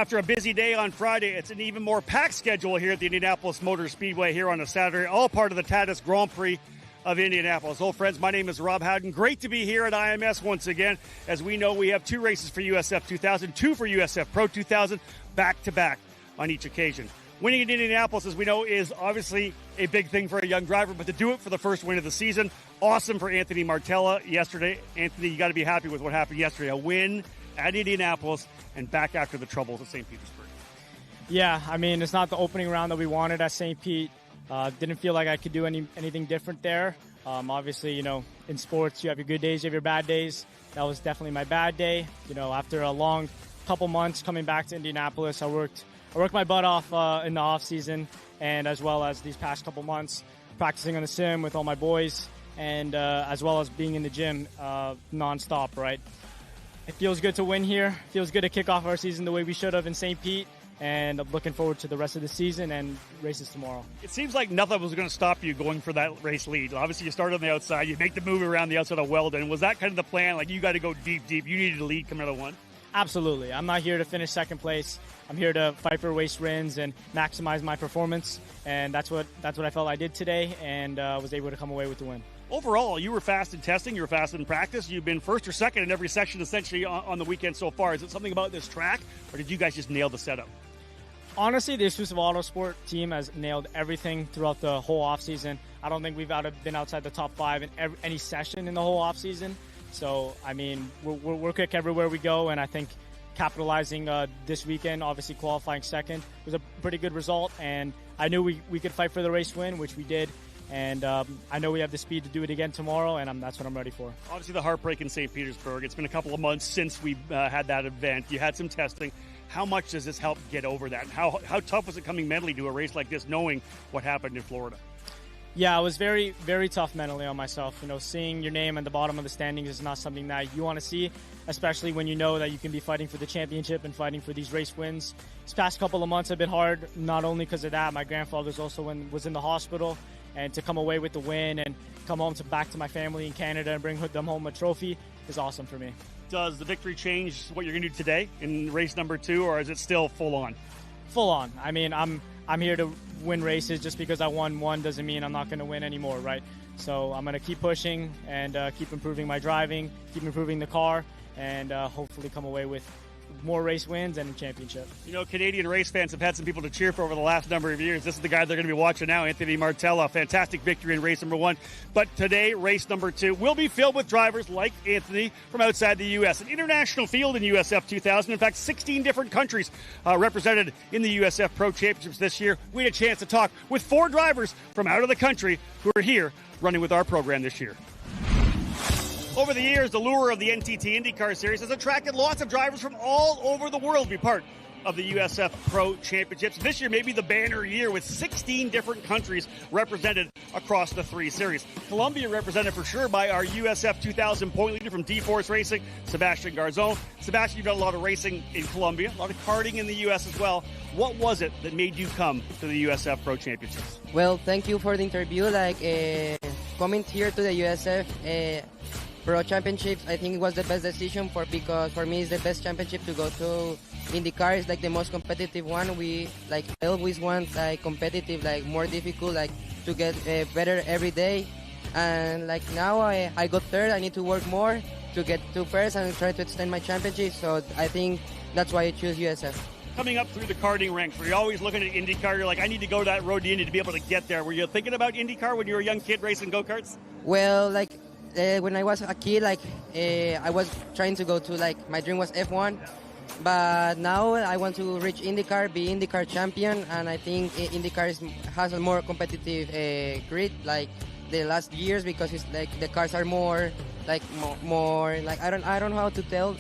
After a busy day on Friday, it's an even more packed schedule here at the Indianapolis Motor Speedway here on a Saturday, all part of the Tatis Grand Prix of Indianapolis. Hello, friends. My name is Rob Howden. Great to be here at IMS once again. As we know, we have two races for USF2000, two for USF Pro 2000, back-to-back on each occasion. Winning in Indianapolis, as we know, is obviously a big thing for a young driver, but to do it for the first win of the season, awesome for Anthony Martella yesterday. Anthony, you got to be happy with what happened yesterday. A win at Indianapolis and back after the troubles at St. Petersburg. Yeah, I mean, it's not the opening round that we wanted at St. Pete. Didn't feel like I could do anything different there. Obviously, you know, in sports, you have your good days, you have your bad days. That was definitely my bad day. You know, after a long couple months coming back to Indianapolis, I worked my butt off in the off season, and as well as these past couple months practicing on the sim with all my boys, and as well as being in the gym nonstop. Right, it feels good to win here. It feels good to kick off our season the way we should have in St. Pete, and I'm looking forward to the rest of the season and races tomorrow. It seems like nothing was going to stop you going for that race lead. Obviously, you started on the outside. You make the move around the outside of Weldon. Was that kind of the plan? Like, you got to go deep. You needed a lead coming out of one? Absolutely. I'm not here to finish second place. I'm here to fight for race wins and maximize my performance, and that's what I felt I did today, and was able to come away with the win. Overall, you were fast in testing, you were fast in practice, you've been first or second in every section essentially on the weekend so far. Is it something about this track, or did you guys just nail the setup? Honestly, the Exclusive Autosport team has nailed everything throughout the whole offseason. I don't think we've been outside the top 5 in any session in the whole offseason. So, I mean, we're quick everywhere we go, and I think capitalizing this weekend, obviously qualifying second, was a pretty good result, and I knew we could fight for the race win, which we did, and I know we have the speed to do it again tomorrow, and that's what I'm ready for. Obviously, the heartbreak in St. Petersburg, it's been a couple of months since we had that event. You had some testing. How much does this help get over that? How tough was it coming mentally to a race like this, knowing what happened in Florida? Yeah, it was very, very tough mentally on myself. You know, seeing your name at the bottom of the standings is not something that you want to see, especially when you know that you can be fighting for the championship and fighting for these race wins. These past couple of months have been hard, not only because of that. My grandfather's also was in the hospital, and to come away with the win and come home back to my family in Canada and bring them home a trophy is awesome for me. Does the victory change what you're going to do today in race number 2, or is it still full on? Full on. I mean, I'm here to win races. Just because I won one doesn't mean I'm not going to win anymore, right? So I'm going to keep pushing and keep improving my driving, keep improving the car, and hopefully come away with more race wins and a championship. You know, Canadian race fans have had some people to cheer for over the last number of years. This is the guy they're going to be watching now, Anthony Martella. Fantastic victory in race number 1. But today, race number 2 will be filled with drivers like Anthony from outside the U.S. An international field in USF2000. In fact, 16 different countries represented in the USF Pro Championships this year. We had a chance to talk with 4 drivers from out of the country who are here running with our program this year. Over the years, the lure of the NTT IndyCar Series has attracted lots of drivers from all over the world to be part of the USF Pro Championships. This year may be the banner year with 16 different countries represented across the 3 series. Colombia represented for sure by our USF2000 point leader from D-Force Racing, Sebastian Garzon. Sebastian, you've done a lot of racing in Colombia, a lot of karting in the U.S. as well. What was it that made you come to the USF Pro Championships? Well, thank you for the interview. Coming here to the USF Pro Championships, I think it was the best decision because for me it's the best championship to go to. IndyCar is like the most competitive one. I always want competitive, more difficult, to get better every day. And now I got third. I need to work more to get to first and try to extend my championship. So I think that's why I choose USF. Coming up through the karting ranks, were you always looking at IndyCar? You're like, I need to go to that road to Indy to be able to get there. Were you thinking about IndyCar when you were a young kid racing go-karts? Well, when I was a kid, I was trying to go to, my dream was F1. But now I want to reach IndyCar, be IndyCar champion, and I think IndyCar has a more competitive grid the last years because it's the cars are more I don't know how to tell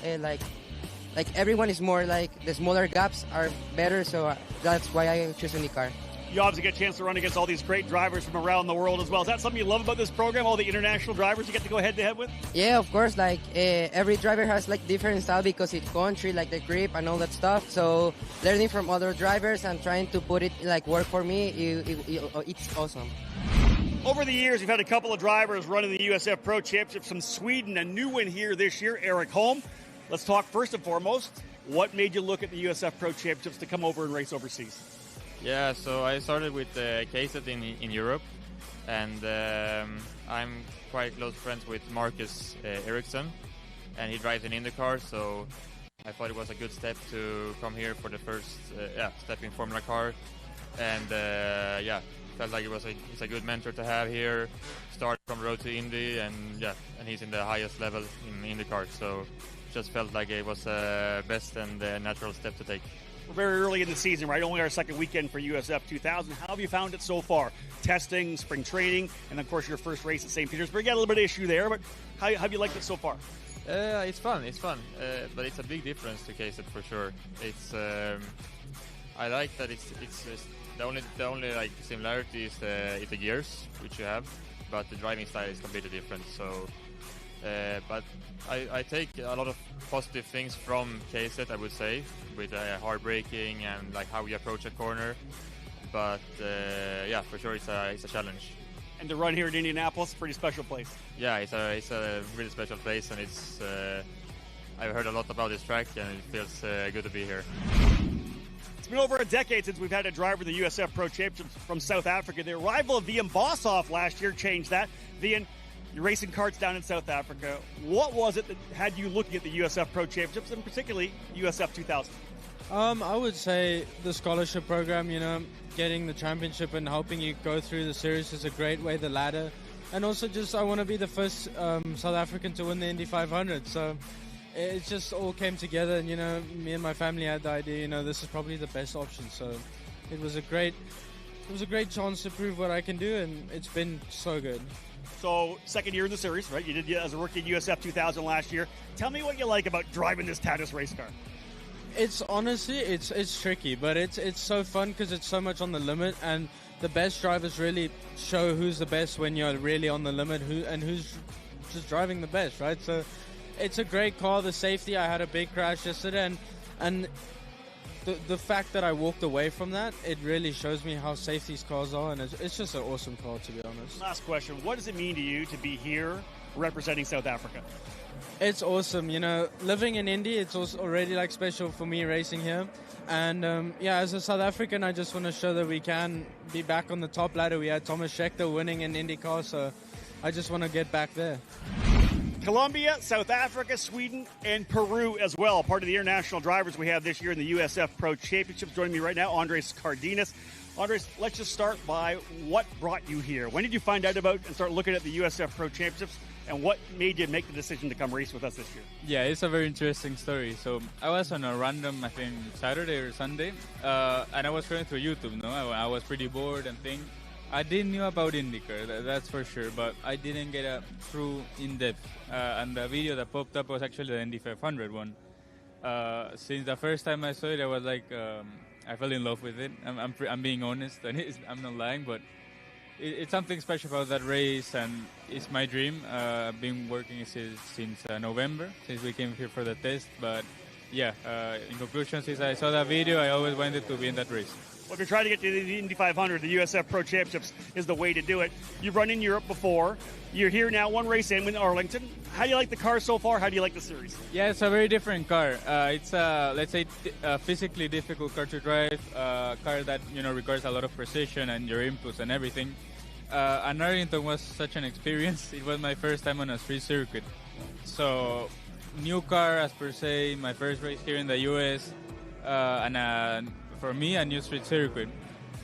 everyone is more the smaller gaps are better, so that's why I choose IndyCar. You obviously get a chance to run against all these great drivers from around the world as well. Is that something you love about this program, all the international drivers you get to go head-to-head with? Yeah, of course. Every driver has different style because each country, the grip and all that stuff. So learning from other drivers and trying to put it work for me, it's awesome. Over the years, you've had a couple of drivers running the USF Pro Championship from Sweden. A new one here this year, Eric Holm. Let's talk first and foremost What made you look at the USF Pro Championships to come over and race overseas? Yeah, so I started with KSET in Europe, and I'm quite close friends with Marcus Ericsson, and he drives an IndyCar, so I thought it was a good step to come here for the first step in Formula Car, and felt like it's a good mentor to have here. Start from road to Indy, and he's in the highest level in IndyCar, so just felt like it was best and natural step to take. We're very early in the season, right? Only our second weekend for USF2000. How have you found it so far? Testing, spring training, and of course your first race at St. Petersburg. You had a little bit of issue there, but how have you liked it so far? It's fun, but it's a big difference to KSET for sure. It's I like that it's the only like similarity is the gears which you have, but the driving style is completely different. So, but I take a lot of positive things from KSET, I would say, with hard braking and like how we approach a corner. But for sure it's a challenge. And to run here in Indianapolis, pretty special place. Yeah, it's a really special place, and it's I've heard a lot about this track, and it feels good to be here. It's been over a decade since we've had a driver in the USF Pro Championships from South Africa. The arrival of Vian Boshoff last year changed that. Vian, you're racing karts down in South Africa. What was it that had you looking at the USF Pro Championships, and particularly USF2000? I would say the scholarship program, getting the championship and helping you go through the series is a great way, the ladder. And also just I want to be the first South African to win the Indy 500. So it just all came together, and, me and my family had the idea, this is probably the best option. So it was a great chance to prove what I can do, and it's been so good. So, second year in the series, right? You did as a rookie in USF2000 last year. Tell me what you like about driving this Tatus race car. It's honestly, it's tricky, but it's so fun because it's so much on the limit, and the best drivers really show who's the best when you're really on the limit, who's just driving the best, right? So it's a great car. The safety, I had a big crash yesterday, and the fact that I walked away from that, it really shows me how safe these cars are, and it's just an awesome car, to be honest. Last question, what does it mean to you to be here representing South Africa? It's awesome, living in Indy, it's also already like special for me racing here. And as a South African, I just want to show that we can be back on the top ladder. We had Thomas Scheckter winning in IndyCar, so I just want to get back there. Colombia, South Africa, Sweden, and Peru as well. Part of the international drivers we have this year in the USF Pro Championships. Joining me right now, Andres Cardenas. Andres, let's just start by what brought you here. When did you find out about and start looking at the USF Pro Championships, and what made you make the decision to come race with us this year? Yeah, it's a very interesting story. So I was on a random, I think, Saturday or Sunday, and I was going through YouTube. I was pretty bored and things. I didn't know about IndyCar, that's for sure, but I didn't get a true in-depth. And the video that popped up was actually the Indy 500 one. Since the first time I saw it, I was like, I fell in love with it. I'm being honest, and I'm not lying, but it's something special about that race, and it's my dream. I've been working since November, since we came here for the test. But in conclusion, since I saw that video, I always wanted to be in that race. Well, if you're trying to get to the Indy 500, the USF Pro Championships is the way to do it. You've run in Europe before. You're here now, one race in Arlington. How do you like the car so far? How do you like the series? Yeah, it's a very different car. It's let's say, a physically difficult car to drive, a car that requires a lot of precision and your inputs and everything. And Arlington was such an experience. It was my first time on a street circuit. So, new car as per se, my first race here in the US, and for me, a new street circuit.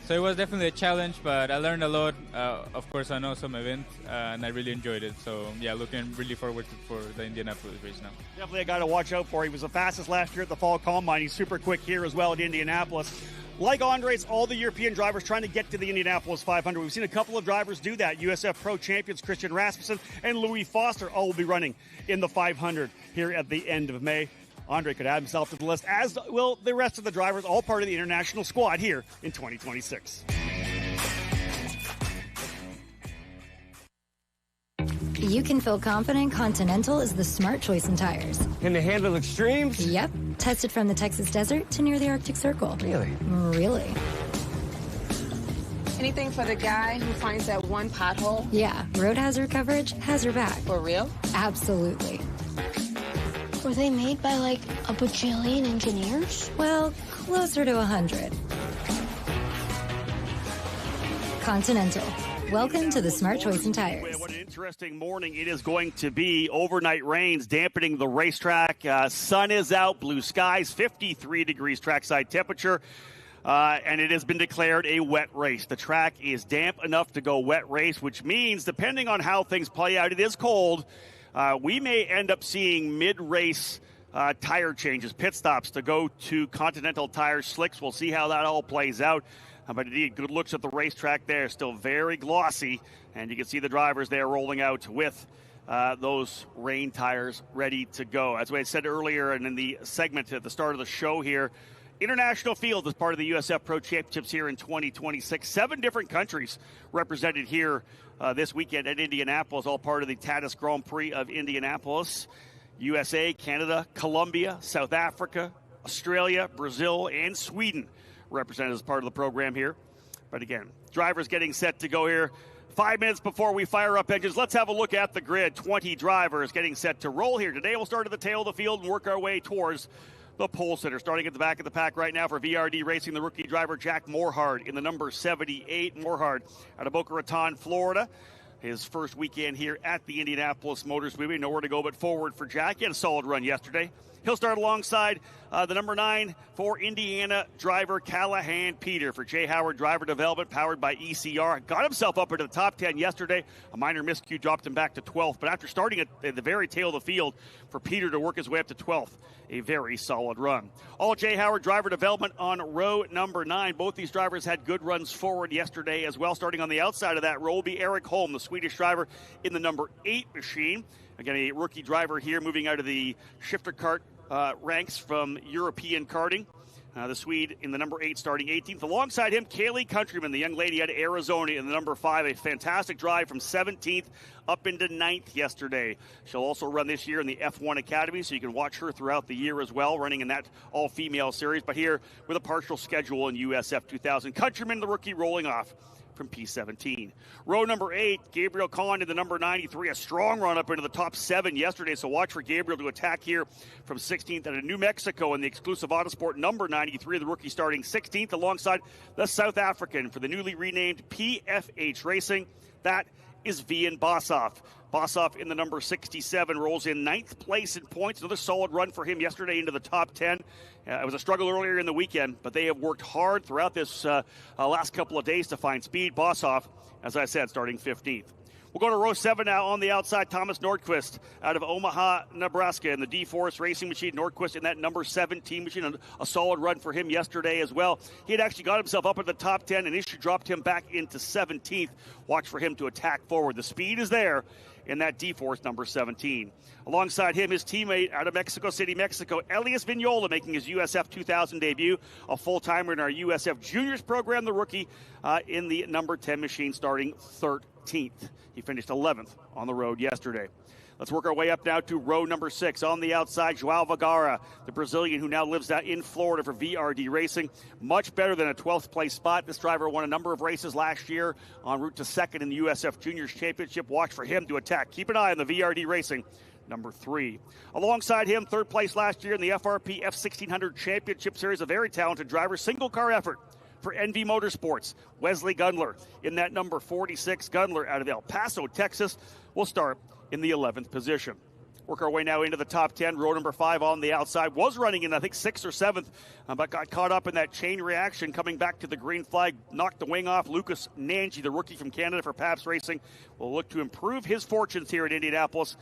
So it was definitely a challenge, but I learned a lot. Of course, an awesome event, and I really enjoyed it. So, looking really forward for the Indianapolis race now. Definitely a guy to watch out for. He was the fastest last year at the Fall Combine. He's super quick here as well at Indianapolis. Like Andres, all the European drivers trying to get to the Indianapolis 500. We've seen a couple of drivers do that. USF Pro champions Christian Rasmussen and Louis Foster all will be running in the 500 here at the end of May. Andre could add himself to the list, as will the rest of the drivers, all part of the international squad here in 2026. You can feel confident Continental is the smart choice in tires. Can they handle extremes? Yep. Tested from the Texas desert to near the Arctic Circle. Really? Really. Anything for the guy who finds that one pothole? Yeah. Road hazard coverage has your back. For real? Absolutely. Were they made by like a bajillion engineers? Well, closer to 100. Continental. Welcome to the Smart Choice in Tires. What an interesting morning it is going to be. Overnight rains dampening the racetrack. Sun is out, blue skies, 53 degrees trackside temperature. And it has been declared a wet race. The track is damp enough to go wet race, which means, depending on how things play out, it is cold. We may end up seeing mid-race tire changes, pit stops to go to Continental Tire slicks. We'll see how that all plays out. But indeed, good looks at the racetrack there. Still very glossy. And you can see the drivers there rolling out with those rain tires ready to go. As we had said earlier and in the segment at the start of the show here, International Field is part of the USF Pro Championships here in 2026. 7 different countries represented here this weekend at Indianapolis, all part of the Tatis Grand Prix of Indianapolis. USA, Canada, Colombia, South Africa, Australia, Brazil, and Sweden represented as part of the program here. But again, drivers getting set to go here. 5 minutes before we fire up engines, let's have a look at the grid. 20 drivers getting set to roll here. Today we'll start at the tail of the field and work our way towards the pole sitter. Starting at the back of the pack right now for VRD Racing, the rookie driver Jack Morhard in the number 78. Morhard out of Boca Raton, Florida. His first weekend here at the Indianapolis Motor Speedway. Nowhere to go but forward for Jack. He had a solid run yesterday. He'll start alongside the number 9 for Indiana driver Callahan Peter for Jay Howard Driver Development, powered by ECR. Got himself up into the top 10 yesterday. A minor miscue dropped him back to 12th. But after starting at the very tail of the field, for Peter to work his way up to 12th, a very solid run. All Jay Howard Driver Development on row number 9. Both these drivers had good runs forward yesterday as well. Starting on the outside of that row will be Eric Holm, the Swedish driver in the number 8 machine. Again, a rookie driver here moving out of the shifter kart ranks from European karting. The Swede in the number 8 starting 18th. Alongside him, Kaylee Countryman, the young lady out of Arizona in the number 5. A fantastic drive from 17th up into 9th yesterday. She'll also run this year in the F1 Academy, so you can watch her throughout the year as well, running in that all-female series. But here with a partial schedule in USF2000. Countryman, the rookie, rolling off from P17. Row number 8, Gabriel Kahn in the number 93. A strong run up into the top 7 yesterday, so watch for Gabriel to attack here from 16th out of New Mexico in the exclusive Autosport number 93. The rookie starting 16th alongside the South African for the newly renamed PFH Racing. That is Vian Bossoff. Bossoff in the number 67 rolls in 9th place in points. Another solid run for him yesterday into the top 10. It was a struggle earlier in the weekend, but they have worked hard throughout this last couple of days to find speed. Bossoff, as I said, starting 15th. We'll go to row 7 now on the outside. Thomas Nordquist out of Omaha, Nebraska in the D-Force Racing Machine. Nordquist in that number 17 machine. A solid run for him yesterday as well. He had actually got himself up in the top 10 and issue dropped him back into 17th. Watch for him to attack forward. The speed is there in that D-Force number 17. Alongside him, his teammate out of Mexico City, Mexico, Elias Vignola, making his USF2000 debut, a full-timer in our USF Juniors program, the rookie in the number 10 machine, starting 13th. He finished 11th on the road yesterday. Let's work our way up now to row number 6. On the outside, João Vergara, the Brazilian who now lives out in Florida for VRD Racing. Much better than a 12th place spot. This driver won a number of races last year en route to 2nd in the USF Juniors Championship. Watch for him to attack. Keep an eye on the VRD Racing number 3. Alongside him, 3rd place last year in the FRP F1600 Championship Series. A very talented driver. Single car effort for NV Motorsports. Wesley Gundler in that number 46. Gundler out of El Paso, Texas, will start in the 11th position. Work our way now into the top 10. Row number 5 on the outside. Was running in, I think, 6th or 7th, but got caught up in that chain reaction coming back to the green flag. Knocked the wing off. Lucas Nanji, the rookie from Canada for Pabst Racing, will look to improve his fortunes here at Indianapolis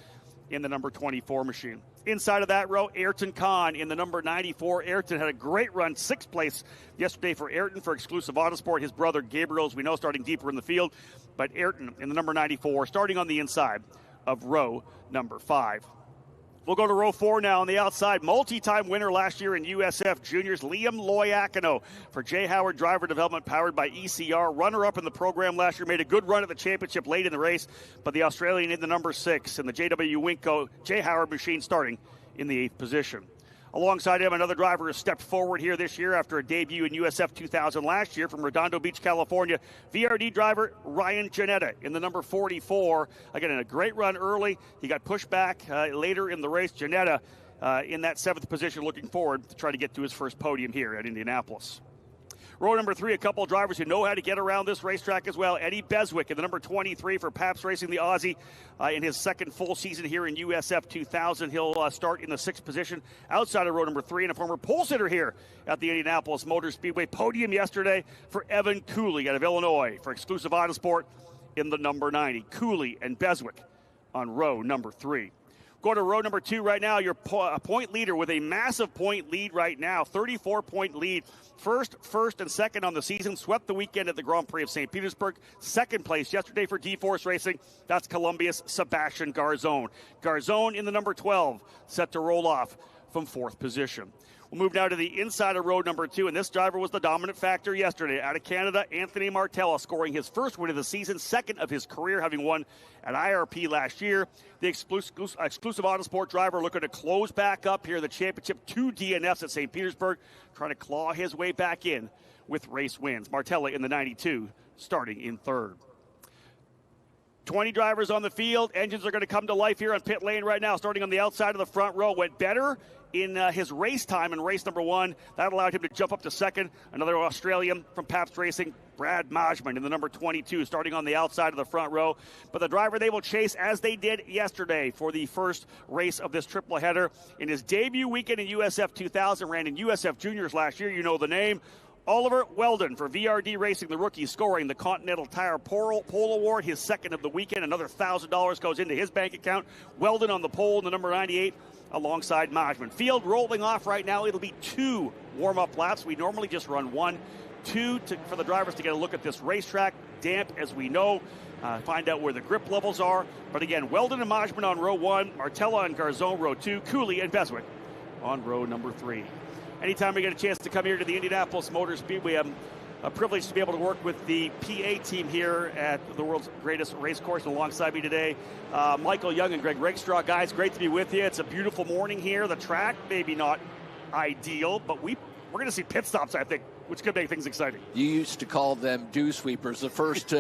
in the number 24 machine. Inside of that row, Ayrton Khan in the number 94. Ayrton had a great run, 6th place yesterday for Ayrton for exclusive Autosport. His brother Gabriel, as we know, starting deeper in the field. But Ayrton in the number 94, starting on the inside of row number 5. We'll go to row 4 now on the outside. Multi-time winner last year in USF Juniors, Liam Loiacono for Jay Howard Driver Development, powered by ECR. Runner-up in the program last year, made a good run at the championship late in the race, but the Australian in the number 6 and the JW Winco Jay Howard machine starting in the 8th position. Alongside him, another driver has stepped forward here this year after a debut in USF 2000 last year from Redondo Beach, California. VRD driver Ryan Janetta in the number 44. Again, in a great run early. He got pushed back later in the race. Janetta in that 7th position, looking forward to try to get to his first podium here at Indianapolis. Row number 3, a couple of drivers who know how to get around this racetrack as well. Eddie Beswick in the number 23 for Pabst Racing, the Aussie, in his second full season here in USF2000. He'll start in the 6th position outside of row number 3, and a former pole sitter here at the Indianapolis Motor Speedway. Podium yesterday for Evan Cooley out of Illinois for Exclusive Autosport in the number 90. Cooley and Beswick on row number 3. Go to row number 2 right now. Your point leader with a massive point lead right now, 34-point lead. First, and second on the season. Swept the weekend at the Grand Prix of St. Petersburg. Second place yesterday for D-Force Racing. That's Colombia's Sebastian Garzón. Garzón in the number 12, set to roll off from 4th position. We'll move now to the inside of row number 2, and this driver was the dominant factor yesterday. Out of Canada, Anthony Martella scoring his first win of the season, second of his career, having won at IRP last year. The exclusive Autosport driver looking to close back up here the championship. 2 DNFs at St. Petersburg, trying to claw his way back in with race wins. Martella in the 92, starting in 3rd. 20 drivers on the field. Engines are going to come to life here on pit lane right now, starting on the outside of the front row. Went better in his race time in race number 1. That allowed him to jump up to 2nd. Another Australian from Pabst Racing, Brad Majman in the number 22, starting on the outside of the front row. But the driver they will chase, as they did yesterday for the first race of this triple header. In his debut weekend in USF 2000, ran in USF Juniors last year. You know the name. Oliver Weldon for VRD Racing, the rookie, scoring the Continental Tire Pole Award, his second of the weekend. Another $1,000 goes into his bank account. Weldon on the pole in the number 98 alongside Majman. Field rolling off right now. It'll be 2 warm-up laps. We normally just run 1. 2 for the drivers to get a look at this racetrack. Damp, as we know. Find out where the grip levels are. But again, Weldon and Majman on row 1. Martella and Garzón row 2. Cooley and Beswick on row number 3. Anytime we get a chance to come here to the Indianapolis Motor Speedway, I'm privileged to be able to work with the PA team here at the world's greatest race course. And alongside me today, Michael Young and Greg Rakestraw. Guys, great to be with you. It's a beautiful morning here. The track, maybe not ideal, but we're going to see pit stops, I think, which could make things exciting. You used to call them dew sweepers. The first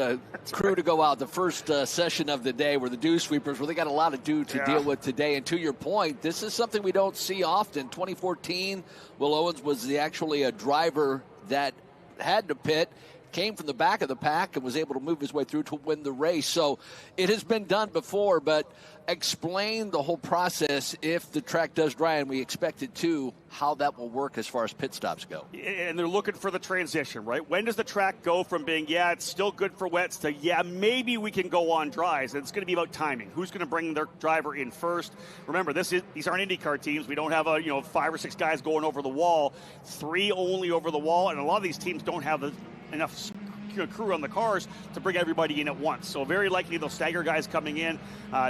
crew to go out, the first session of the day were the dew sweepers, where they got a lot of dew to deal with today. And to your point, this is something we don't see often. 2014, Will Owens was actually a driver that had to pit, came from the back of the pack, and was able to move his way through to win the race. So it has been done before, but explain the whole process if the track does dry, and we expect it to, how that will work as far as pit stops go. And they're looking for the transition, right? When does the track go from being, it's still good for wets, to, maybe we can go on dries? And it's going to be about timing. Who's going to bring their driver in first? Remember, these aren't IndyCar teams. We don't have 5 or 6 guys going over the wall, 3 only over the wall, and a lot of these teams don't have enough crew on the cars to bring everybody in at once. So very likely they'll stagger guys coming in.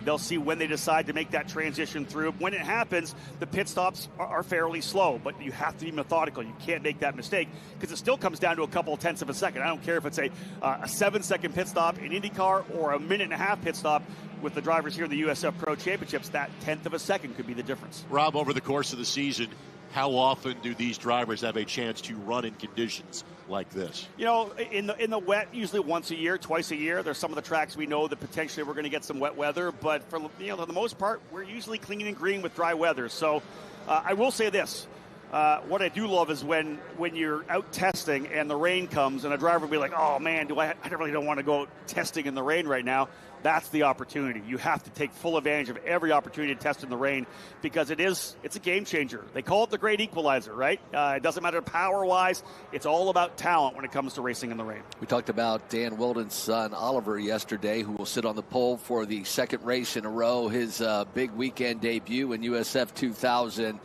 They'll see when they decide to make that transition through. When it happens, the pit stops are fairly slow, but you have to be methodical. You can't make that mistake because it still comes down to a couple of tenths of a second. I don't care if it's a 7-second pit stop in IndyCar or a 1.5-minute pit stop with the drivers here in the USF Pro Championships. That tenth of a second could be the difference. Rob, over the course of the season, how often do these drivers have a chance to run in conditions like this? In the wet, usually once a year, twice a year. There's some of the tracks we know that potentially we're going to get some wet weather, but for the most part, we're usually clean and green with dry weather. So I will say this. What I do love is when you're out testing and the rain comes and a driver will be like, oh man, I really don't want to go out testing in the rain right now. That's the opportunity. You have to take full advantage of every opportunity to test in the rain because it's a game changer. They call it the great equalizer, right? It doesn't matter power-wise. It's all about talent when it comes to racing in the rain. We talked about Dan Weldon's son, Oliver, yesterday, who will sit on the pole for the second race in a row, his big weekend debut in USF 2000.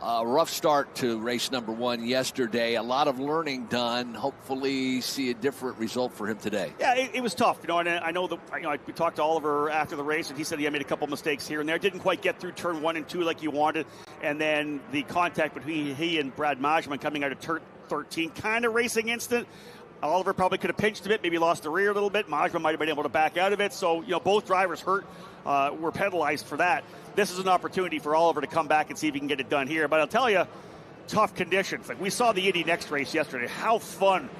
Rough start to race number 1 yesterday. A lot of learning done. Hopefully see a different result for him today. Yeah, it was tough. And I know we talked to Oliver after the race, and he said he made a couple mistakes here and there. Didn't quite get through turn 1 and 2 like he wanted. And then the contact between he and Brad Majman coming out of turn 13, kind of racing instant. Oliver probably could have pinched a bit, maybe lost the rear a little bit. Majman might have been able to back out of it. So, both drivers were penalized for that. This is an opportunity for Oliver to come back and see if he can get it done here. But I'll tell you, tough conditions. Like we saw the Indy Next race yesterday. How fun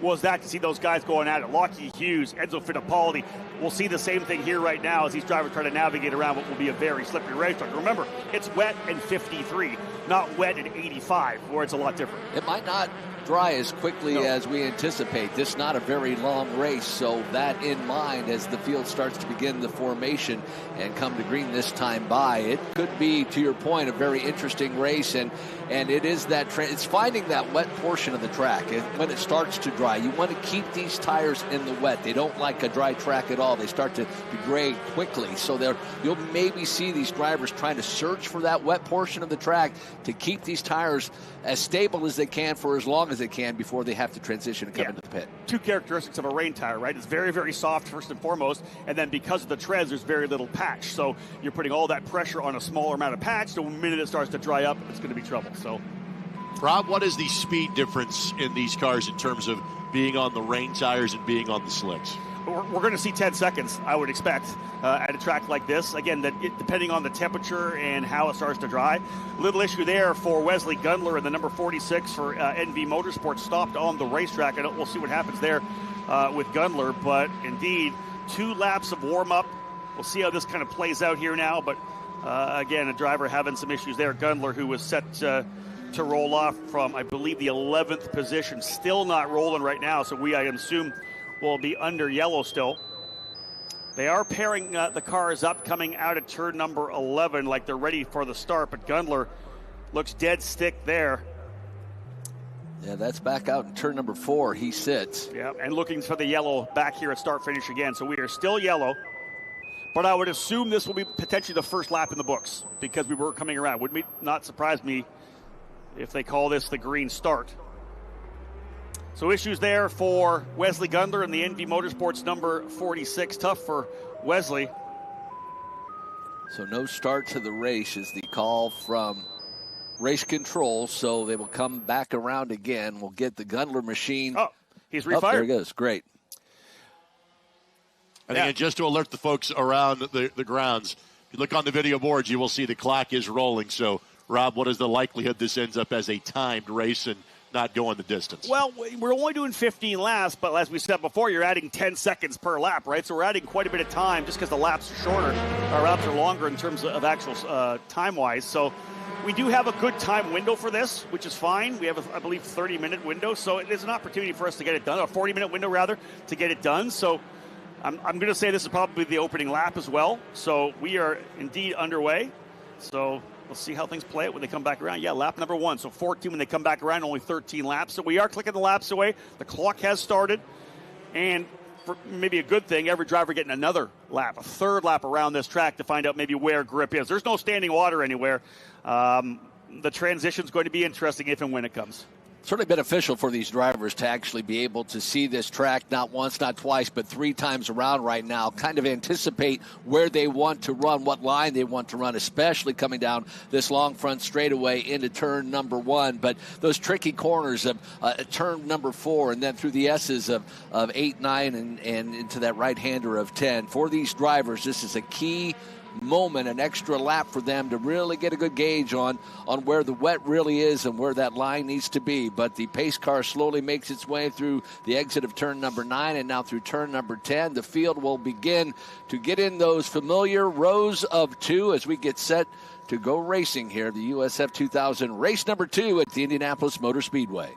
was that to see those guys going at it. Lockie Hughes, Enzo Fittipaldi. We'll see the same thing here right now as these drivers try to navigate around what will be a very slippery racetrack. Remember, it's wet and 53, not wet and 85, where it's a lot different. It might not dry as quickly as we anticipate. This is not a very long race, so that in mind as the field starts to begin the formation and come to green this time by, it could be, to your point, a very interesting race, and it is that it's finding that wet portion of the track. When it starts to dry, you want to keep these tires in the wet. They don't like a dry track at all. They start to degrade quickly, so you'll maybe see these drivers trying to search for that wet portion of the track to keep these tires as stable as they can for as long as they can before they have to transition and come into the pit. Two characteristics of a rain tire, right? It's very, very soft first and foremost, and then because of the treads, there's very little patch. So you're putting all that pressure on a smaller amount of patch. So the minute it starts to dry up, it's going to be trouble. So, Rob, what is the speed difference in these cars in terms of being on the rain tires and being on the slicks? We're going to see 10 seconds, I would expect, at a track like this. Again, depending on the temperature and how it starts to dry. Little issue there for Wesley Gundler and the number 46 for NV Motorsports stopped on the racetrack. And we'll see what happens there with Gundler. But indeed, 2 laps of warm-up. We'll see how this kind of plays out here now. But again, a driver having some issues there. Gundler, who was set to roll off from, I believe, the 11th position. Still not rolling right now. So I assume, will be under yellow still. They are pairing the cars up coming out of turn number 11 like they're ready for the start, but Gundler looks dead stick there. Yeah, that's back out in turn number 4. He sits. Yeah, and looking for the yellow back here at start finish again. So we are still yellow, but I would assume this will be potentially the first lap in the books because we were coming around. Would not surprise me if they call this the green start. So issues there for Wesley Gundler and the NV Motorsports number 46. Tough for Wesley. So no start to the race is the call from race control. So they will come back around again. We'll get the Gundler machine. Oh, he's refired. Oh, there he goes. Great. And again, just to alert the folks around the grounds, if you look on the video boards, you will see the clock is rolling. So, Rob, what is the likelihood this ends up as a timed race and not going the distance? Well, we're only doing 15 laps, but as we said before, you're adding 10 seconds per lap, right? So we're adding quite a bit of time just because the laps are shorter. Our laps are longer in terms of actual time-wise. So we do have a good time window for this, which is fine. We have, I believe, 30-minute window. So there's an opportunity for us to get it done, a 40-minute window, rather, to get it done. So I'm going to say this is probably the opening lap as well. So we are indeed underway. So we'll see how things play out when they come back around. Yeah, lap number 1. So 14 when they come back around, only 13 laps. So we are clicking the laps away. The clock has started. And for maybe a good thing, every driver getting another lap, a third lap around this track to find out maybe where grip is. There's no standing water anywhere. The transition's going to be interesting if and when it comes. Certainly beneficial for these drivers to actually be able to see this track not once, not twice, but 3 times around right now, kind of anticipate where they want to run, what line they want to run, especially coming down this long front straightaway into turn number 1. But those tricky corners of turn number 4 and then through the S's of 8, 9, and into that right-hander of 10. For these drivers, this is a key moment, an extra lap for them to really get a good gauge on where the wet really is and where that line needs to be. But the pace car slowly makes its way through the exit of turn number 9 and now through turn number 10. The field will begin to get in those familiar rows of 2 as we get set to go racing here. The USF2000 race number 2 at the Indianapolis Motor Speedway.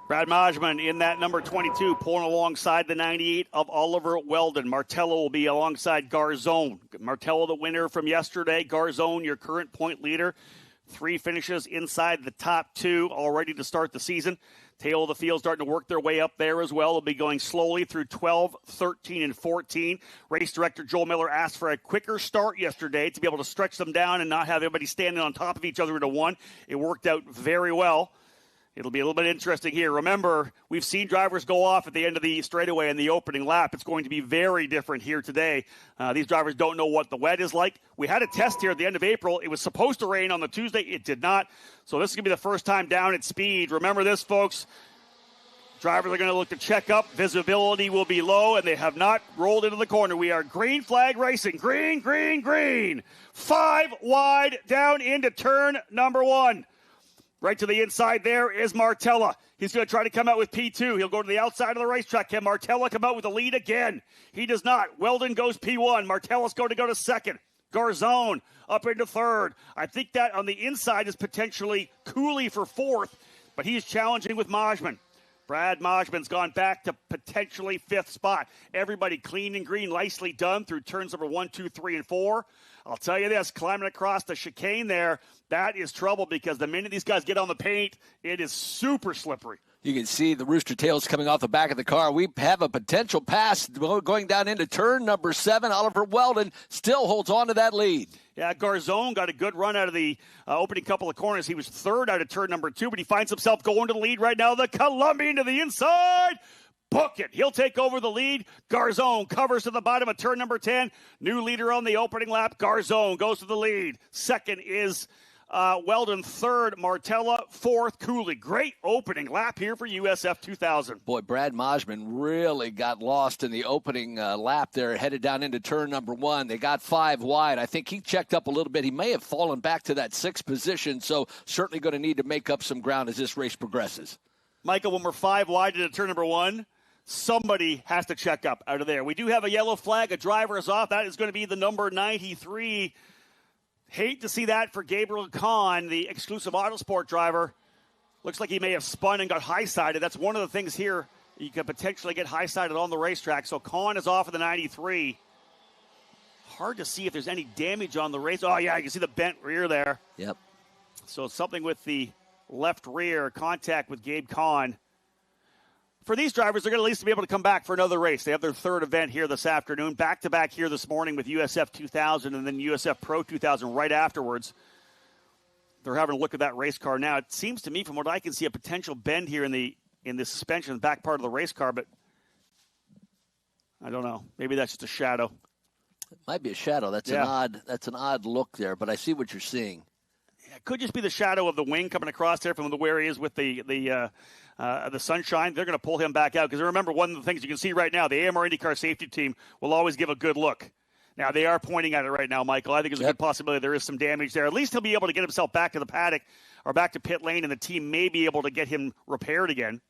Brad Majman in that number 22, pulling alongside the 98 of Oliver Weldon. Martello will be alongside Garzone. Martello, the winner from yesterday. Garzone, your current point leader. 3 finishes inside the top 2, all ready to start the season. Tail of the field starting to work their way up there as well. They'll be going slowly through 12, 13, and 14. Race director Joel Miller asked for a quicker start yesterday to be able to stretch them down and not have everybody standing on top of each other into one. It worked out very well. It'll be a little bit interesting here. Remember, we've seen drivers go off at the end of the straightaway in the opening lap. It's going to be very different here today. These drivers don't know what the wet is like. We had a test here at the end of April. It was supposed to rain on the Tuesday. It did not. So this is going to be the first time down at speed. Remember this, folks. Drivers are going to look to check up. Visibility will be low, and they have not rolled into the corner. We are green flag racing. Green, green, green. 5 wide down into turn number 1. Right to the inside there is Martella. He's going to try to come out with P2. He'll go to the outside of the racetrack. Can Martella come out with the lead again? He does not. Weldon goes P1. Martella's going to go to second. Garzone up into third. I think that on the inside is potentially Cooley for fourth, but he's challenging with Majman. Brad Majman's gone back to potentially fifth spot. Everybody clean and green, nicely done through turns number 1, 2, 3, and 4. I'll tell you this, climbing across the chicane there, that is trouble because the minute these guys get on the paint, it is super slippery. You can see the rooster tails coming off the back of the car. We have a potential pass going down into turn number 7. Oliver Weldon still holds on to that lead. Yeah, Garzone got a good run out of the opening couple of corners. He was third out of turn number 2, but he finds himself going to the lead right now. The Colombian to the inside. Book it. He'll take over the lead. Garzone covers to the bottom of turn number 10. New leader on the opening lap. Garzone goes to the lead. Second is Weldon. Third, Martella. Fourth, Cooley. Great opening lap here for USF 2000. Boy, Brad Majman really got lost in the opening lap there, headed down into turn number 1. They got 5 wide. I think he checked up a little bit. He may have fallen back to that 6th position, so certainly going to need to make up some ground as this race progresses. Michael, when we're 5 wide into turn number 1, somebody has to check up out of there. We do have a yellow flag. A driver is off. That is going to be the number 93. Hate to see that for Gabriel Kahn, the exclusive Autosport driver. Looks like he may have spun and got high-sided. That's one of the things here. You could potentially get high-sided on the racetrack. So Kahn is off of the 93. Hard to see if there's any damage on the race. Oh, yeah, you can see the bent rear there. Yep. So something with the left rear, contact with Gabe Kahn. For these drivers, they're going to at least be able to come back for another race. They have their third event here this afternoon, back-to-back here this morning with USF 2000 and then USF Pro 2000 right afterwards. They're having a look at that race car now. It seems to me, from what I can see, a potential bend here in the suspension, the back part of the race car, but I don't know. Maybe that's just a shadow. It might be a shadow. That's an odd look there, but I see what you're seeing. It could just be the shadow of the wing coming across there from where he is with the sunshine. They're going to pull him back out because remember, one of the things you can see right now, the AMR IndyCar safety team will always give a good look. Now, they are pointing at it right now, Michael. I think there's a good possibility there is some damage there. At least he'll be able to get himself back to the paddock or back to pit lane, and the team may be able to get him repaired again.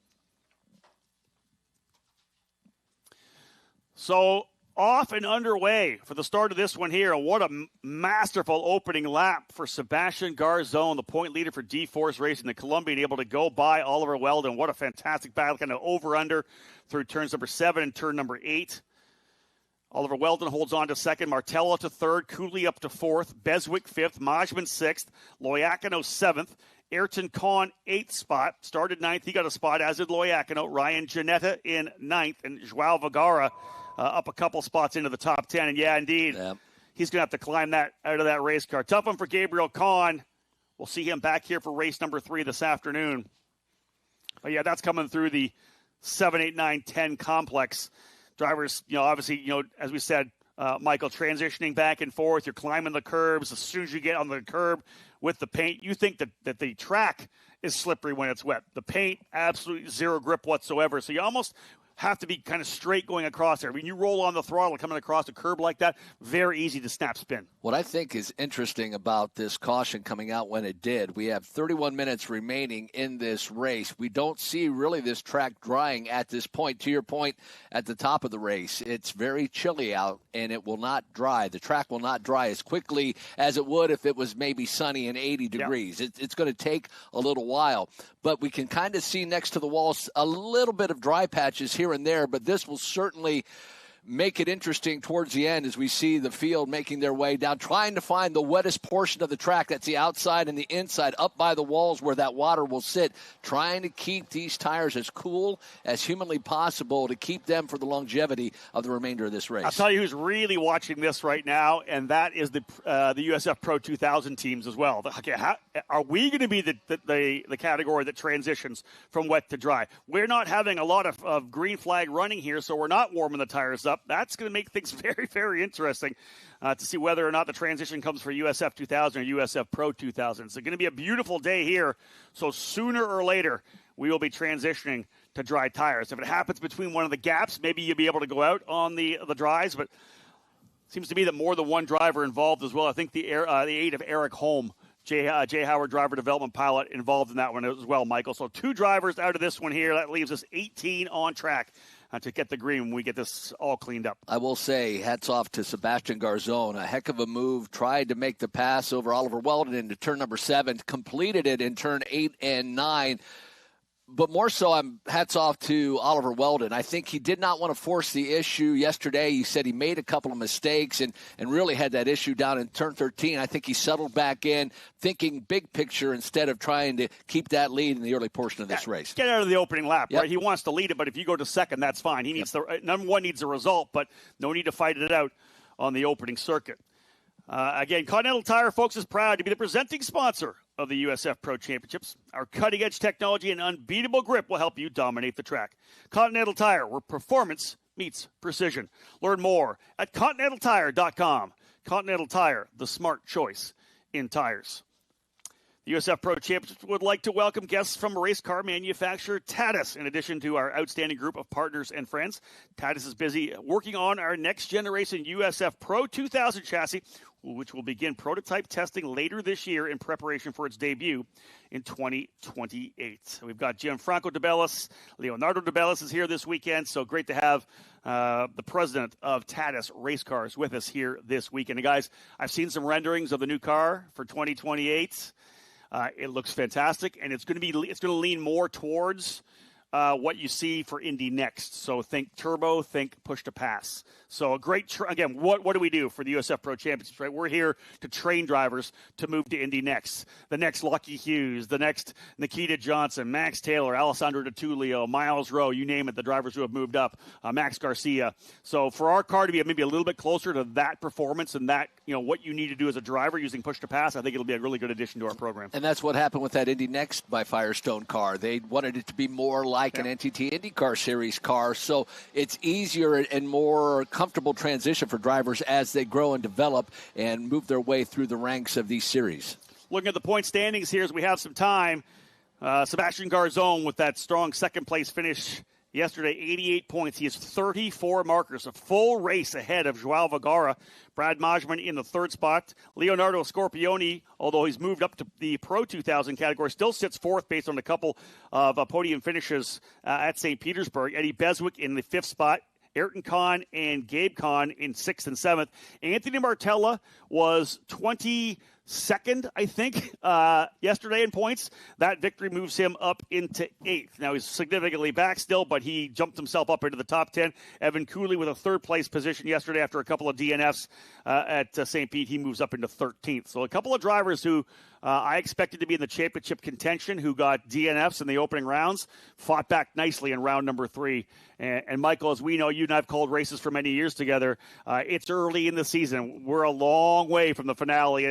So off and underway for the start of this one here. What a masterful opening lap for Sebastian Garzone, the point leader for D-Force Racing, the Colombian, able to go by Oliver Weldon. What a fantastic battle, kind of over-under through turns number 7 and turn number 8. Oliver Weldon holds on to second, Martella to third, Cooley up to fourth, Beswick fifth, Majman sixth, Loiacono seventh, Ayrton Kahn 8th spot, started 9th. He got a spot, as did Loiacono. Ryan Janetta in 9th, and Joao Vergara up a couple spots into the top 10. And, yeah, indeed, he's going to have to climb that out of that race car. Tough one for Gabriel Kahn. We'll see him back here for race number 3 this afternoon. But, yeah, that's coming through the 7, 8, 9, 10 complex. Drivers, obviously, as we said, Michael, transitioning back and forth. You're climbing the curbs. As soon as you get on the curb with the paint, you think that the track is slippery when it's wet. The paint, absolutely zero grip whatsoever. So you almost have to be kind of straight going across there. When you roll on the throttle coming across a curb like that, very easy to snap spin. What I think is interesting about this caution coming out when it did, we have 31 minutes remaining in this race. We don't see really this track drying at this point. To your point at the top of the race, it's very chilly out and it will not dry. The track will not dry as quickly as it would if it was maybe sunny and 80 degrees. It's going to take a little while. But we can kind of see next to the walls a little bit of dry patches here and there, but this will certainly make it interesting towards the end as we see the field making their way down, trying to find the wettest portion of the track. That's the outside and the inside, up by the walls where that water will sit, trying to keep these tires as cool as humanly possible to keep them for the longevity of the remainder of this race. I'll tell you who's really watching this right now, and that is the USF Pro 2000 teams as well. Okay, are we going to be the category that transitions from wet to dry? We're not having a lot of green flag running here, so we're not warming the tires up. That's going to make things very, very interesting to see whether or not the transition comes for USF 2000 or USF Pro 2000. It's going to be a beautiful day here, so sooner or later we will be transitioning to dry tires. If it happens between one of the gaps, maybe you'll be able to go out on the dries, but it seems to me that more than one driver involved as well. I think the aid of Eric Holm Jay Howard, driver development pilot, involved in that one as well, Michael. So 2 drivers out of this one here. That leaves us 18 on track to get the green when we get this all cleaned up. I will say, hats off to Sebastian Garzon. A heck of a move. Tried to make the pass over Oliver Weldon into turn number 7. Completed it in turn 8 and 9. But more so, hats off to Oliver Weldon. I think he did not want to force the issue yesterday. He said he made a couple of mistakes and really had that issue down in turn 13. I think he settled back in, thinking big picture instead of trying to keep that lead in the early portion of this race. Get out of the opening lap, right? He wants to lead it, but if you go to second, that's fine. He needs number one needs a result, but no need to fight it out on the opening circuit. Again, Continental Tire, folks, is proud to be the presenting sponsor of the USF Pro Championships. Our cutting-edge technology and unbeatable grip will help you dominate the track. Continental Tire, where performance meets precision. Learn more at ContinentalTire.com. Continental Tire, the smart choice in tires. The USF Pro Championships would like to welcome guests from race car manufacturer Tatis. In addition to our outstanding group of partners and friends, Tatis is busy working on our next generation USF Pro 2000 chassis, which will begin prototype testing later this year in preparation for its debut in 2028. We've got Gianfranco DeBellis. Leonardo DeBellis is here this weekend, so great to have the president of Tatis Race Cars with us here this weekend. And guys, I've seen some renderings of the new car for 2028. It looks fantastic, and it's going to lean more towards what you see for Indy next. So think turbo, think push to pass. So a great, again, what do we do for the USF Pro Championships, right? We're here to train drivers to move to Indy next. The next Lucky Hughes, the next Nikita Johnson, Max Taylor, Alessandro DiTullio, Miles Rowe, you name it, the drivers who have moved up, Max Garcia. So for our car to be maybe a little bit closer to that performance and that, what you need to do as a driver using push to pass, I think it'll be a really good addition to our program. And that's what happened with that Indy Next by Firestone car. They wanted it to be more like an NTT IndyCar Series car, so it's easier and more comfortable transition for drivers as they grow and develop and move their way through the ranks of these series. Looking at the point standings here as we have some time, Sebastian Garzon with that strong second-place finish yesterday, 88 points. He has 34 markers, a full race ahead of Joao Vergara. Brad Majman in the third spot. Leonardo Scorpioni, although he's moved up to the Pro 2000 category, still sits fourth based on a couple of podium finishes at St. Petersburg. Eddie Beswick in the fifth spot. Ayrton Khan and Gabe Khan in 6th and 7th. Anthony Martella was 22nd, I think, yesterday in points. That victory moves him up into 8th. Now, he's significantly back still, but he jumped himself up into the top 10. Evan Cooley with a third-place position yesterday after a couple of DNFs at St. Pete. He moves up into 13th. So a couple of drivers who I expected to be in the championship contention who got DNFs in the opening rounds, fought back nicely in round number 3. And Michael, as we know, you and I have called races for many years together. It's early in the season. We're a long way from the finale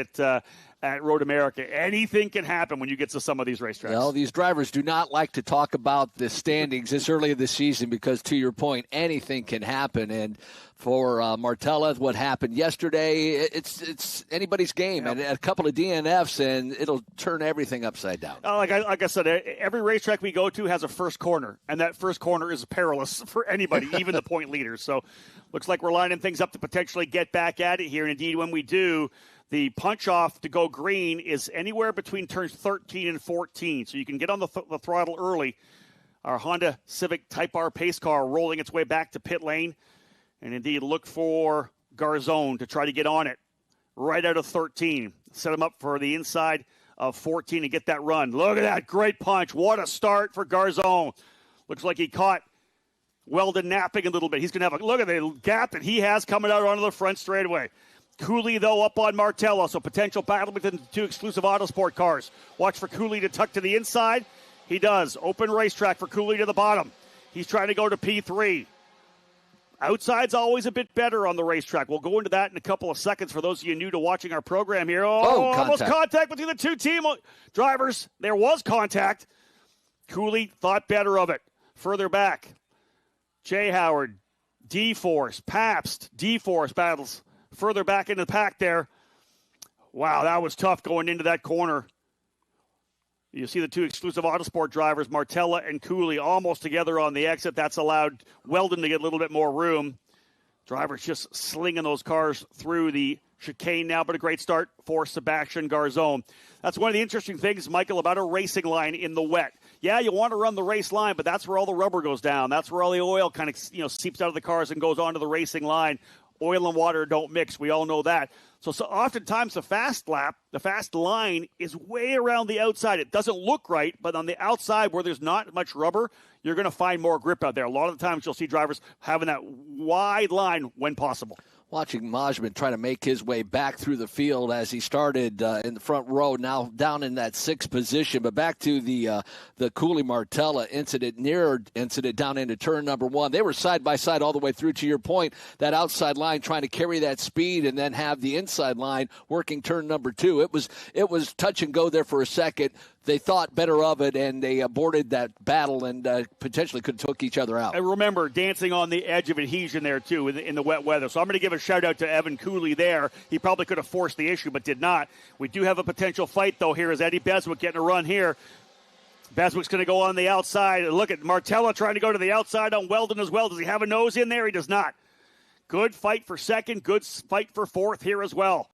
at Road America. Anything can happen when you get to some of these racetracks. Well, these drivers do not like to talk about the standings this early in the season because, to your point, anything can happen. And for Martella, what happened yesterday, it's anybody's game. Yep. And a couple of DNFs, and it'll turn everything upside down. Like I said, every racetrack we go to has a first corner, and that first corner is perilous for anybody, even the point leaders. So looks like we're lining things up to potentially get back at it here. And indeed, when we do, the punch-off to go green is anywhere between turns 13 and 14. So you can get on the throttle early. Our Honda Civic Type R pace car rolling its way back to pit lane. And indeed, look for Garzon to try to get on it right out of 13. Set him up for the inside of 14 and get that run. Look at that great punch. What a start for Garzon. Looks like he caught Weldon napping a little bit. He's going to have a look at the gap that he has coming out onto the front straightaway. Cooley, though, up on Martella, so potential battle between the two exclusive Autosport cars. Watch for Cooley to tuck to the inside. He does. Open racetrack for Cooley to the bottom. He's trying to go to P3. Outside's always a bit better on the racetrack. We'll go into that in a couple of seconds for those of you new to watching our program here. Almost contact between the two team drivers. There was contact. Cooley thought better of it. Further back, Jay Howard, D-Force, Pabst, D-Force battles further back in the pack there. Wow, that was tough going into that corner. You see the two exclusive Autosport drivers, Martella and Cooley, almost together on the exit. That's allowed Weldon to get a little bit more room. Drivers just slinging those cars through the chicane now, but a great start for Sebastian Garzon. That's one of the interesting things, Michael, about a racing line in the wet. Yeah, you want to run the race line, but that's where all the rubber goes down. That's where all the oil kind of seeps out of the cars and goes onto the racing line. Oil and water don't mix. We all know that. So oftentimes the fast line is way around the outside. It doesn't look right, but on the outside where there's not much rubber, you're going to find more grip out there. A lot of the times you'll see drivers having that wide line when possible. Watching Majman try to make his way back through the field as he started in the front row, now down in that sixth position. But back to the Cooley-Martella nearer incident down into turn number 1. They were side by side all the way through, to your point, that outside line trying to carry that speed and then have the inside line working turn number 2. It was touch and go there for a second. They thought better of it, and they aborted that battle and potentially could have took each other out. And remember, dancing on the edge of adhesion there, too, in the wet weather. So I'm going to give a shout-out to Evan Cooley there. He probably could have forced the issue, but did not. We do have a potential fight, though, here as Eddie Beswick getting a run here. Beswick's going to go on the outside. Look at Martella trying to go to the outside on Weldon as well. Does he have a nose in there? He does not. Good fight for second. Good fight for fourth here as well,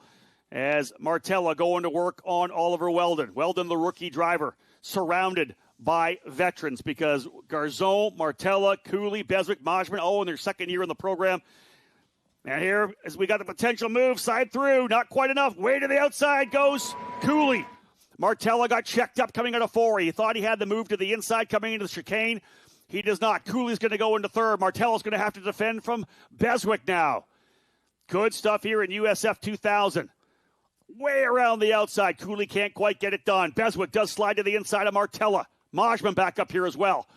as Martella going to work on Oliver Weldon. Weldon, the rookie driver, surrounded by veterans because Garzon, Martella, Cooley, Beswick, Majman, in their second year in the program. And here, as we got the potential move, side through, not quite enough. Way to the outside goes Cooley. Martella got checked up coming out of 4. He thought he had the move to the inside coming into the chicane. He does not. Cooley's going to go into third. Martella's going to have to defend from Beswick now. Good stuff here in USF2000. Way around the outside. Cooley can't quite get it done. Beswick does slide to the inside of Martella. Majman back up here as well.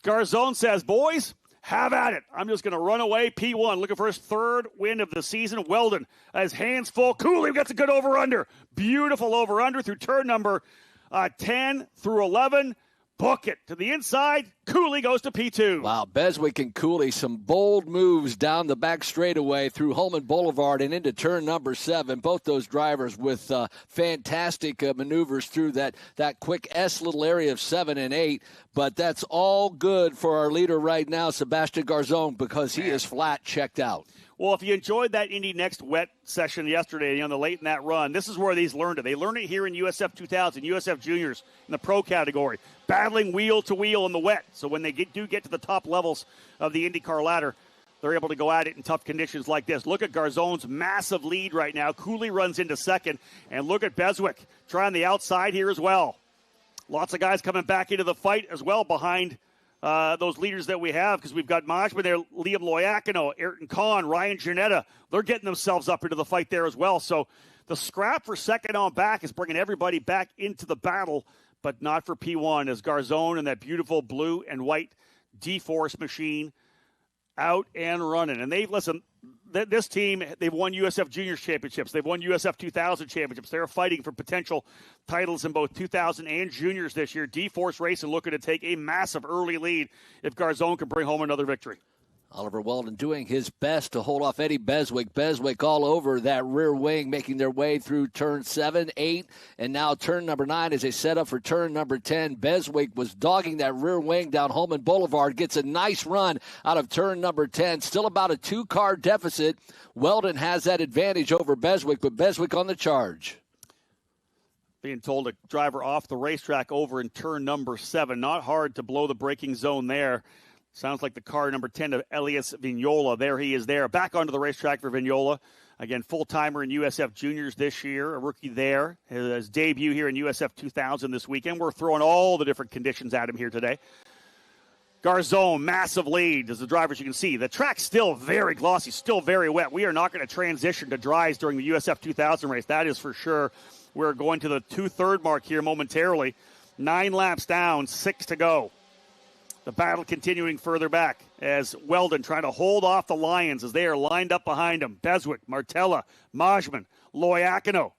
Garzon says, boys, have at it. I'm just going to run away. P1 looking for his third win of the season. Weldon has hands full. Cooley gets a good over-under. Beautiful over-under through turn number 10 through 11. Book it to the inside. Cooley goes to P2. Wow, Beswick and Cooley, some bold moves down the back straightaway through Holman Boulevard and into turn number 7. Both those drivers with fantastic maneuvers through that quick S little area of 7 and 8. But that's all good for our leader right now, Sebastian Garzon, because he is flat checked out. Well, if you enjoyed that Indy Next wet session yesterday, the late in that run, this is where these learned it. They learned it here in USF2000, USF Juniors in the pro category, battling wheel to wheel in the wet. So when they do get to the top levels of the IndyCar ladder, they're able to go at it in tough conditions like this. Look at Garzon's massive lead right now. Cooley runs into second, and look at Beswick trying the outside here as well. Lots of guys coming back into the fight as well behind those leaders that we have, because we've got Majman there, Liam Loiacono, Ayrton Kahn, Ryan Giannetta. They're getting themselves up into the fight there as well. So the scrap for second on back is bringing everybody back into the battle, but not for P1 as Garzon and that beautiful blue and white D-Force machine out and running. And this team, they've won USF Juniors Championships. They've won USF 2000 Championships. They're fighting for potential titles in both 2000 and Juniors this year. D-Force Racing looking to take a massive early lead if Garzon can bring home another victory. Oliver Weldon doing his best to hold off Eddie Beswick. Beswick all over that rear wing, making their way through turn 7, 8, and now turn number 9 as they set up for turn number 10. Beswick was dogging that rear wing down Holman Boulevard, gets a nice run out of turn number 10. Still about a 2-car deficit. Weldon has that advantage over Beswick, but Beswick on the charge. Being told to driver off the racetrack over in turn number 7. Not hard to blow the braking zone there. Sounds like the car number 10 of Elias Vignola. There he is there. Back onto the racetrack for Vignola. Again, full-timer in USF Juniors this year. A rookie there. His debut here in USF 2000 this weekend. We're throwing all the different conditions at him here today. Garzon, massive lead as the drivers you can see. The track's still very glossy, still very wet. We are not going to transition to dries during the USF 2000 race. That is for sure. We're going to the 2/3 mark here momentarily. 9 laps down, 6 to go. The battle continuing further back as Weldon trying to hold off the Lions as they are lined up behind him. Beswick, Martella, Majman, Loiacono,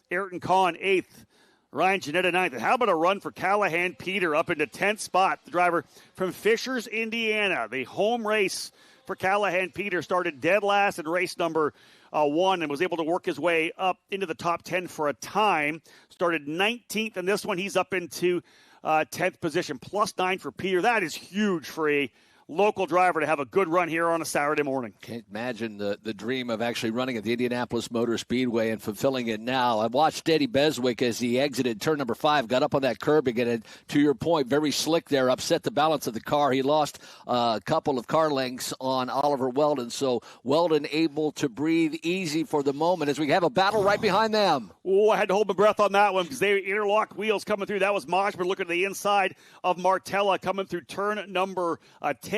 Ayrton Kahn 8th, Ryan Giannetta 9th. How about a run for Callahan Peter up into 10th spot? The driver from Fishers, Indiana. The home race for Callahan Peter started dead last in race number 1 and was able to work his way up into the top 10 for a time. Started 19th in this one. He's up into 10th position, +9 for Peter. That is huge for a local driver to have a good run here on a Saturday morning. Can't imagine the dream of actually running at the Indianapolis Motor Speedway and fulfilling it now. I watched Eddie Beswick as he exited turn number 5, got up on that curb again, and to your point, very slick there, upset the balance of the car. He lost a couple of car lengths on Oliver Weldon, so Weldon able to breathe easy for the moment as we have a battle right behind them. Oh, I had to hold my breath on that one because they interlocked wheels coming through. That was Majman looking at the inside of Martella coming through turn number 10.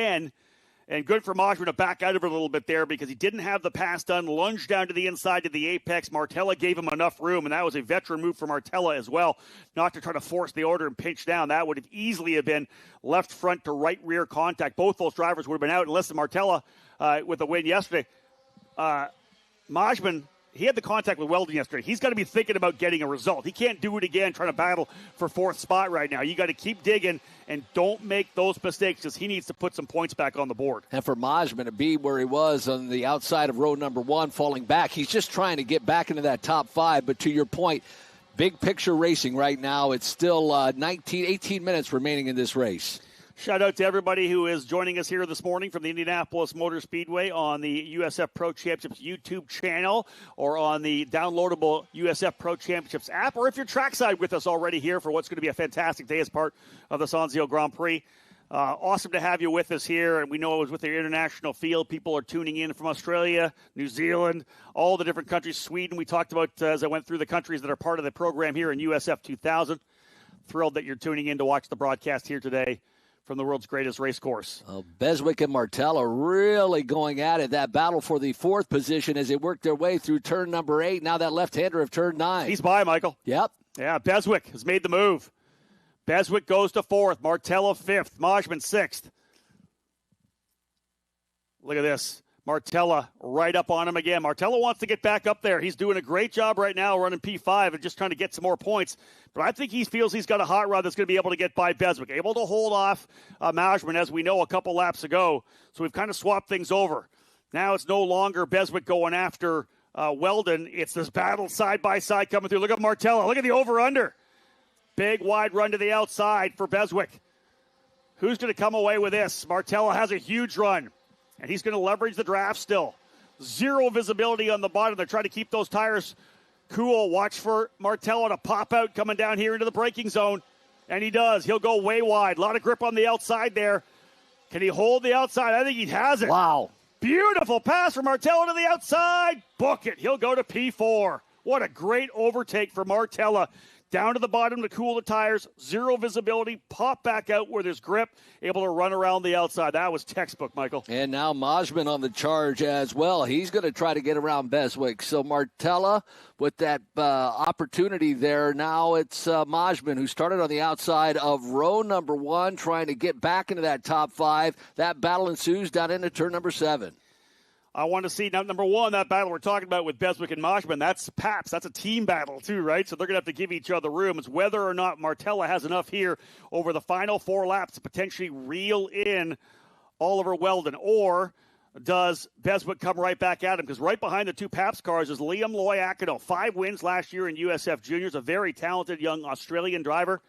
And good for Majman to back out of it a little bit there because he didn't have the pass done, lunged down to the inside to the apex. Martella gave him enough room, and that was a veteran move for Martella as well, not to try to force the order and pinch down. That would have easily have been left front to right rear contact. Both those drivers would have been out unless Martella with a win yesterday. Majman, he had the contact with Weldon yesterday. He's got to be thinking about getting a result. He can't do it again trying to battle for 4th spot right now. You got to keep digging and don't make those mistakes because he needs to put some points back on the board. And for Majman to be where he was on the outside of row number 1, falling back, he's just trying to get back into that top 5. But to your point, big picture racing right now. It's still 18 minutes remaining in this race. Shout out to everybody who is joining us here this morning from the Indianapolis Motor Speedway on the USF Pro Championships YouTube channel or on the downloadable USF Pro Championships app, or if you're trackside with us already here for what's going to be a fantastic day as part of the Sanzio Grand Prix. Awesome to have you with us here, and we know it was with the international field. People are tuning in from Australia, New Zealand, all the different countries, Sweden. We talked about as I went through the countries that are part of the program here in USF2000. Thrilled that you're tuning in to watch the broadcast here today from the world's greatest race course. Beswick and Martella really going at it. That battle for the 4th position as they work their way through turn number 8. Now that left-hander of turn 9. He's by, Michael. Yep. Yeah, Beswick has made the move. Beswick goes to 4th. Martella 5th. Majman 6th. Look at this. Martella right up on him again. Martella wants to get back up there. He's doing a great job right now running P5 and just trying to get some more points. But I think he feels he's got a hot rod that's going to be able to get by Beswick. Able to hold off Majman, as we know, a couple laps ago. So we've kind of swapped things over. Now it's no longer Beswick going after Weldon. It's this battle side by side coming through. Look at Martella. Look at the over-under. Big wide run to the outside for Beswick. Who's going to come away with this? Martella has a huge run. And he's going to leverage the draft still. Zero visibility on the bottom. They're trying to keep those tires cool. Watch for Martella to pop out coming down here into the braking zone. And he does. He'll go way wide. A lot of grip on the outside there. Can he hold the outside? I think he has it. Wow. Beautiful pass from Martella to the outside. Book it. He'll go to P4. What a great overtake for Martella. Down to the bottom to cool the tires, zero visibility, pop back out where there's grip, able to run around the outside. That was textbook, Michael. And now Majman on the charge as well. He's going to try to get around Beswick. So Martella with that opportunity there. Now it's Majman who started on the outside of row number 1, trying to get back into that top 5. That battle ensues down into turn number 7. I want to see, now, number 1, that battle we're talking about with Beswick and Majman, that's Paps. That's a team battle, too, right? So they're going to have to give each other room. It's whether or not Martella has enough here over the final 4 laps to potentially reel in Oliver Weldon, or does Beswick come right back at him? Because right behind the 2 Paps cars is Liam Loiacono. 5 wins last year in USF Juniors, a very talented young Australian driver.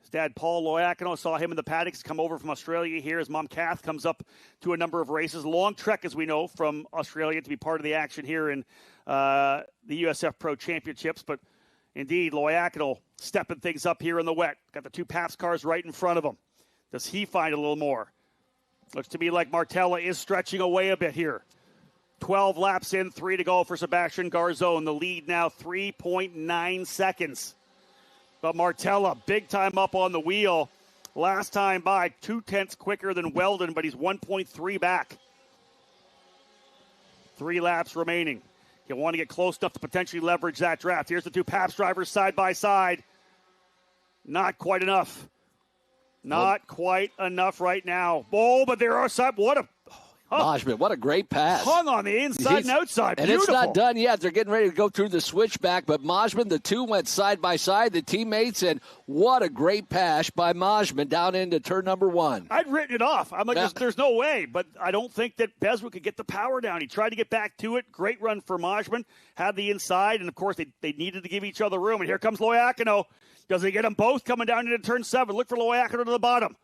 His dad, Paul Loiacono, saw him in the paddocks come over from Australia here. His mom, Kath, comes up to a number of races. Long trek, as we know, from Australia to be part of the action here in the USF Pro Championships. But indeed, Loiacono stepping things up here in the wet. Got the 2 Paps cars right in front of him. Does he find a little more? Looks to me like Martella is stretching away a bit here. 12 laps in, 3 to go for Sebastian Garzone. The lead now 3.9 seconds. But Martella, big time up on the wheel. Last time by, 0.2 quicker than Weldon, but he's 1.3 back. 3 laps remaining. He'll want to get close enough to potentially leverage that draft. Here's the 2 Paps drivers side by side. Not quite enough. Not quite enough right now. Oh, but there are some. What a... Majman, what a great pass. Hung on the inside and outside. And Beautiful. it's not done yet. They're getting ready to go through the switchback, but Majman, the 2 went side by side, the teammates, and what a great pass by Majman down into turn number 1. I'd written it off. I'm like, there's no way, but I don't think that Beswick could get the power down. He tried to get back to it. Great run for Majman. Had the inside, and, of course, they needed to give each other room. And here comes Loiacono. Does he get them both coming down into turn 7? Look for Loiacono to the bottom.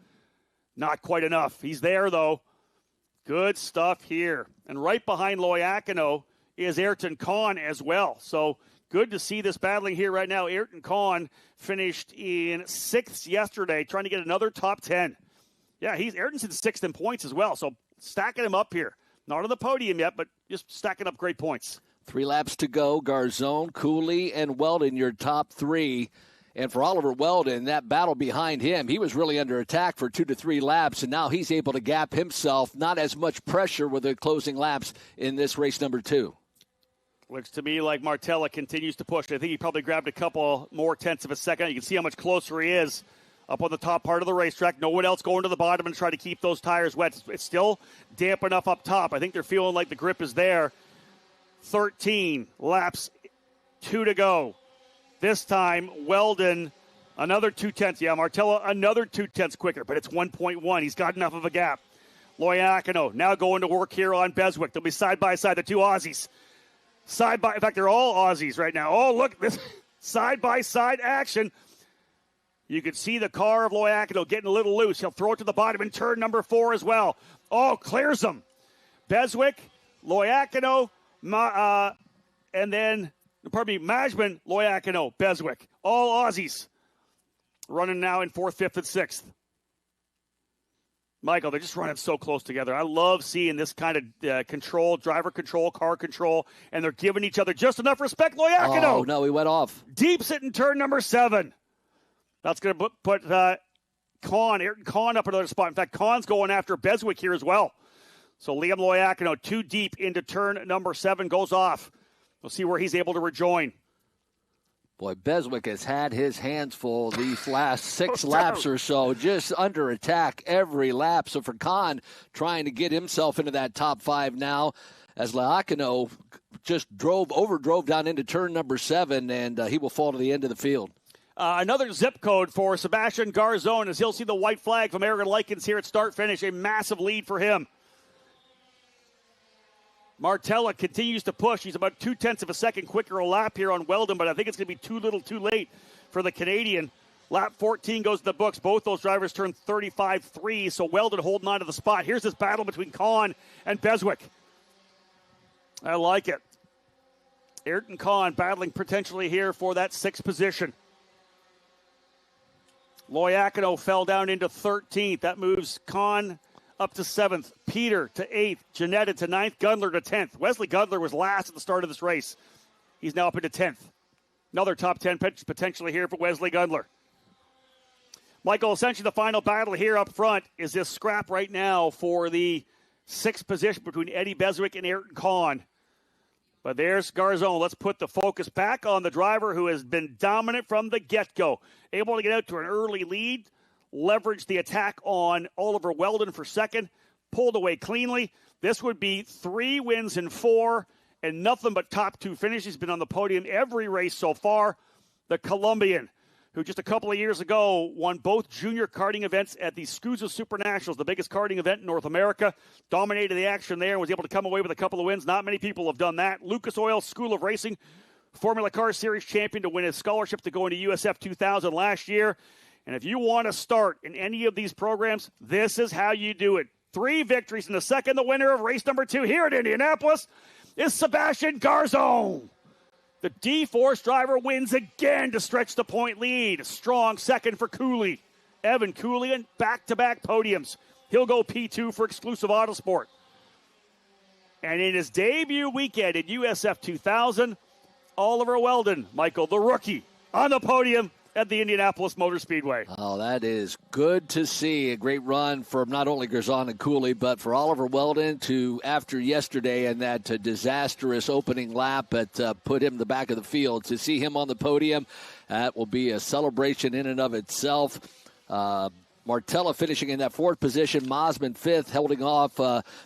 Not quite enough. He's there, though. Good stuff here. And right behind Loiacono is Ayrton Kahn as well. So good to see this battling here right now. Ayrton Kahn finished in 6th yesterday, trying to get another top 10. Yeah, Ayrton's in 6th in points as well. So stacking him up here. Not on the podium yet, but just stacking up great points. 3 laps to go. Garzone, Cooley, and Weldon, your top 3. And for Oliver Weldon, that battle behind him, he was really under attack for 2 to 3 laps, and now he's able to gap himself. Not as much pressure with the closing laps in this race number 2. Looks to me like Martella continues to push. I think he probably grabbed a couple more tenths of a second. You can see how much closer he is up on the top part of the racetrack. No one else going to the bottom and try to keep those tires wet. It's still damp enough up top. I think they're feeling like the grip is there. 13 laps, 2 to go. This time, Weldon, another 2 tenths. Yeah, Martella, another 2 tenths quicker, but it's 1.1. He's got enough of a gap. Loiacono now going to work here on Beswick. They'll be side by side, the 2 Aussies. In fact, they're all Aussies right now. Oh, look, this side-by-side action. You can see the car of Loiacono getting a little loose. He'll throw it to the bottom in turn number 4 as well. Oh, clears them. Beswick, Loiacono, and then, Majman, Loiacono, Beswick. All Aussies. Running now in 4th, 5th, and 6th. Michael, they're just running so close together. I love seeing this kind of control, driver control, car control, and they're giving each other just enough respect. Loiacono. Oh, no, he went off. Deeps it in turn number 7. That's going to put Ayrton Kahn up another spot. In fact, Kahn's going after Beswick here as well. So Liam Loiacono, 2 deep into turn number 7, goes off. We'll see where he's able to rejoin. Boy, Beswick has had his hands full these last 6 laps or so, just under attack every lap. So for Kahn, trying to get himself into that top 5 now, as Loiacono just overdrove down into turn number 7, and he will fall to the end of the field. Another zip code for Sebastian Garzone as he'll see the white flag from Aaron Likens here at start-finish. A massive lead for him. Martella continues to push. He's about 2 tenths of a second quicker a lap here on Weldon, but I think it's going to be too little too late for the Canadian. Lap 14 goes to the books. Both those drivers turn 35.3, so Weldon holding on to the spot. Here's this battle between Kahn and Beswick. I like it. Ayrton Kahn battling potentially here for that 6th position. Loiacono fell down into 13th. That moves Kahn up to 7th. Peter to 8th. Janetta to 9th. Gundler to 10th. Wesley Gundler was last at the start of this race. He's now up into 10th. Another top 10 potentially here for Wesley Gundler. Michael, essentially the final battle here up front is this scrap right now for the 6th position between Eddie Beswick and Ayrton Kahn. But there's Garzone. Let's put the focus back on the driver who has been dominant from the get-go. Able to get out to an early lead, leverage the attack on Oliver Weldon for 2nd, pulled away cleanly. This would be 3 wins in 4 and nothing but top 2 finishes. He's been on the podium every race so far. The Colombian, who just a couple of years ago won both junior karting events at the SCUSA Super Nationals, the biggest karting event in North America, dominated the action there and was able to come away with a couple of wins. Not many people have done that. Lucas Oil School of Racing, Formula Car Series champion to win a scholarship to go into USF2000 last year. And if you want to start in any of these programs, this is how you do it. 3 victories in the second. The winner of race number 2 here at Indianapolis is Sebastian Garzone. The D-Force driver wins again to stretch the point lead. Strong second for Cooley. Evan Cooley in back-to-back podiums. He'll go P2 for Exclusive Autosport. And in his debut weekend at USF 2000, Oliver Weldon, Michael, the rookie, on the podium at the Indianapolis Motor Speedway. Oh, that is good to see. A great run from not only Garzone and Cooley, but for Oliver Weldon to, after yesterday and that disastrous opening lap that put him in the back of the field, to see him on the podium, that will be a celebration in and of itself. Martella finishing in that 4th position. Mosman 5th, holding off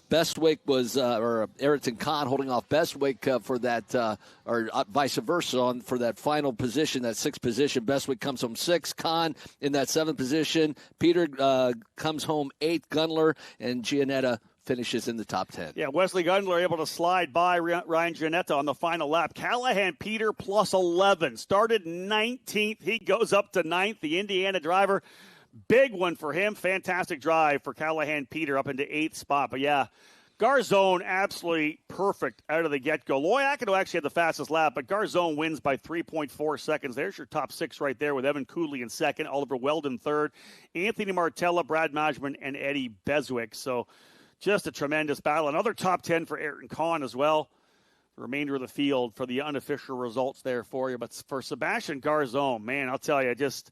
Bestwick or Ayrton Kahn holding off Bestwick for that, or vice versa for that final position, that 6th position. Bestwick comes home 6th. Kahn in that 7th position. Peter comes home 8th. Gundler and Gianetta finishes in the top 10. Yeah, Wesley Gundler able to slide by Ryan Gianetta on the final lap. Callahan Peter plus 11. Started 19th. He goes up to 9th. The Indiana driver Big one for him. Fantastic drive for Callahan Peter up into 8th spot. But, yeah, Garzone absolutely perfect out of the get-go. Loiakido actually had the fastest lap, but Garzone wins by 3.4 seconds. There's your top 6 right there with Evan Cooley in 2nd, Oliver Weldon 3rd, Anthony Martella, Brad Majman, and Eddie Beswick. So just a tremendous battle. Another top 10 for Ayrton Kahn as well. The remainder of the field for the unofficial results there for you. But for Sebastian Garzone, man, I'll tell you, just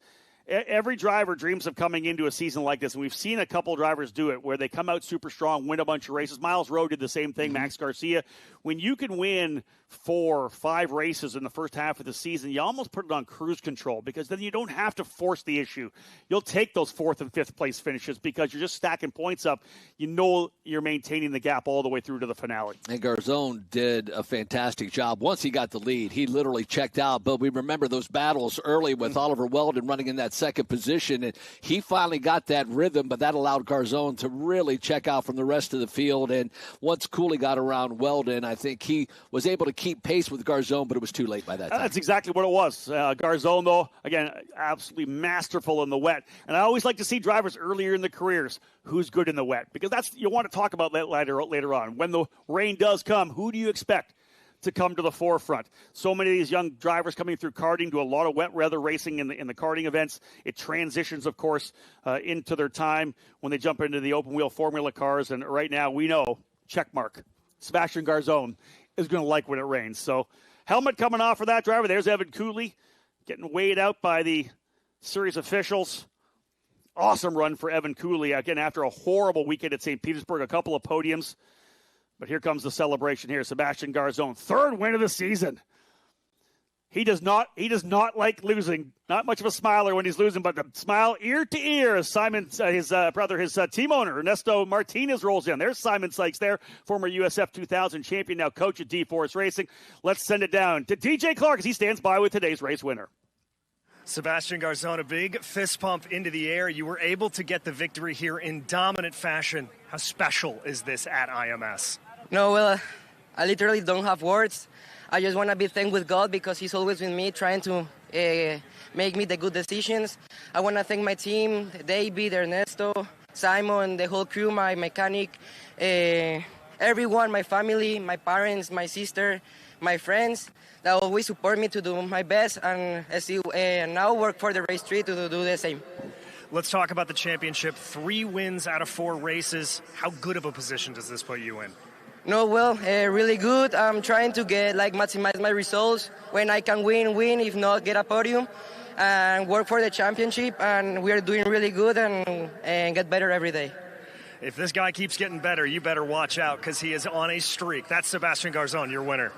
every driver dreams of coming into a season like this, and we've seen a couple of drivers do it where they come out super strong, win a bunch of races. Miles Rowe did the same thing, Max Garcia. When you can win 4 or 5 races in the first half of the season, you almost put it on cruise control because then you don't have to force the issue. You'll take those 4th and 5th place finishes because you're just stacking points up. You know you're maintaining the gap all the way through to the finale. And Garzone did a fantastic job. Once he got the lead, he literally checked out. But we remember those battles early with Oliver Weldon running in that 2nd position. And he finally got that rhythm, but that allowed Garzone to really check out from the rest of the field. And once Cooley got around Weldon, I think he was able to keep pace with Garzone, but it was too late by that time. That's exactly what it was. Garzone, though, again, absolutely masterful in the wet. And I always like to see drivers earlier in the careers who's good in the wet, because that's you want to talk about that later on. When the rain does come, who do you expect to come to the forefront? So many of these young drivers coming through karting do a lot of wet weather racing in the karting events. It transitions, of course, into their time when they jump into the open wheel formula cars. And right now we know, check mark, Sebastian Garzone is going to like when it rains. So helmet coming off for that driver. There's Evan Cooley getting weighed out by the series officials. Awesome run for Evan Cooley. Again, after a horrible weekend at St. Petersburg, a couple of podiums. But here comes the celebration here. Sebastian Garzone, 3rd win of the season. He does not like losing. Not much of a smiler when he's losing, but the smile ear to ear as Simon, his team owner, Ernesto Martinez, rolls in. There's Simon Sykes there, former USF2000 champion, now coach at D-Force Racing. Let's send it down to DJ Clark as he stands by with today's race winner. Sebastian Garzone, a big fist pump into the air. You were able to get the victory here in dominant fashion. How special is this at IMS? No, well, I literally don't have words. I just want to be thankful with God because he's always with me trying to make me the good decisions. I want to thank my team, David, Ernesto, Simon, the whole crew, my mechanic, everyone, my family, my parents, my sister, my friends that always support me to do my best and now work for the race 3 to do the same. Let's talk about the championship. 3 wins out of 4 races. How good of a position does this put you in? No, well, really good. I'm trying to maximize my results. When I can win. If not, get a podium and work for the championship. And we are doing really good and get better every day. If this guy keeps getting better, you better watch out because he is on a streak. That's Sebastian Garzone, your winner.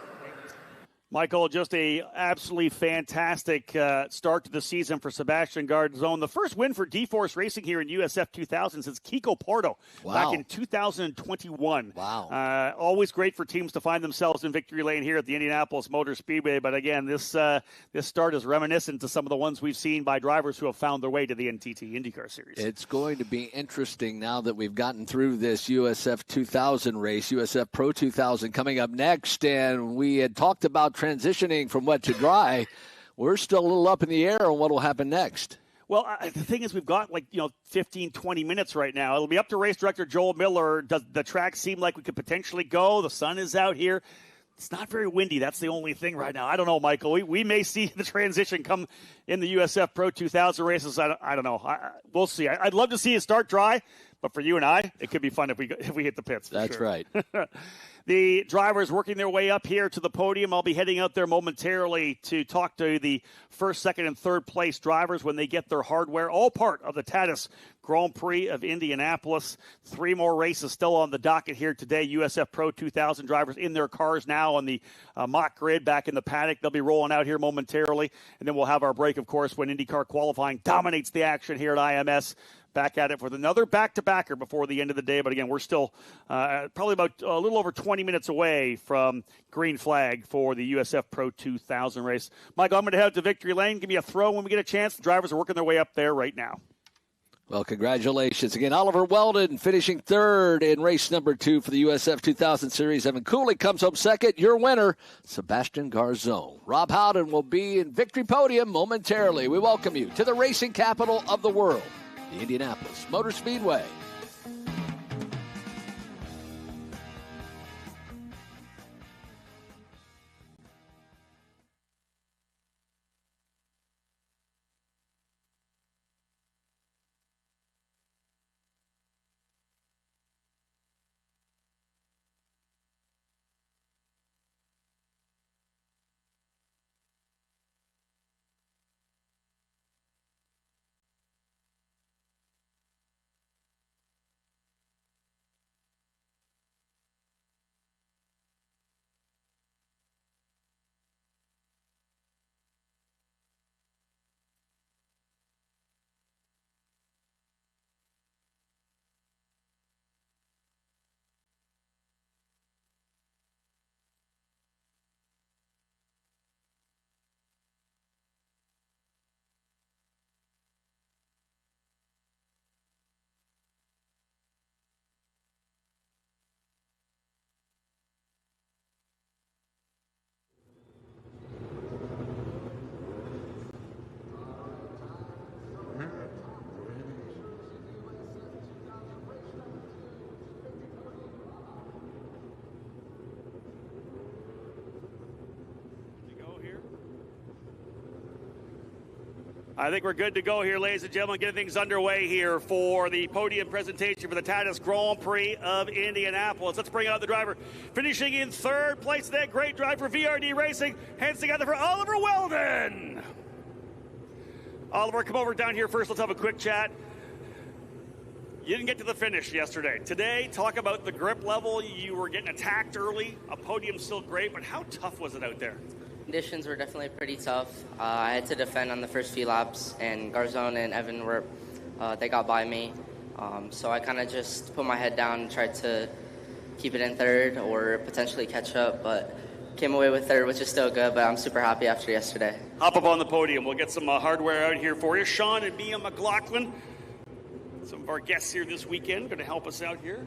Michael, just a absolutely fantastic start to the season for Sebastian Garzone. The first win for D-Force Racing here in USF2000 since Kiko Pardo back in 2021. Wow. Always great for teams to find themselves in victory lane here at the Indianapolis Motor Speedway. But again, this start is reminiscent to some of the ones we've seen by drivers who have found their way to the NTT IndyCar Series. It's going to be interesting now that we've gotten through this USF2000 race, USF Pro 2000 coming up next. And we had talked about transitioning from wet to dry. We're still a little up in the air on what will happen next. Well, the thing is, we've got 15, 20 minutes right now. It'll be up to race director Joel Miller. Does the track seem like we could potentially go? The sun is out here. It's not very windy. That's the only thing right now. I don't know, Michael. We may see the transition come in the USF Pro 2000 races. I don't know. We'll see. I'd love to see it start dry, but for you and I, it could be fun if we hit the pits. That's right. The drivers working their way up here to the podium. I'll be heading out there momentarily to talk to the first, second, and third place drivers when they get their hardware. All part of the Tatis Grand Prix of Indianapolis. 3 more races still on the docket here today. USF Pro 2000 drivers in their cars now on the mock grid back in the paddock. They'll be rolling out here momentarily. And then we'll have our break, of course, when IndyCar qualifying dominates the action here at IMS. Back at it with another back-to-backer before the end of the day. But again, we're still probably about a little over 20 minutes away from green flag for the USF Pro 2000 race. Michael, I'm going to head to Victory Lane. Give me a throw when we get a chance. The drivers are working their way up there right now. Well, congratulations. Again, Oliver Weldon finishing 3rd in race number 2 for the USF 2000 Series. Evan Cooley comes home 2nd. Your winner, Sebastian Garzone. Rob Howden will be in victory podium momentarily. We welcome you to the racing capital of the world, the Indianapolis Motor Speedway. I think we're good to go here, ladies and gentlemen. Getting things underway here for the podium presentation for the Titus Grand Prix of Indianapolis. Let's bring out the driver. Finishing in third place, that great drive for VRD Racing. Hands together for Oliver Weldon. Oliver, come over down here first. Let's have a quick chat. You didn't get to the finish yesterday. Today, talk about the grip level. You were getting attacked early. A podium's still great, but how tough was it out there? Conditions were definitely pretty tough. I had to defend on the first few laps, and Garzone and Evan were, they got by me. So I kind of just put my head down and tried to keep it in third or potentially catch up, but came away with third, which is still good, but I'm super happy after yesterday. Hop up on the podium. We'll get some hardware out here for you. Sean and Mia McLaughlin, some of our guests here this weekend, going to help us out here.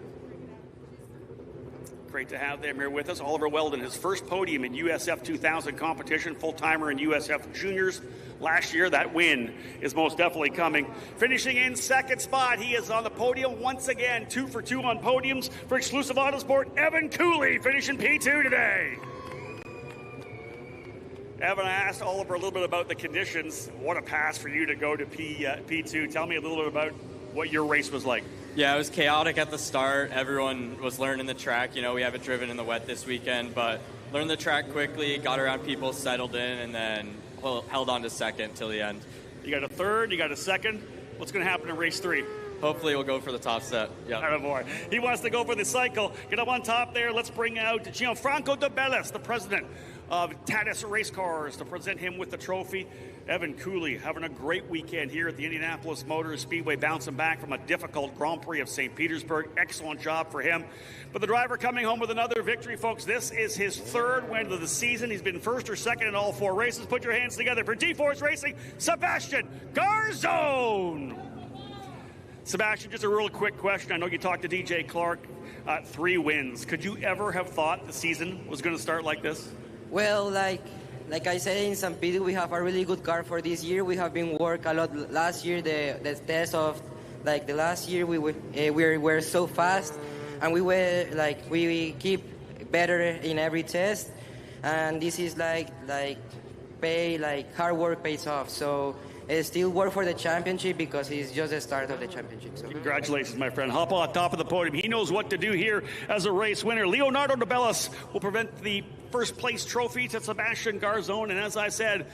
Great to have them here with us. Oliver Weldon, his first podium in USF2000 competition, full-timer in USF Juniors last year. That win is most definitely coming. Finishing in second spot, he is on the podium once again. 2 for 2 on podiums for Exclusive Autosport. Evan Cooley finishing P2 today. Evan, I asked Oliver a little bit about the conditions. What a pass for you to go to P2. Tell me a little bit about what your race was like. Yeah, it was chaotic at the start. Everyone was learning the track. You know, we haven't driven in the wet this weekend, but learned the track quickly, got around people, settled in, and then held on to second till the end. You got a third, you got a second. What's going to happen in race 3? Hopefully we'll go for the top set. Yeah. Boy. He wants to go for the cycle. Get up on top there. Let's bring out Gianfranco De Bellis, the president of Titus Race Cars, to present him with the trophy. Evan Cooley having a great weekend here at the Indianapolis Motor Speedway, bouncing back from a difficult Grand Prix of St. Petersburg. Excellent job for him. But the driver coming home with another victory, folks. This is his third win of the season. He's been first or second in all 4 races. Put your hands together for D-Force Racing, Sebastian Garzone. Sebastian, just a real quick question. I know you talked to DJ Clark. 3 wins. Could you ever have thought the season was going to start like this? Well, like I said in St. Peter, we have a really good car for this year. We have been working a lot last year. The test of the last year, we were so fast, and we keep better in every test. And this is hard work pays off. So still work for the championship because it's just the start of the championship. So. Congratulations, my friend. Hop on top of the podium. He knows what to do here as a race winner. Leonardo De Bellis will prevent the first place trophy to Sebastian Garzone. And as I said,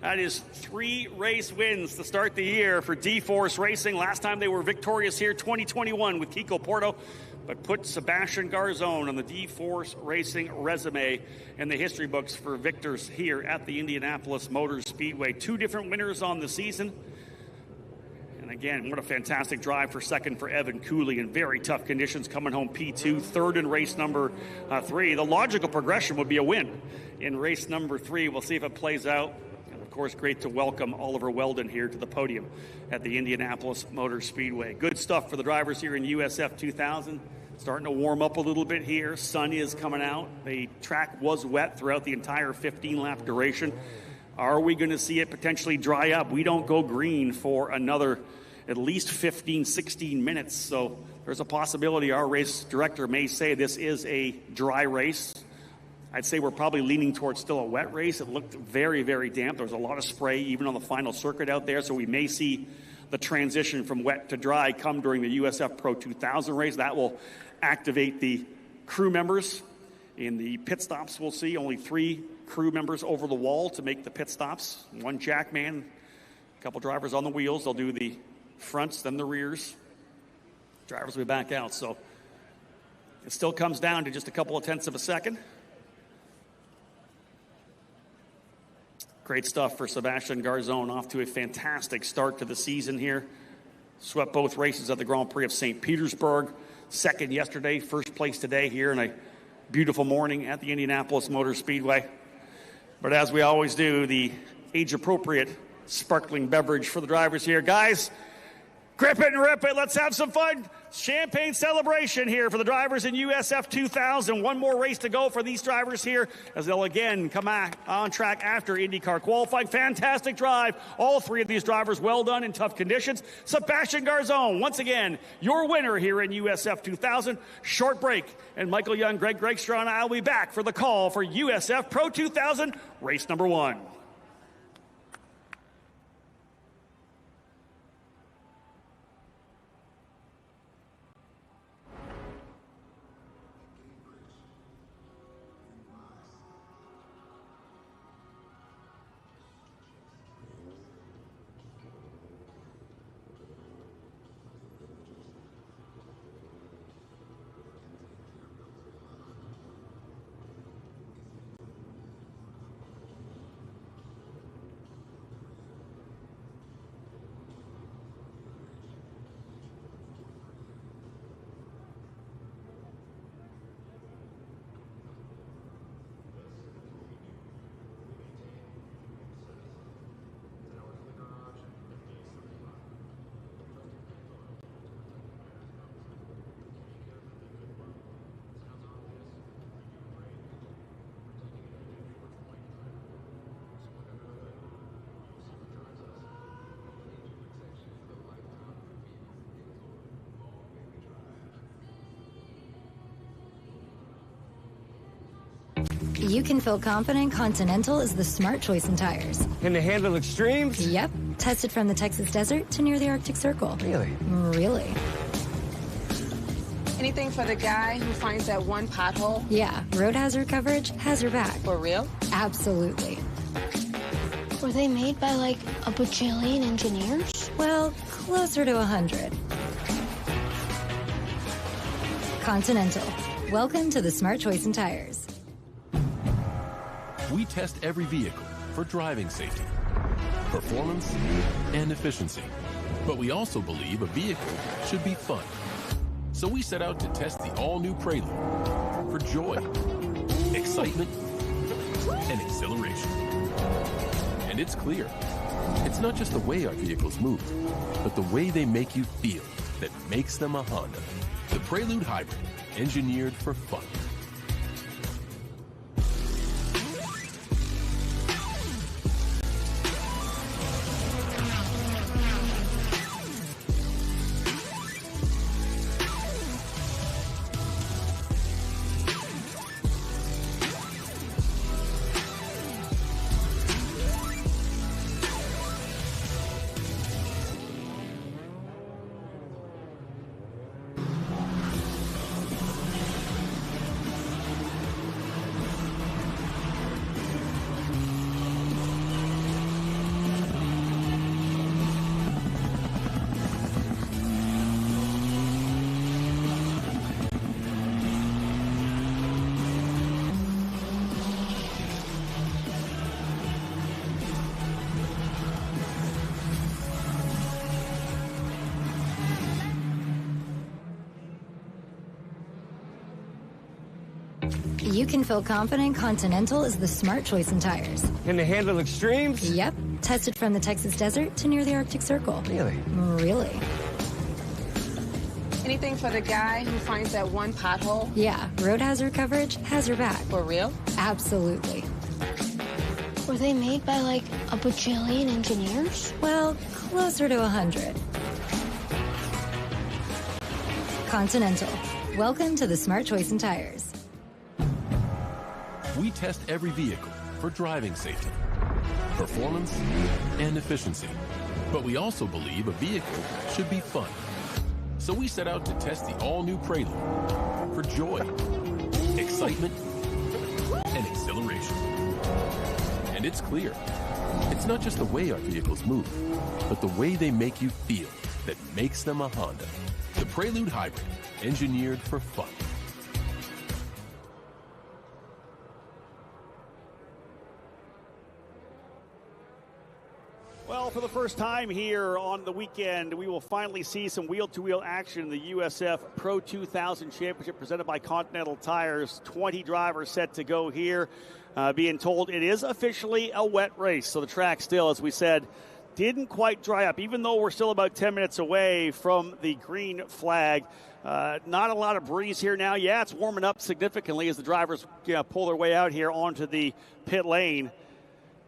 that is 3 race wins to start the year for D-Force Racing. Last time they were victorious here, 2021 with Kiko Porto. But put Sebastian Garzone on the D-Force Racing resume in the history books for victors here at the Indianapolis Motor Speedway. 2 different winners on the season. And again, what a fantastic drive for second for Evan Cooley in very tough conditions, coming home P2, third in race number 3. The logical progression would be a win in race number 3. We'll see if it plays out. And of course, great to welcome Oliver Weldon here to the podium at the Indianapolis Motor Speedway. Good stuff for the drivers here in USF2000. Starting to warm up a little bit here. Sun is coming out. The track was wet throughout the entire 15-lap duration. Are we going to see it potentially dry up? We don't go green for another at least 15, 16 minutes. So there's a possibility our race director may say this is a dry race. I'd say we're probably leaning towards still a wet race. It looked very, very damp. There was a lot of spray even on the final circuit out there. So we may see the transition from wet to dry come during the USF Pro 2000 race. That will activate the crew members. In the pit stops, we'll see only 3 crew members over the wall to make the pit stops. 1 jack man, a couple drivers on the wheels. They'll do the fronts, then the rears. Drivers will be back out. So it still comes down to just a couple of tenths of a second. Great stuff for Sebastian Garzon, off to a fantastic start to the season here. Swept both races at the Grand Prix of St. Petersburg. Second yesterday, first place today here in a beautiful morning at the Indianapolis Motor Speedway. But as we always do, the age-appropriate sparkling beverage for the drivers here. Guys, grip it and rip it. Let's have some fun. Champagne celebration here for the drivers in USF2000. One more race to go for these drivers here as they'll again come on track after IndyCar qualifying. Fantastic drive. All 3 of these drivers well done in tough conditions. Sebastian Garzon, once again, your winner here in USF2000. Short break. And Michael Young, Greg Gregstra, and I will be back for the call for USF Pro 2000, race number 1. You can feel confident Continental is the smart choice in tires. Can they handle extremes? Yep. Tested from the Texas desert to near the Arctic Circle. Really? Really. Anything for the guy who finds that one pothole? Yeah. Road hazard coverage has your back. For real? Absolutely. Were they made by like a bajillion engineers? Well, closer to 100. Continental. Welcome to the smart choice in tires. We test every vehicle for driving safety, performance, and efficiency. But we also believe a vehicle should be fun. So we set out to test the all-new Prelude for joy, excitement, and exhilaration. And it's clear, it's not just the way our vehicles move, but the way they make you feel that makes them a Honda. The Prelude Hybrid, engineered for fun. You can feel confident Continental is the smart choice in tires. Can they handle extremes? Yep. Tested from the Texas desert to near the Arctic Circle. Really? Really. Anything for the guy who finds that one pothole? Yeah. Road hazard coverage has your back. For real? Absolutely. Were they made by like a bajillion engineers? Well, closer to 100. Continental. Welcome to the smart choice in tires. We test every vehicle for driving safety, performance, and efficiency. But we also believe a vehicle should be fun. So we set out to test the all-new Prelude for joy, excitement, and exhilaration. And it's clear, it's not just the way our vehicles move, but the way they make you feel that makes them a Honda. The Prelude Hybrid, engineered for fun. Well, for the first time here on the weekend, we will finally see some wheel-to-wheel action in the USF Pro 2000 Championship presented by Continental Tires. 20 drivers set to go here. Being told it is officially a wet race, so the track still, as we said, didn't quite dry up, even though we're still about 10 minutes away from the green flag. Not a lot of breeze here now. Yeah, it's warming up significantly as the drivers pull their way out here onto the pit lane.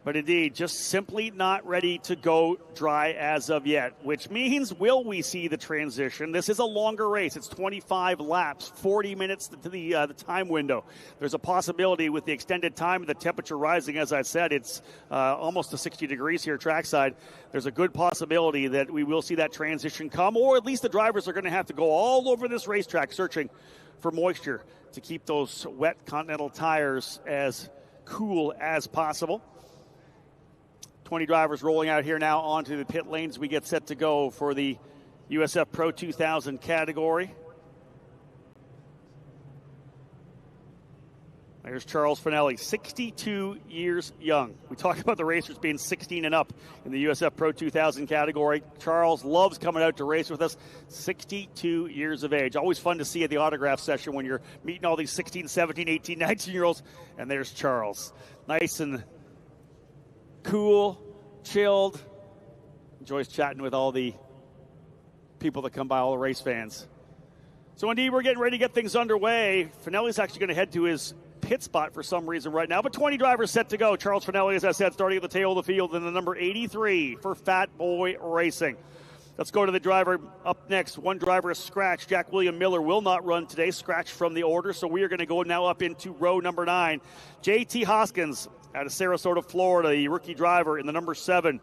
But indeed, just simply not ready to go dry as of yet, which means will we see the transition? This is a longer race. It's 25 laps, 40 minutes to the time window. There's a possibility with the extended time and the temperature rising, as I said, it's almost to 60 degrees here trackside. There's a good possibility that we will see that transition come, or at least the drivers are going to have to go all over this racetrack searching for moisture to keep those wet Continental tires as cool as possible. 20 drivers rolling out here now onto the pit lanes. We get set to go for the USF Pro 2000 category. There's Charles Finelli, 62 years young. We talk about the racers being 16 and up in the USF Pro 2000 category. Charles loves coming out to race with us, 62 years of age. Always fun to see at the autograph session when you're meeting all these 16, 17, 18, 19-year-olds. And there's Charles. Nice and cool, chilled, enjoys chatting with all the people that come by, all the race fans. So indeed, we're getting ready to get things underway. Finelli's actually going to head to his pit spot for some reason right now, but 20 drivers set to go. Charles Finelli, as I said, starting at the tail of the field in the number 83 for Fat Boy Racing. Let's go to the driver up next. One driver is scratched. Jack William Miller will not run today, scratched from the order, so we are going to go now up into row number 9. J.T. Hoskins out of Sarasota, Florida, the rookie driver in the number 7,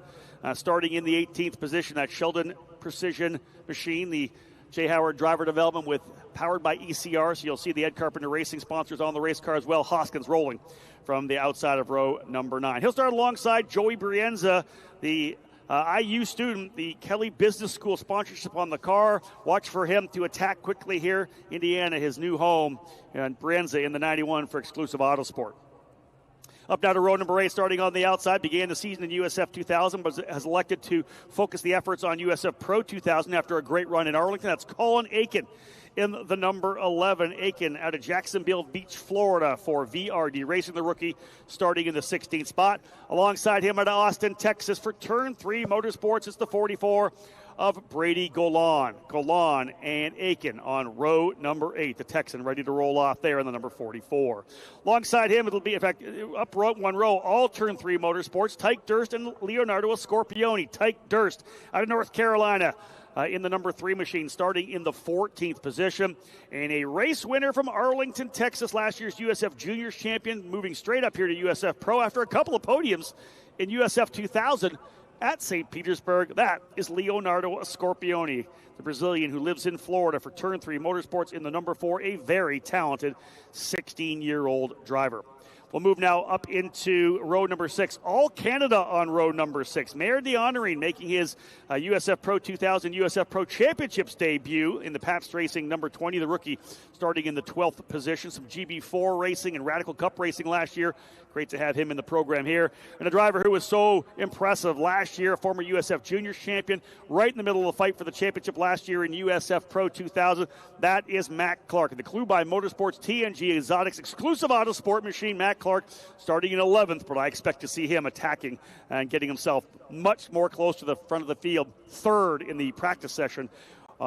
starting in the 18th position. That Sheldon Precision Machine, the J. Howard driver development powered by ECR, so you'll see the Ed Carpenter Racing sponsors on the race car as well. Hoskins rolling from the outside of row number 9. He'll start alongside Joey Brienza, the IU student, the Kelly Business School sponsorship on the car. Watch for him to attack quickly here. Indiana, his new home, and Brienza in the 91 for Exclusive Autosport. Up now to row number 8, starting on the outside. Began the season in USF 2000, but has elected to focus the efforts on USF Pro 2000 after a great run in Arlington. That's Colin Aiken in the number 11. Aiken out of Jacksonville Beach, Florida for VRD Racing, the rookie, starting in the 16th spot. Alongside him out of Austin, Texas for Turn 3 Motorsports, it's the 44 of Brady Golan. Golan and Aiken on row number 8. The Texan ready to roll off there in the number 44. Alongside him, it'll be, in fact, up one row, all Turn 3 Motorsports, Tyke Durst and Leonardo Scorpioni. Tyke Durst out of North Carolina in the number 3 machine, starting in the 14th position. And a race winner from Arlington, Texas, last year's USF Juniors champion, moving straight up here to USF Pro after a couple of podiums in USF 2000. At St. Petersburg, that is Leonardo Scorpioni, the Brazilian who lives in Florida for Turn 3 Motorsports in the number 4, a very talented 16-year-old driver. We'll move now up into row number 6. All Canada on row number 6. Mayor DeHonorine making his USF Pro 2000 USF Pro Championships debut in the Pabst Racing number 20, the rookie, starting in the 12th position. Some GB4 racing and Radical Cup racing last year. Great to have him in the program here. And a driver who was so impressive last year, a former USF Juniors champion, right in the middle of the fight for the championship last year in USF Pro 2000. That is Matt Clark. The Clue by Motorsports TNG Exotics Exclusive Autosport machine. Matt Clark starting in 11th, but I expect to see him attacking and getting himself much more close to the front of the field. 3rd in the practice session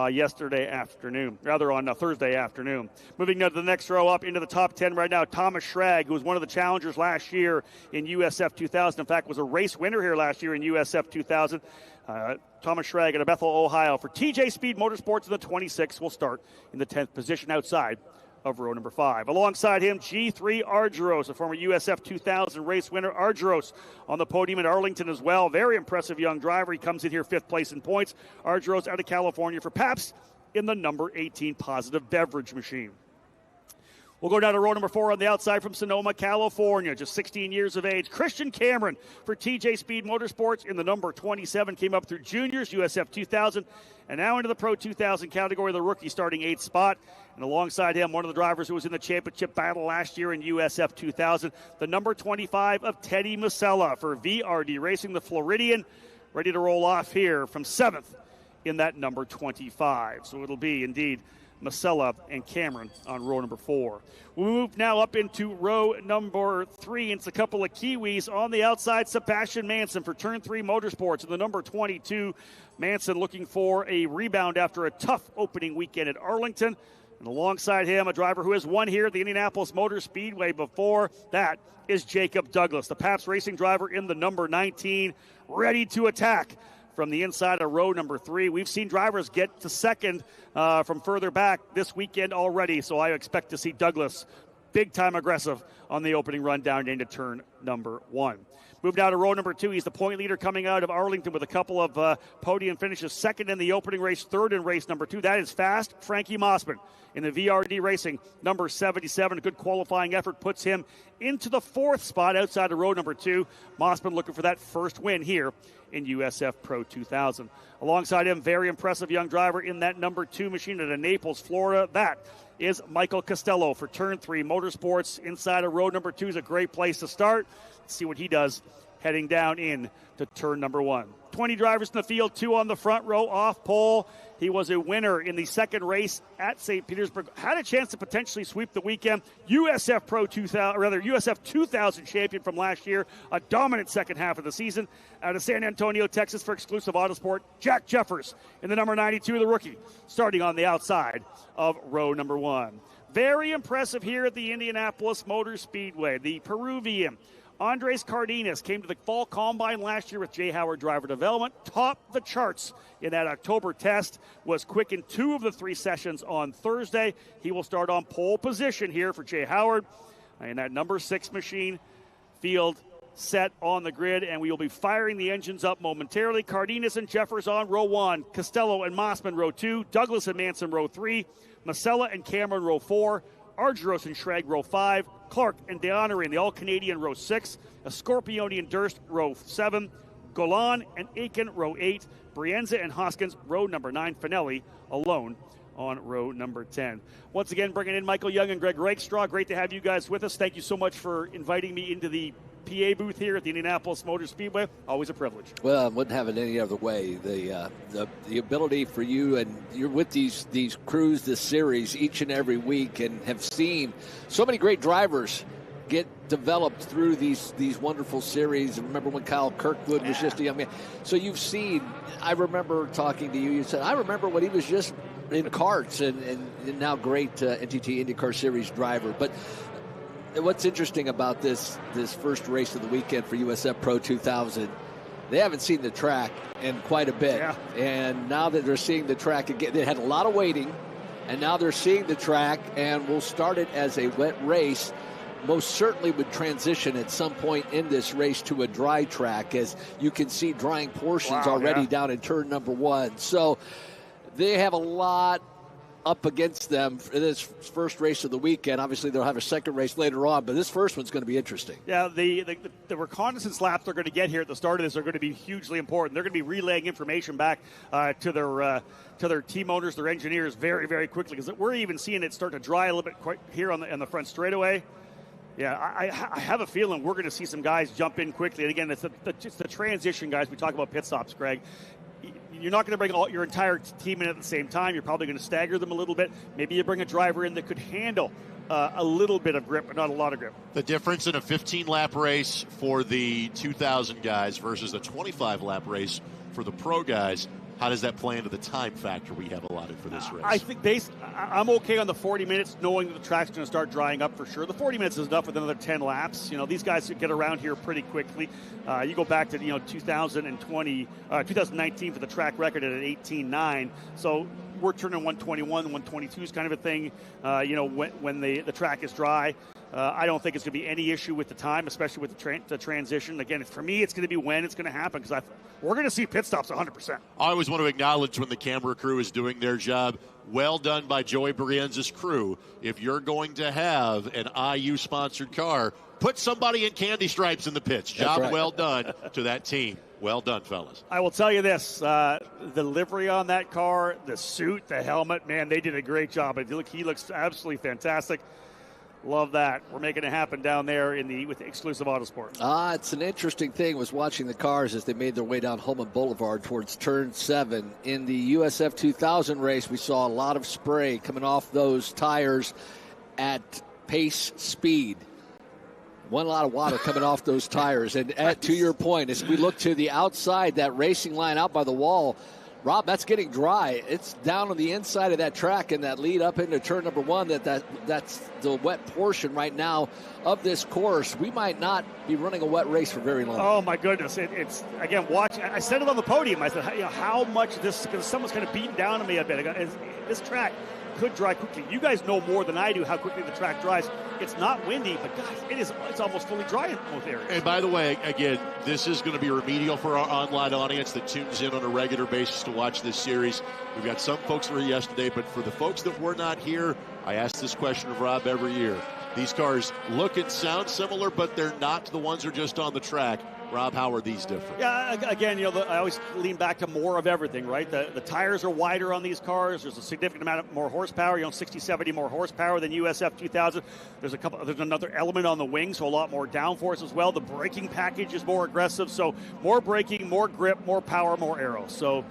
yesterday afternoon, rather on Thursday afternoon. Moving now to the next row up into the top 10 right now, Thomas Schrag, who was one of the challengers last year in USF 2000. In fact, was a race winner here last year in USF 2000. Thomas Schrag out of Bethel, Ohio. For TJ Speed Motorsports in the 26 will start in the 10th position outside of row number 5. Alongside him, G3 Argyros, a former USF 2000 race winner. Argyros on the podium at Arlington as well. Very impressive young driver. He comes in here 5th place in points. Argyros out of California for Pabst in the number 18 Positive Beverage machine. We'll go down to row number 4 on the outside from Sonoma, California, just 16 years of age. Christian Cameron for TJ Speed Motorsports in the number 27. Came up through juniors, USF 2000, and now into the Pro 2000 category, the rookie starting 8th spot. And alongside him, one of the drivers who was in the championship battle last year in USF 2000, the number 25 of Teddy Masella for VRD Racing, the Floridian, ready to roll off here from 7th in that number 25. So it'll be indeed Masella and Cameron on row number 4. We move now up into row number 3. It's a couple of Kiwis on the outside. Sebastian Manson for Turn 3 Motorsports in the number 22. Manson looking for a rebound after a tough opening weekend at Arlington. And alongside him, a driver who has won here at the Indianapolis Motor Speedway before. That is Jacob Douglas, the Pabst Racing driver in the number 19, ready to attack from the inside of row number 3. We've seen drivers get to second from further back this weekend already, so I expect to see Douglas big-time aggressive on the opening run down into turn number 1. Move down to row number 2. He's the point leader coming out of Arlington with a couple of podium finishes. Second in the opening race, third in race number 2. That is fast. Frankie Mossman in the VRD Racing, number 77. A good qualifying effort puts him into the 4th spot outside of row number 2. Mossman looking for that first win here in USF Pro 2000. Alongside him, very impressive young driver in that number 2 machine out of Naples, Florida. That is Michael Costello for Turn 3 Motorsports. Inside of row number 2 is a great place to start. Let's see what he does heading down in to turn number 1. 20 drivers in the field, 2 on the front row, off pole. He was a winner in the second race at St. Petersburg. Had a chance to potentially sweep the weekend. USF Pro 2000, or rather USF 2000 champion from last year. A dominant second half of the season. Out of San Antonio, Texas for Exclusive Autosport, Jack Jeffers in the number 92, the rookie, starting on the outside of row number 1. Very impressive here at the Indianapolis Motor Speedway. The Peruvian Andres Cardenas came to the fall combine last year with Jay Howard Driver Development, topped the charts in that October test, was quick in 2 of the 3 sessions on Thursday. He will start on pole position here for Jay Howard in that number 6 machine. Field set on the grid, and we will be firing the engines up momentarily. Cardenas and Jeffers on row 1, Costello and Mossman row 2, Douglas and Manson row 3, Masella and Cameron row 4, Argyros and Schrag row 5, Clark and Deonery in the All-Canadian row 6, Scorpioni and Durst row 7, Golan and Aiken row 8, Brienza and Hoskins row number 9, Finelli alone on row number 10. Once again, bringing in Michael Young and Greg Rakestraw. Great to have you guys with us. Thank you so much for inviting me into the PA booth here at the Indianapolis Motor Speedway. Always a privilege. Well, I wouldn't have it any other way. The ability for you, and you're with these crews, this series each and every week, and have seen so many great drivers get developed through these wonderful series. And remember when Kyle Kirkwood was just a young man. So you've seen, I remember talking to you, you said, I remember when he was just in karts and now great NTT IndyCar Series driver. But what's interesting about this first race of the weekend for USF Pro 2000, they haven't seen the track in quite a bit. Yeah. And now that they're seeing the track again, they had a lot of waiting, and now they're seeing the track, and we'll start it as a wet race. Most certainly would transition at some point in this race to a dry track, as you can see drying portions already down in turn number 1. So they have a lot up against them for this first race of the weekend. Obviously, they'll have a second race later on, but this first one's going to be interesting. Yeah, the reconnaissance laps they're going to get here at the start of this are going to be hugely important. They're going to be relaying information back to their team owners, their engineers, very, very quickly, because we're even seeing it start to dry a little bit quite here on the front straightaway. Yeah, I have a feeling we're going to see some guys jump in quickly. And again, it's just the transition, guys. We talk about pit stops, Greg. You're not going to bring your entire team in at the same time. You're probably going to stagger them a little bit. Maybe you bring a driver in that could handle a little bit of grip, but not a lot of grip. The difference in a 15-lap race for the 2000 guys versus a 25-lap race for the pro guys, How does that play into the time factor we have allotted for this race? I think I'm okay on the 40 minutes, knowing that the track's going to start drying up for sure. The 40 minutes is enough with another 10 laps. These guys get around here pretty quickly. You go back to 2019 for the track record at an 18.9. So we're turning 121, 122 is kind of a thing. When the track is dry. I don't think it's going to be any issue with the time, especially with the transition. Again, for me, it's going to be when it's going to happen, because we're going to see pit stops 100%. I always want to acknowledge when the camera crew is doing their job. Well done by Joey Brienza's crew. If you're going to have an IU-sponsored car, put somebody in candy stripes in the pits. Job well done to that team. Well done, fellas. I will tell you this, the livery on that car, the suit, the helmet, man, they did a great job. He looks absolutely fantastic. Love that. We're making it happen down there with the Exclusive Autosport. It's an interesting thing was watching the cars as they made their way down Holman Boulevard towards Turn 7. In the USF2000 race, we saw a lot of spray coming off those tires at pace speed. A lot of water coming off those tires. And to your point, as we look to the outside, that racing line out by the wall, Rob, that's getting dry. It's down on the inside of that track and that lead up into turn number 1. That's the wet portion right now of this course. We might not be running a wet race for very long. Oh my goodness! It's again. Watch. I said it on the podium. I said, how much this, because someone's kind of beating down on me a bit. This track could dry quickly. You guys know more than I do how quickly the track dries. It's not windy, but guys, it's almost fully dry in both areas. And by the way, again, this is going to be remedial for our online audience that tunes in on a regular basis to watch this series. We've got some folks that were here yesterday, but for the folks that were not here, I ask this question of Rob every year. These cars look and sound similar, but they're not the ones that are just on the track. Rob, how are these different? Yeah, again, I always lean back to more of everything, right? The tires are wider on these cars. There's a significant amount of more horsepower, 60, 70 more horsepower than USF2000. There's another element on the wing, so a lot more downforce as well. The braking package is more aggressive, so more braking, more grip, more power, more aero. So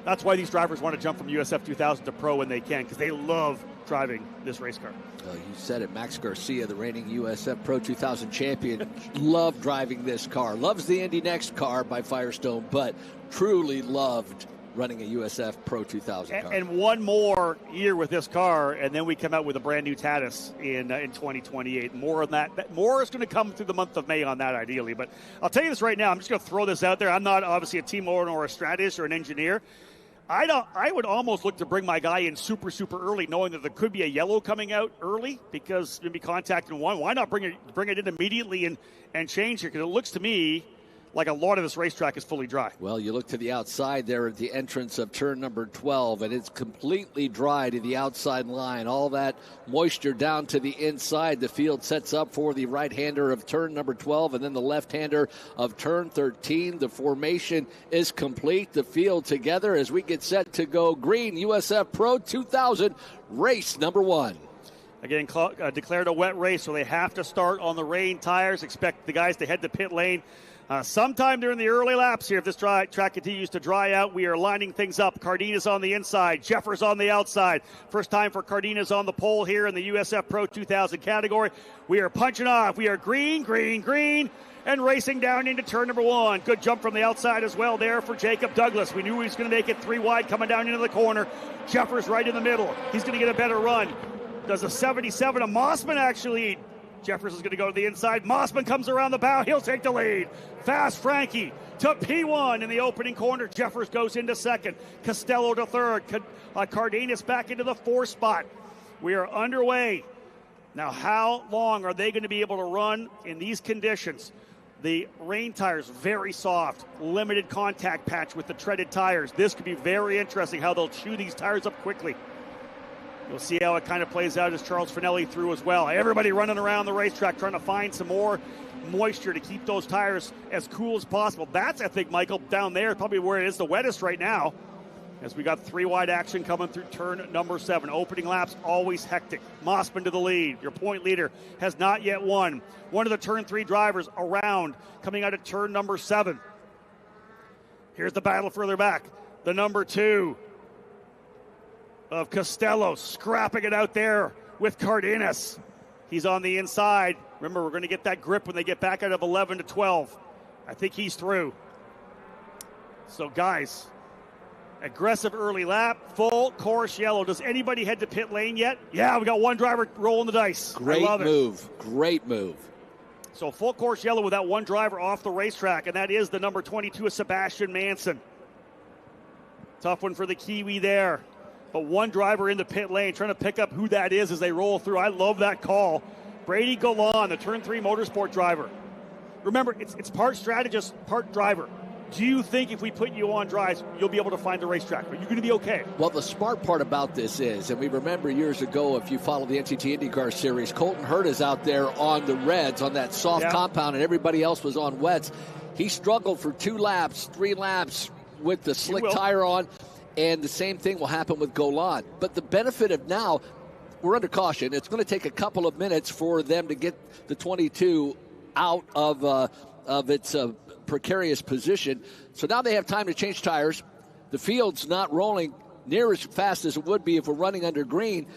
that's why these drivers want to jump from USF2000 to Pro when they can, because they love driving this race car. You said it. Max Garcia, the reigning USF Pro 2000 champion, loved driving this car. Loves the Indy Next car by Firestone, but truly loved running a USF Pro 2000 car. And one more year with this car, and then we come out with a brand new Tatis in 2028. More on that. More is going to come through the month of May on that, ideally. But I'll tell you this right now. I'm just going to throw this out there. I'm not obviously a team owner or a strategist or an engineer. I would almost look to bring my guy in super, super early, knowing that there could be a yellow coming out early, because maybe contacting one. Why not bring it in immediately and change it? Because it looks to me like a lot of this racetrack is fully dry. Well, you look to the outside there at the entrance of turn number 12, and it's completely dry to the outside line. All that moisture down to the inside. The field sets up for the right-hander of turn number 12 and then the left-hander of turn 13. The formation is complete. The field together as we get set to go green. USF Pro 2000 race number 1. Again, declared a wet race, so they have to start on the rain tires. Expect the guys to head to pit lane sometime during the early laps here. If this track continues to dry out, we are lining things up. Cardenas on the inside, Jeffers on the outside. First time for Cardenas on the pole here in the USF Pro 2000 category. We are punching off. We are green, green, green, and racing down into turn number 1. Good jump from the outside as well there for Jacob Douglas. We knew he was going to make it 3 wide coming down into the corner. Jeffers right in the middle. He's going to get a better run. Does a 77. A Mossman actually. Jeffers is going to go to the inside. Mossman comes around the bow. He'll take the lead. Fast Frankie to P1 in the opening corner. Jeffers goes into second. Costello to third. Cardenas back into the 4th spot. We are underway. Now, how long are they going to be able to run in these conditions? The rain tires, very soft. Limited contact patch with the treaded tires. This could be very interesting how they'll chew these tires up quickly. You'll see how it kind of plays out as Charles Finelli through as well. Everybody running around the racetrack trying to find some more moisture to keep those tires as cool as possible. That's, I think, Michael, down there, probably where it is the wettest right now, as we got 3 wide action coming through turn number 7. Opening laps, always hectic. Mossman to the lead. Your point leader has not yet won. One of the turn 3 drivers around, coming out of turn number 7. Here's the battle further back. The number 2 of Costello, scrapping it out there with Cardenas. He's on the inside. Remember, we're going to get that grip when they get back out of 11 to 12. I think he's through. So, guys, Aggressive early lap, full course yellow. Does anybody head to pit lane yet? Yeah, we got one driver rolling the dice. Great I love move. it. Great move. So full course yellow with that one driver off the racetrack, and that is the number 22 of Sebastian Manson. Tough one for the Kiwi there. But one driver in the pit lane trying to pick up who that is as they roll through. I love that call. Brady Golan, the Turn 3 Motorsport driver. Remember, it's part strategist, part driver. Do you think if we put you on drives, you'll be able to find the racetrack? Are you going to be okay? Well, the smart part about this is, and we remember years ago, if you follow the NTT IndyCar Series, Colton Hurd is out there on the reds, on that soft compound, and everybody else was on wets. He struggled for 2 laps, 3 laps with the slick tire on, and the same thing will happen with Golan. But the benefit of now, we're under caution. It's going to take a couple of minutes for them to get the 22 out of its precarious position. So now they have time to change tires. The field's not rolling near as fast as it would be if we're running under green.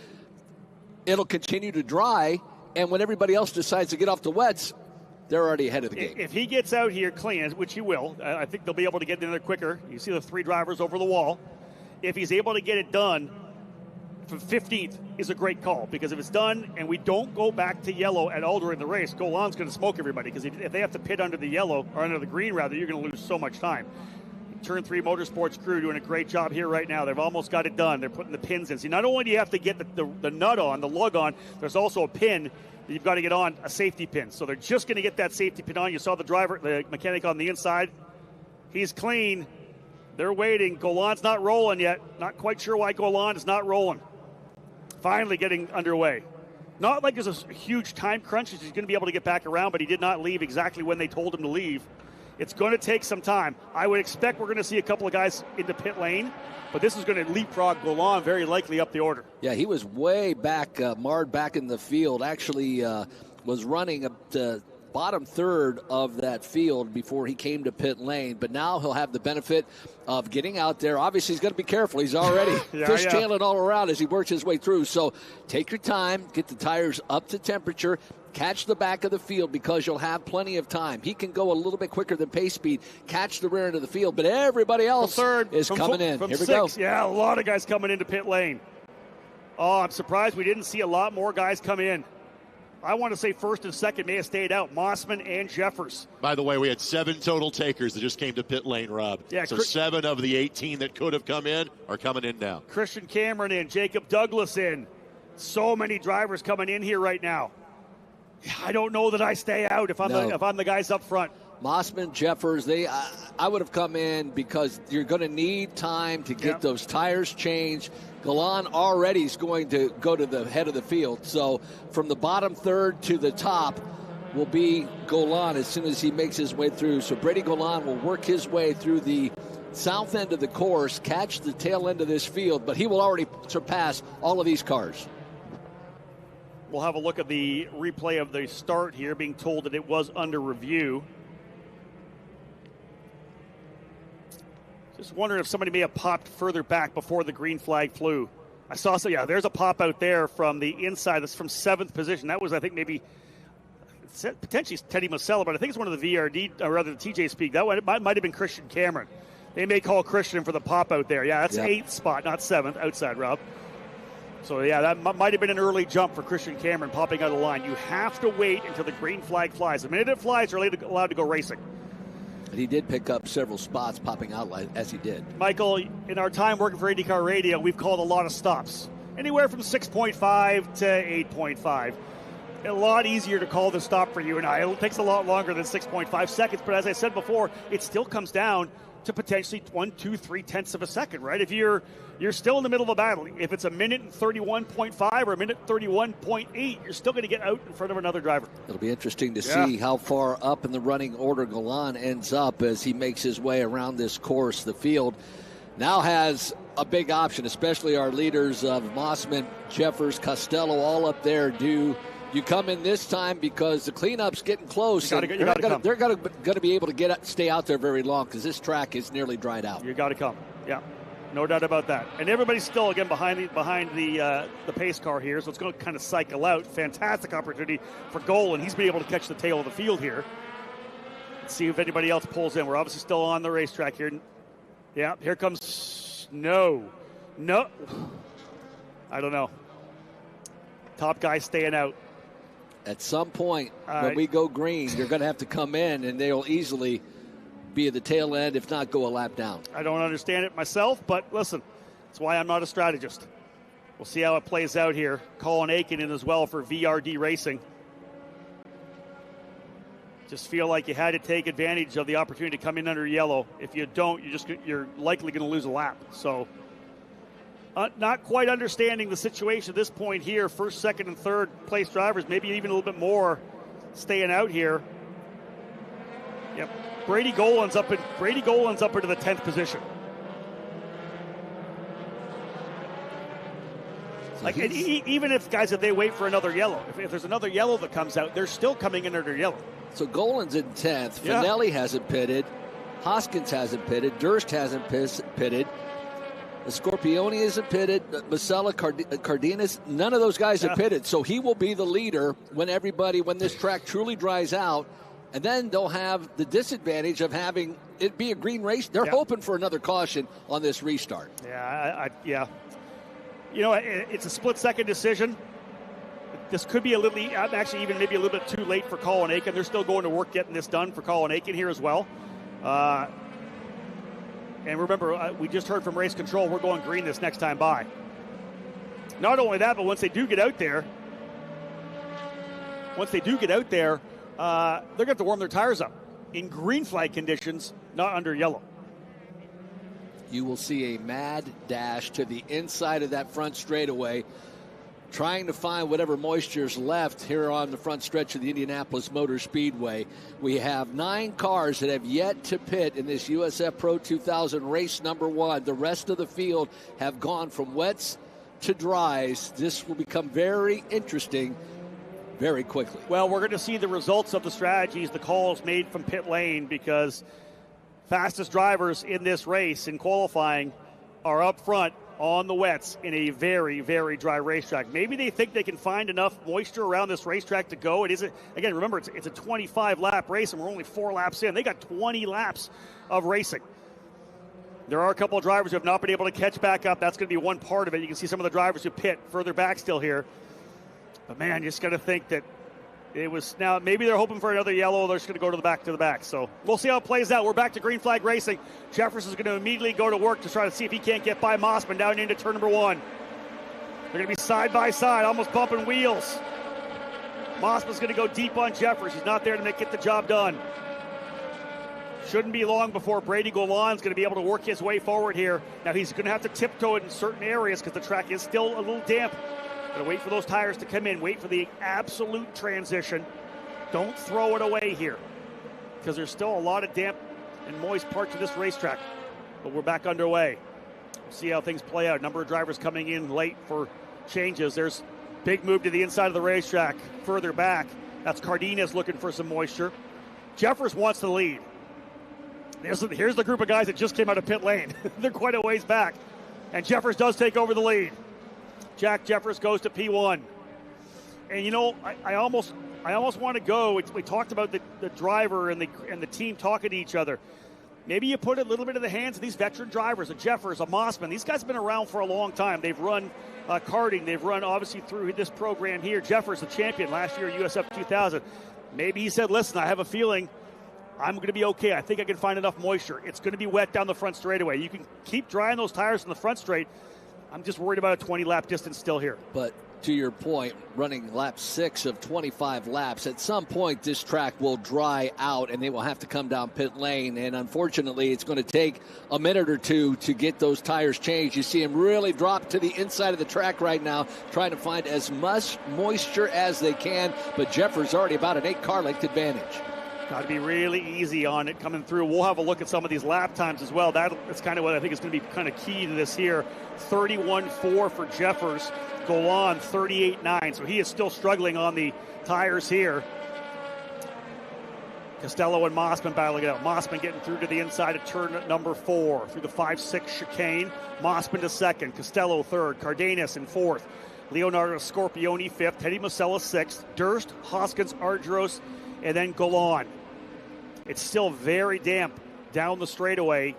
It'll continue to dry, and when everybody else decides to get off the wets, they're already ahead of the game. If he gets out here clean, which he will, I think they'll be able to get in there quicker. You see the 3 drivers over the wall. If he's able to get it done, for 15th is a great call, because if it's done and we don't go back to yellow at all during the race, Golan's going to smoke everybody, because if they have to pit under the yellow, or under the green rather, you're going to lose so much time. Turn 3 Motorsports crew doing a great job here right now. They've almost got it done. They're putting the pins in. See, not only do you have to get the nut on, the lug on, there's also a pin that you've got to get on, a safety pin. So they're just going to get that safety pin on. You saw the driver, the mechanic on the inside. He's clean. They're waiting. Golan's not rolling yet. Not quite sure why Golan is not rolling. Finally getting underway. Not like there's a huge time crunch. He's going to be able to get back around, but he did not leave exactly when they told him to leave. It's going to take some time. I would expect we're going to see a couple of guys into pit lane, but this is going to leapfrog Golan very likely up the order. Yeah, he was way back, marred back in the field. Actually was running up to bottom third of that field before he came to pit lane. But now he'll have the benefit of getting out there. Obviously, he's going to be careful. He's already fishtailing all around as he works his way through. So take your time, get the tires up to temperature, catch the back of the field, because you'll have plenty of time. He can go a little bit quicker than pace speed, catch the rear end of the field, but everybody else is coming in. Here we go. Yeah, a lot of guys coming into pit lane. Oh, I'm surprised we didn't see a lot more guys come in. I want to say first and second may have stayed out, Mossman and Jeffers. By the way, we had 7 total takers that just came to pit lane, Rob. Yeah, so 7 of the 18 that could have come in are coming in now. Christian Cameron in, Jacob Douglas in. So many drivers coming in here right now. I don't know that I stay out if I'm the guys up front. Mossman, Jeffers, I would have come in because you're going to need time to get those tires changed. Golan already is going to go to the head of the field. So from the bottom third to the top will be Golan as soon as he makes his way through. So Brady Golan will work his way through the south end of the course, catch the tail end of this field, but he will already surpass all of these cars. We'll have a look at the replay of the start here, being told that it was under review. Just wondering if somebody may have popped further back before the green flag flew. I saw, there's a pop out there from the inside. That's from 7th position. That was, I think, maybe potentially Teddy Mosella, but I think it's one of the VRD, or rather the TJ Speak. That one might have been Christian Cameron. They may call Christian for the pop out there. Yeah, that's 8th spot, not 7th, outside, Rob. So, that might have been an early jump for Christian Cameron popping out of the line. You have to wait until the green flag flies. The minute it flies, you're allowed to go racing. And he did pick up several spots popping out as he did. Michael, in our time working for IndyCar Radio, we've called a lot of stops. Anywhere from 6.5 to 8.5. A lot easier to call the stop for you and I. It takes a lot longer than 6.5 seconds, but as I said before, it still comes down to potentially 1, 2, 3 tenths of a second, right? If you're still in the middle of a battle, if it's a minute and 31.5 or a minute 31.8, you're still going to get out in front of another driver. It'll be interesting to see how far up in the running order Golan ends up as he makes his way around this course. The field now has a big option, especially our leaders of Mossman, Jeffers, Costello, all up there. Do you come in this time because the cleanup's getting close? They're going to be able to stay out there very long because this track is nearly dried out. You got to come, no doubt about that. And everybody's still again behind the pace car here, so it's going to kind of cycle out. Fantastic opportunity for Golan. He's been able to catch the tail of the field here. Let's see if anybody else pulls in. We're obviously still on the racetrack here. Yeah, here comes Just no. I don't know. Top guy staying out. At some point, when we go green, you're going to have to come in, and they'll easily be at the tail end, if not go a lap down. I don't understand it myself, but listen, that's why I'm not a strategist. We'll see how it plays out here. Colin Aiken in as well for VRD Racing. Just feel like you had to take advantage of the opportunity to come in under yellow. If you don't, you're likely going to lose a lap. So not quite understanding the situation at this point here. First, second, and third place drivers, maybe even a little bit more staying out here. Yep. Brady Golan's up into the 10th position. Like, even if they wait for another yellow, if there's another yellow that comes out, they're still coming in under yellow. So Golan's in 10th. Yeah. Finelli hasn't pitted. Hoskins hasn't pitted. Durst hasn't pitted. Scorpioni isn't pitted. Masella, Cardenas, none of those guys have pitted. So he will be the leader when this track truly dries out. And then they'll have the disadvantage of having it be a green race. They're hoping for another caution on this restart. Yeah. You know, it's a split-second decision. This could be maybe a little bit too late for Colin Aiken. They're still going to work getting this done for Colin Aiken here as well. And remember, we just heard from Race Control, we're going green this next time by. Not only that, but once they do get out there, they're going to have to warm their tires up in green flag conditions, not under yellow. You will see a mad dash to the inside of that front straightaway, trying to find whatever moisture's left here on the front stretch of the Indianapolis Motor Speedway. We have 9 cars that have yet to pit in this USF Pro 2000 race number 1. The rest of the field have gone from wets to dries. This will become very interesting very quickly. Well, we're going to see the results of the strategies, the calls made from pit lane, because fastest drivers in this race in qualifying are up front on the wets in a very, very dry racetrack. Maybe they think they can find enough moisture around this racetrack to go. It isn't, again, remember, it's a 25-lap race, and we're only 4 laps in. They got 20 laps of racing. There are a couple of drivers who have not been able to catch back up. That's going to be one part of it. You can see some of the drivers who pit further back still here. But, man, you just got to think that it was now maybe they're hoping for another yellow. They're just going to go to the back. So we'll see how it plays out. We're back to green flag racing. Jeffers is going to immediately go to work to try to see if he can't get by Mossman down into turn number 1. They're going to be side by side, almost bumping wheels. Mossman's going to go deep on Jeffers. He's not there to get the job done. Shouldn't be long before Brady Golan's going to be able to work his way forward here. Now he's going to have to tiptoe it in certain areas because the track is still a little damp. Got to wait for those tires to come in. Wait for the absolute transition. Don't throw it away here because there's still a lot of damp and moist parts of this racetrack. But we're back underway. We'll see how things play out. Number of drivers coming in late for changes. There's big move to the inside of the racetrack. Further back, that's Cardenas looking for some moisture. Jeffers wants to lead. Here's the group of guys that just came out of pit lane. They're quite a ways back. And Jeffers does take over the lead. Jack Jeffers goes to P1. And, you know, I almost want to go. We talked about the driver and the team talking to each other. Maybe you put a little bit in the hands of these veteran drivers, a Jeffers, a Mossman. These guys have been around for a long time. They've run karting. They've run, obviously, through this program here. Jeffers, the champion last year at USF2000. Maybe he said, listen, I have a feeling I'm going to be okay. I think I can find enough moisture. It's going to be wet down the front straightaway. You can keep drying those tires in the front straight. I'm just worried about a 20-lap distance still here. But to your point, running lap 6 of 25 laps, at some point this track will dry out and they will have to come down pit lane. And unfortunately, it's going to take a minute or two to get those tires changed. You see them really drop to the inside of the track right now, trying to find as much moisture as they can. But Jeffers already about an 8-car length advantage. Got to be really easy on it coming through. We'll have a look at some of these lap times as well. That's kind of what I think is going to be kind of key to this here. 31.4 for Jeffers. Golan 38.9. So he is still struggling on the tires here. Costello and Mossman battling it out. Mossman getting through to the inside of turn number 4 through the 5-6 chicane. Mossman to second. Costello third. Cardenas in fourth. Leonardo Scorpioni fifth. Teddy Masella sixth. Durst, Hoskins, Argyros, and then Golan. It's still very damp down the straightaway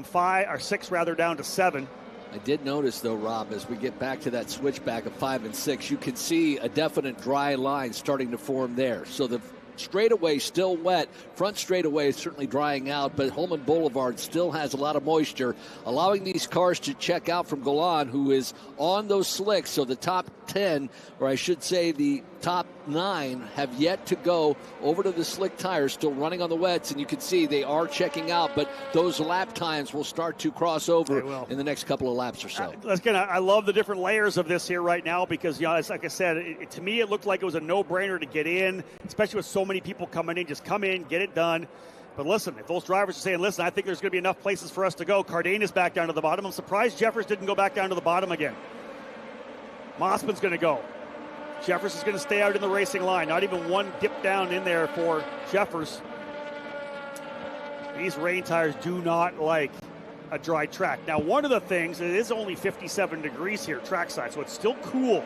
from 6 down to 7. I did notice, though, Rob, as we get back to that switchback of 5 and 6, you can see a definite dry line starting to form there. So the straightaway still wet. Front straightaway is certainly drying out, but Holman Boulevard still has a lot of moisture, allowing these cars to check out from Golan, who is on those slicks. So the top 10, or I should say the top 9, have yet to go over to the slick tires, still running on the wets, and you can see they are checking out, but those lap times will start to cross over in the next couple of laps or so. Again, I love the different layers of this here right now because, it's like I said, to me it looked like it was a no-brainer to get in, especially with so many people coming in. Just come in, get it done. But listen, if those drivers are saying, listen, I think there's going to be enough places for us to go. Cardenas back down to the bottom. I'm surprised Jeffers didn't go back down to the bottom again. Mossman's going to go. Jeffers is going to stay out in the racing line. Not even one dip down in there for Jeffers. These rain tires do not like a dry track. Now, one of the things, it is only 57 degrees here trackside, so it's still cool.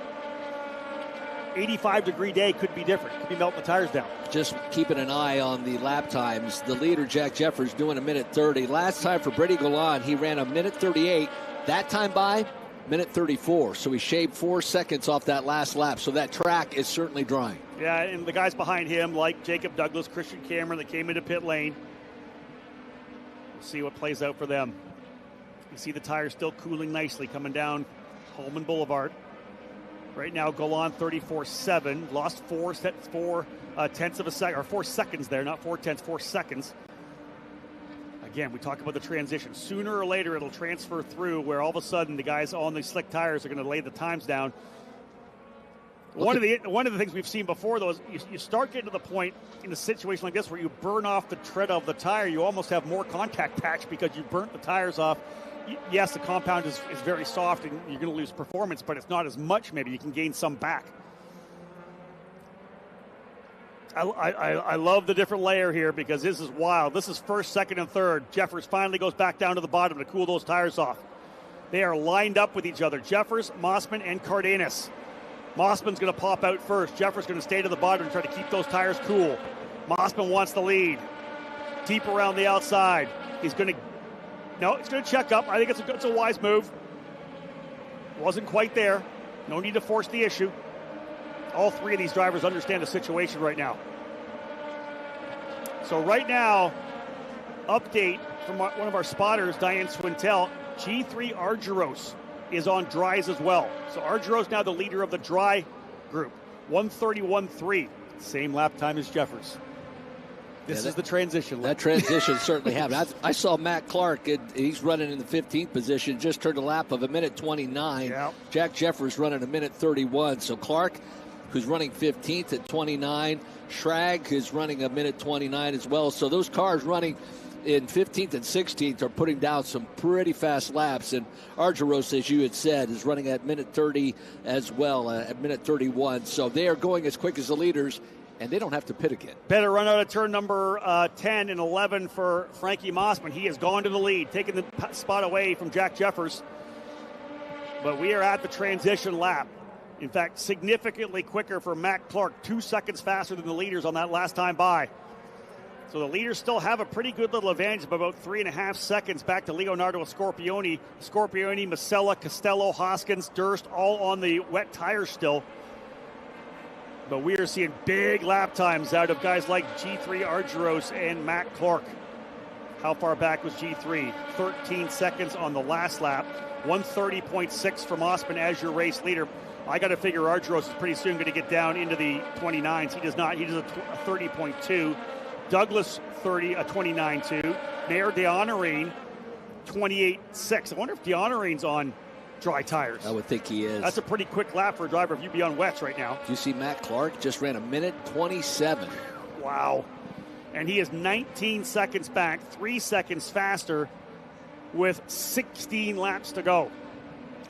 85-degree day could be different. Could be melting the tires down. Just keeping an eye on the lap times. The leader, Jack Jeffers, doing 1:30. Last time for Brady Golan, he ran 1:38. That time by 1:34. So he shaved 4 seconds off that last lap. So that track is certainly drying. Yeah, and the guys behind him, like Jacob Douglas, Christian Cameron, that came into pit lane. We'll see what plays out for them. You see the tires still cooling nicely coming down Holman Boulevard. Right now, Golan 34.7, lost 4 tenths of a second, or 4 seconds there, not 4 tenths, 4 seconds. Again, we talk about the transition. Sooner or later, it'll transfer through where all of a sudden the guys on the slick tires are going to lay the times down. One of the things we've seen before, though, is you start getting to the point in a situation like this where you burn off the tread of the tire. You almost have more contact patch because you burnt the tires off. Yes, the compound is very soft and you're going to lose performance, but it's not as much. Maybe you can gain some back. I love the different layer here because this is wild. This is first, second, and third. Jeffers finally goes back down to the bottom to cool those tires off. They are lined up with each other. Jeffers, Mossman, and Cardenas. Mossman's going to pop out first. Jeffers going to stay to the bottom and try to keep those tires cool. Mossman wants the lead. Deep around the outside. He's going to check up. I think it's a wise move. Wasn't quite there. No need to force the issue. All three of these drivers understand the situation right now. So right now, update from one of our spotters, Diane Swintel, G3 Argyros is on dries as well. So Argyros now the leader of the dry group, 1:31.3, same lap time as Jeffers. This is the transition. That transition certainly happened. I saw Matt Clark. He's running in the 15th position, just turned a lap of 1:29. Yep. Jack Jeffers running 1:31. So Clark, who's running 15th at 29. Schrag is running 1:29 as well. So those cars running in 15th and 16th are putting down some pretty fast laps. And Argyros, as you had said, is running at 1:30 as well, at 1:31. So they are going as quick as the leaders, and they don't have to pit again. Better run out of turn number 10 and 11 for Frankie Mossman. He has gone to the lead, taking the spot away from Jack Jeffers. But we are at the transition lap. In fact, significantly quicker for Matt Clark, 2 seconds faster than the leaders on that last time by. So the leaders still have a pretty good little advantage of about 3.5 seconds back to Leonardo Scorpioni. Scorpioni, Masella, Costello, Hoskins, Durst, all on the wet tires still. But we are seeing big lap times out of guys like G3 Argyros and Matt Clark. How far back was G3? 13 seconds on the last lap. 1:30.6 for Mossman as your race leader. I got to figure Argyros is pretty soon going to get down into the 29s. He does not. He does a 30.2. Douglas 29.2. Mayor DeHonorine 28.6. I wonder if DeHonorine's on dry tires. I would think he is. That's a pretty quick lap for a driver if you be on wets right now. Do you see Matt Clark just ran 1:27? Wow. And he is 19 seconds back, 3 seconds faster with 16 laps to go.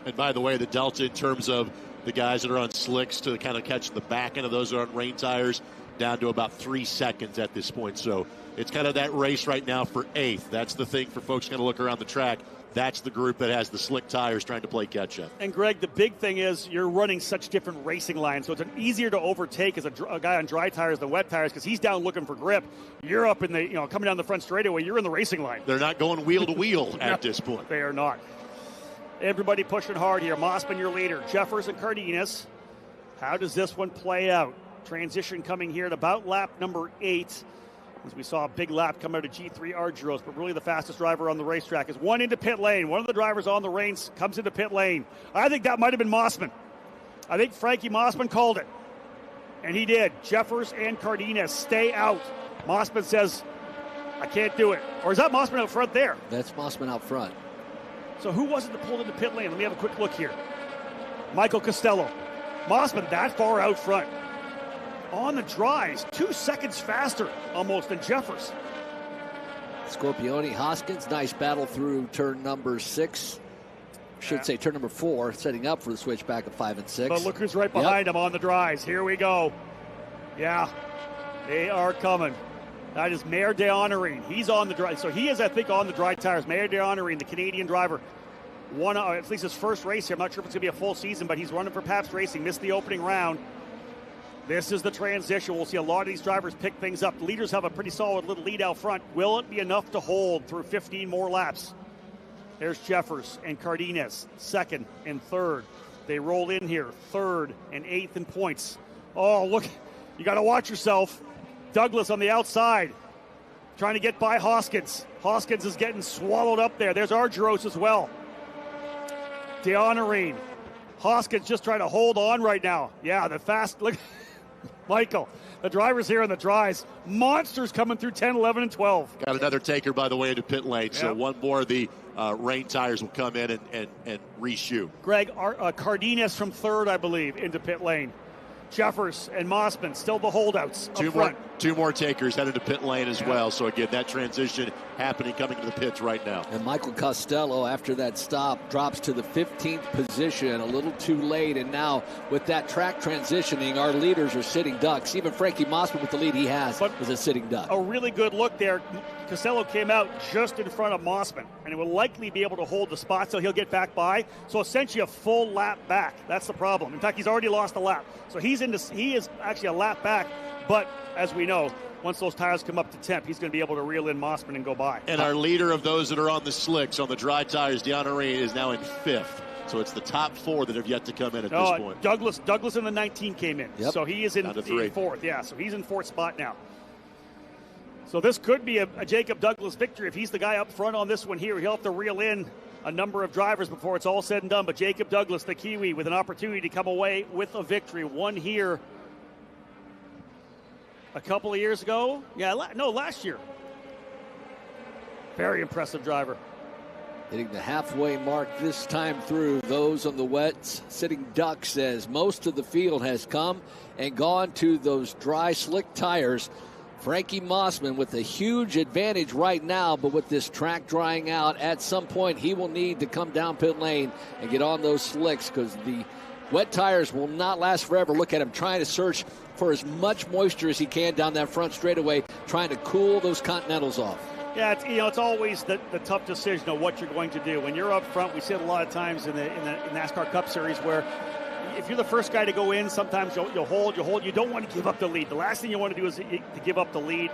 And by the way, the delta in terms of the guys that are on slicks to kind of catch the back end of those that are on rain tires down to about 3 seconds at this point. So it's kind of that race right now for 8th. That's the thing for folks going to look around the track. that's the group that has the slick tires trying to play catch-up. And, Greg, the big thing is you're running such different racing lines, so it's easier to overtake as a guy on dry tires than wet tires because he's down looking for grip. You're up in the, coming down the front straightaway, you're in the racing line. They're not going wheel to wheel at this point. They are not. Everybody pushing hard here. Mossman, your leader. Jeffers and Cardenas. How does this one play out? Transition coming here at about lap number 8. As we saw a big lap come out of G3 Argyros, but really the fastest driver on the racetrack is one into pit lane. One of the drivers on the reins comes into pit lane. I think that might have been Mossman. I think Frankie Mossman called it. And he did. Jeffers and Cardenas stay out. Mossman says, I can't do it. Or is that Mossman out front there? That's Mossman out front. So who was it that pulled into pit lane? Let me have a quick look here. Michael Costello. Mossman that far out front. On the dries, 2 seconds faster almost than Jeffers. Scorpione, Hoskins, nice battle through turn number 6. Should say turn number 4, setting up for the switchback of 5 and 6. But look who's right behind him on the dries. Here we go. Yeah, they are coming. That is Mayor DeHonorine. He's on the dry. So he is, I think, on the dry tires. Mayor DeHonorine, the Canadian driver. Won at least his first race here. I'm not sure if it's going to be a full season, but he's running for Pabst Racing. Missed the opening round. This is the transition. We'll see a lot of these drivers pick things up. The leaders have a pretty solid little lead out front. Will it be enough to hold through 15 more laps? There's Jeffers and Cardenas, 2nd and 3rd. They roll in here, 3rd and 8th in points. Oh, look, you got to watch yourself. Douglas on the outside, trying to get by Hoskins. Hoskins is getting swallowed up there. There's Argyros as well. DeHonorine. Hoskins just trying to hold on right now. Yeah, the fast, look. Michael, the drivers here in the dries. Monsters coming through 10, 11, and 12. Got another taker, by the way, into pit lane. Yep. So one more of the rain tires will come in and reshoe. Greg, Cardenas from 3rd, I believe, into pit lane. Jeffers and Mossman, still the holdouts up front. Two more takers headed to pit lane as well. So, again, that transition happening coming to the pits right now. And Michael Costello, after that stop, drops to the 15th position, a little too late. And now, with that track transitioning, our leaders are sitting ducks. Even Frankie Mossman, with the lead he has, is a sitting duck. A really good look there. Costello came out just in front of Mossman, and it will likely be able to hold the spot so he'll get back by. So, essentially, a full lap back. That's the problem. In fact, he's already lost a lap. So, he is actually a lap back, but as we know, once those tires come up to temp, he's going to be able to reel in Mossman and go by. And our leader of those that are on the slicks, on the dry tires, DeHonorine, is now in 5th. So it's the top 4 that have yet to come in at this point. Douglas in the 19 came in. Yep. So he is in 4th. Yeah, so he's in 4th spot now. So this could be a Jacob Douglas victory. If he's the guy up front on this one here, he'll have to reel in a number of drivers before it's all said and done. But Jacob Douglas, the Kiwi, with an opportunity to come away with a victory. Won here a couple of years ago. Last year. Very impressive driver. Hitting the halfway mark this time through. Those on the wets sitting ducks as most of the field has come and gone to those dry, slick tires. Frankie Mossman with a huge advantage right now, but with this track drying out, at some point he will need to come down pit lane and get on those slicks because the wet tires will not last forever. Look at him trying to search for as much moisture as he can down that front straightaway, trying to cool those Continentals off. Yeah, it's always the tough decision of what you're going to do. When you're up front, we see it a lot of times in the NASCAR Cup Series where if you're the first guy to go in, sometimes you'll hold. You don't want to give up the lead. The last thing you want to do is to give up the lead.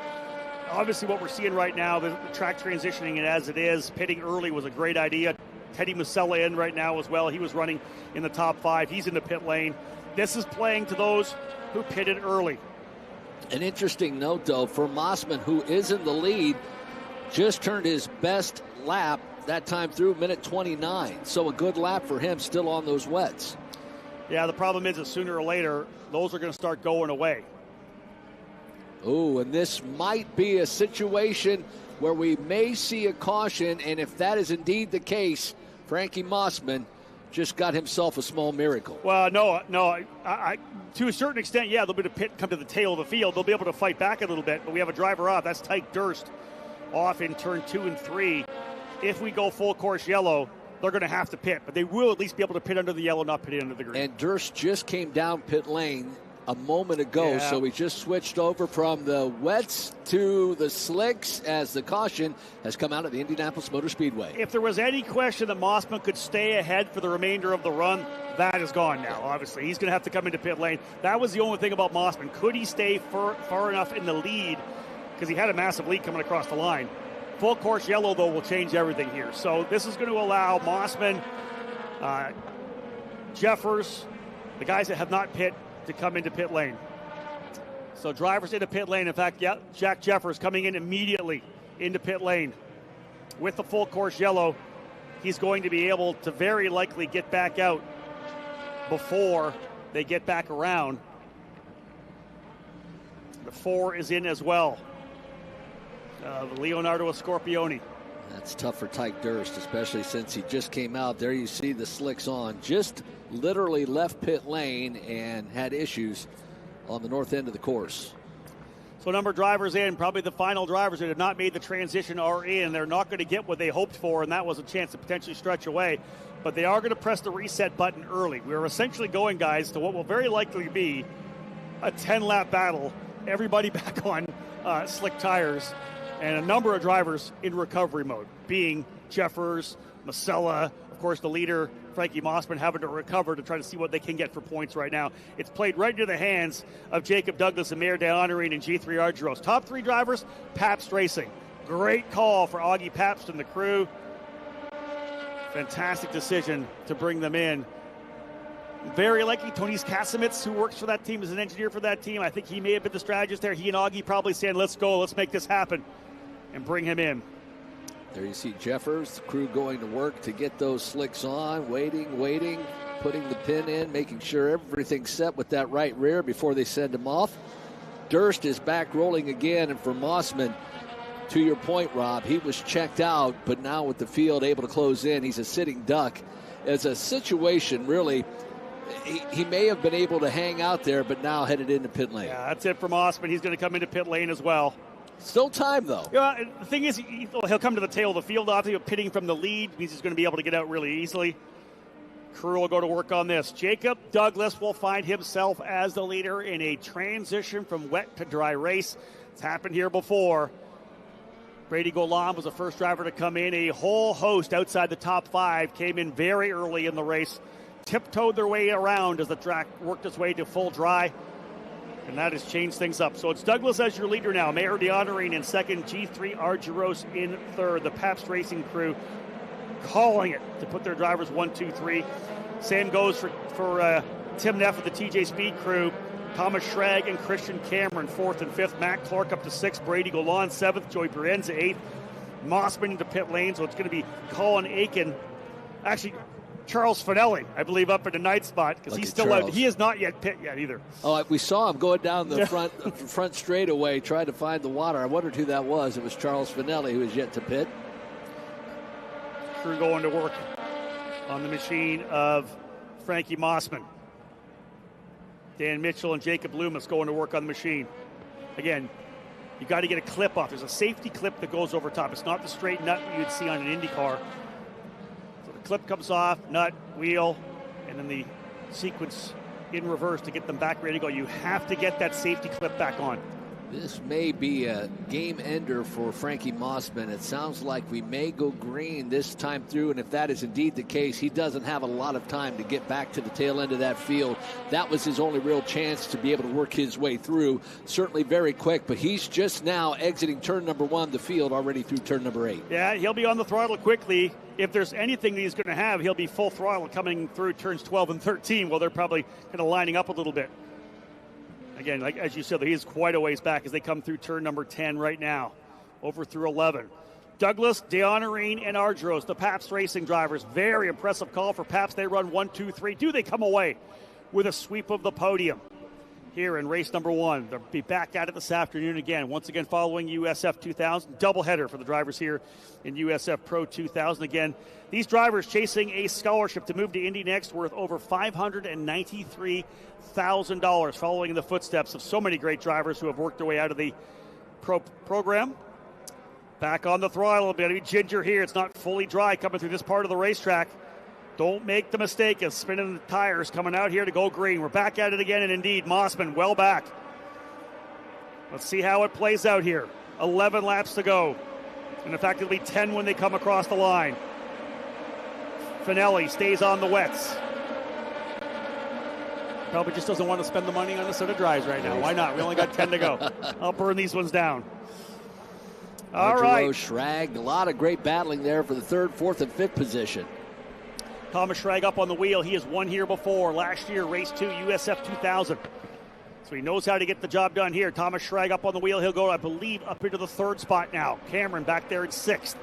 Obviously, what we're seeing right now, the track transitioning it as it is, pitting early was a great idea. Teddy Musella in right now as well. He was running in the top 5. He's in the pit lane. This is playing to those who pitted early. An interesting note, though, for Mossman, who is in the lead, just turned his best lap that time through, minute 29. So a good lap for him, still on those wets. Yeah, the problem is that sooner or later, those are going to start going away. Oh, and this might be a situation where we may see a caution, and if that is indeed the case, Frankie Mossman just got himself a small miracle. Well, no, I to a certain extent, yeah, they'll be able to come to the tail of the field. They'll be able to fight back a little bit, but we have a driver off. That's Tyke Durst off in turn 2 and 3. If we go full course yellow, they're going to have to pit, but they will at least be able to pit under the yellow, not pit under the green. And Durst just came down pit lane a moment ago. Yeah. So we just switched over from the wets to the slicks as the caution has come out of the Indianapolis Motor Speedway. If there was any question that Mossman could stay ahead for the remainder of the run, that is gone now, obviously. He's going to have to come into pit lane. That was the only thing about Mossman. Could he stay far enough in the lead? Because he had a massive lead coming across the line. Full course yellow, though, will change everything here. So this is going to allow Mossman, Jeffers, the guys that have not pit, to come into pit lane. So drivers into pit lane. In fact, yeah, Jack Jeffers coming in immediately into pit lane. With the full course yellow, he's going to be able to very likely get back out before they get back around. The 4 is in as well. Leonardo Scorpioni. That's tough for Tyke Durst, especially since he just came out. There you see the slicks on. Just literally left pit lane and had issues on the north end of the course. So a number of drivers in, probably the final drivers that have not made the transition are in. They're not going to get what they hoped for, and that was a chance to potentially stretch away. But they are going to press the reset button early. We're essentially going, guys, to what will very likely be a 10-lap battle. Everybody back on slick tires, and a number of drivers in recovery mode, being Jeffers, Masella, of course, the leader, Frankie Mossman, having to recover to try to see what they can get for points right now. It's played right into the hands of Jacob Douglas and Mayor DeHonorine and G3 Argyros. Top 3 drivers, Pabst Racing. Great call for Augie Pabst and the crew. Fantastic decision to bring them in. Very likely Tony's Kasimits, who works for that team, is an engineer for that team. I think he may have been the strategist there. He and Augie probably saying, let's go, let's make this happen, and bring him in. There you see Jeffers, the crew going to work to get those slicks on, waiting, putting the pin in, making sure everything's set with that right rear before they send him off. Durst is back rolling again, and for Mossman, to your point, Rob, he was checked out, but now with the field able to close in, he's a sitting duck. It's a situation, really, he may have been able to hang out there, but now headed into pit lane. Yeah, that's it for Mossman. He's going to come into pit lane as well. Still time, though. Yeah, the thing is, he'll come to the tail of the field. Obviously, pitting from the lead means he's going to be able to get out really easily. Crew will go to work on this. Jacob Douglas will find himself as the leader in a transition from wet to dry race. It's happened here before. Brady Golan was the first driver to come in. A whole host outside the top 5 came in very early in the race, tiptoed their way around as the track worked its way to full dry. And that has changed things up. So it's Douglas as your leader now. Mayor DeHonorine in second. G3 Argyros in third. The Pabst Racing crew calling it to put their drivers 1, 2, 3. Same goes for Tim Neff of the TJ Speed crew. Thomas Schrag and Christian Cameron, 4th and 5th. Matt Clark up to 6th. Brady Golan, 7th. Joey Brienza, 8th. Mossman into pit lane. So it's going to be Colin Aiken. Actually, Charles Finelli, I believe, up in the 9th spot because he's still out. He is not yet pit yet either. Oh, we saw him going down the front straightaway trying to find the water. I wondered who that was. It was Charles Finelli, who is yet to pit. Crew going to work on the machine of Frankie Mossman. Dan Mitchell and Jacob Loomis going to work on the machine. Again, you got to get a clip off. There's a safety clip that goes over top. It's not the straight nut you'd see on an Indy car. Clip comes off, nut, wheel, and then the sequence in reverse to get them back ready to go. You have to get that safety clip back on. This may be a game ender for Frankie Mossman. It sounds like we may go green this time through, and if that is indeed the case, he doesn't have a lot of time to get back to the tail end of that field. That was his only real chance to be able to work his way through. Certainly very quick, but he's just now exiting turn number 1, the field, already through turn number 8. Yeah, he'll be on the throttle quickly. If there's anything that he's going to have, he'll be full throttle coming through turns 12 and 13. Well, they're probably kind of lining up a little bit. Again, like as you said, he is quite a ways back as they come through turn number 10 right now, over through 11. Douglas, DeHonorine, and Argyros, the Pabst Racing drivers. Very impressive call for Pabst. They run 1, 2, 3. Do they come away with a sweep of the podium here in race number 1? They'll be back at it this afternoon again. Once again, following USF2000. Doubleheader for the drivers here in USF Pro 2000. Again, these drivers chasing a scholarship to move to Indy next worth over $593,000, following in the footsteps of so many great drivers who have worked their way out of the program. Back on the throttle, a bit of ginger here. It's not fully dry coming through this part of the racetrack. Don't make the mistake of spinning the tires coming out here to go green. We're back at it again, and indeed, Mossman well back. Let's see how it plays out here. 11 laps to go. And in fact, it'll be 10 when they come across the line. Finelli stays on the wets. Probably just doesn't want to spend the money on the set of drives right now. Why not? We only got 10 to go. I'll burn these ones down. All right. Schrag, a lot of great battling there for the 3rd, 4th, and 5th position. Thomas Schrag up on the wheel. He has won here before. Last year, race 2, USF2000. So he knows how to get the job done here. Thomas Schrag up on the wheel. He'll go, I believe, up into the 3rd spot now. Cameron back there at 6th.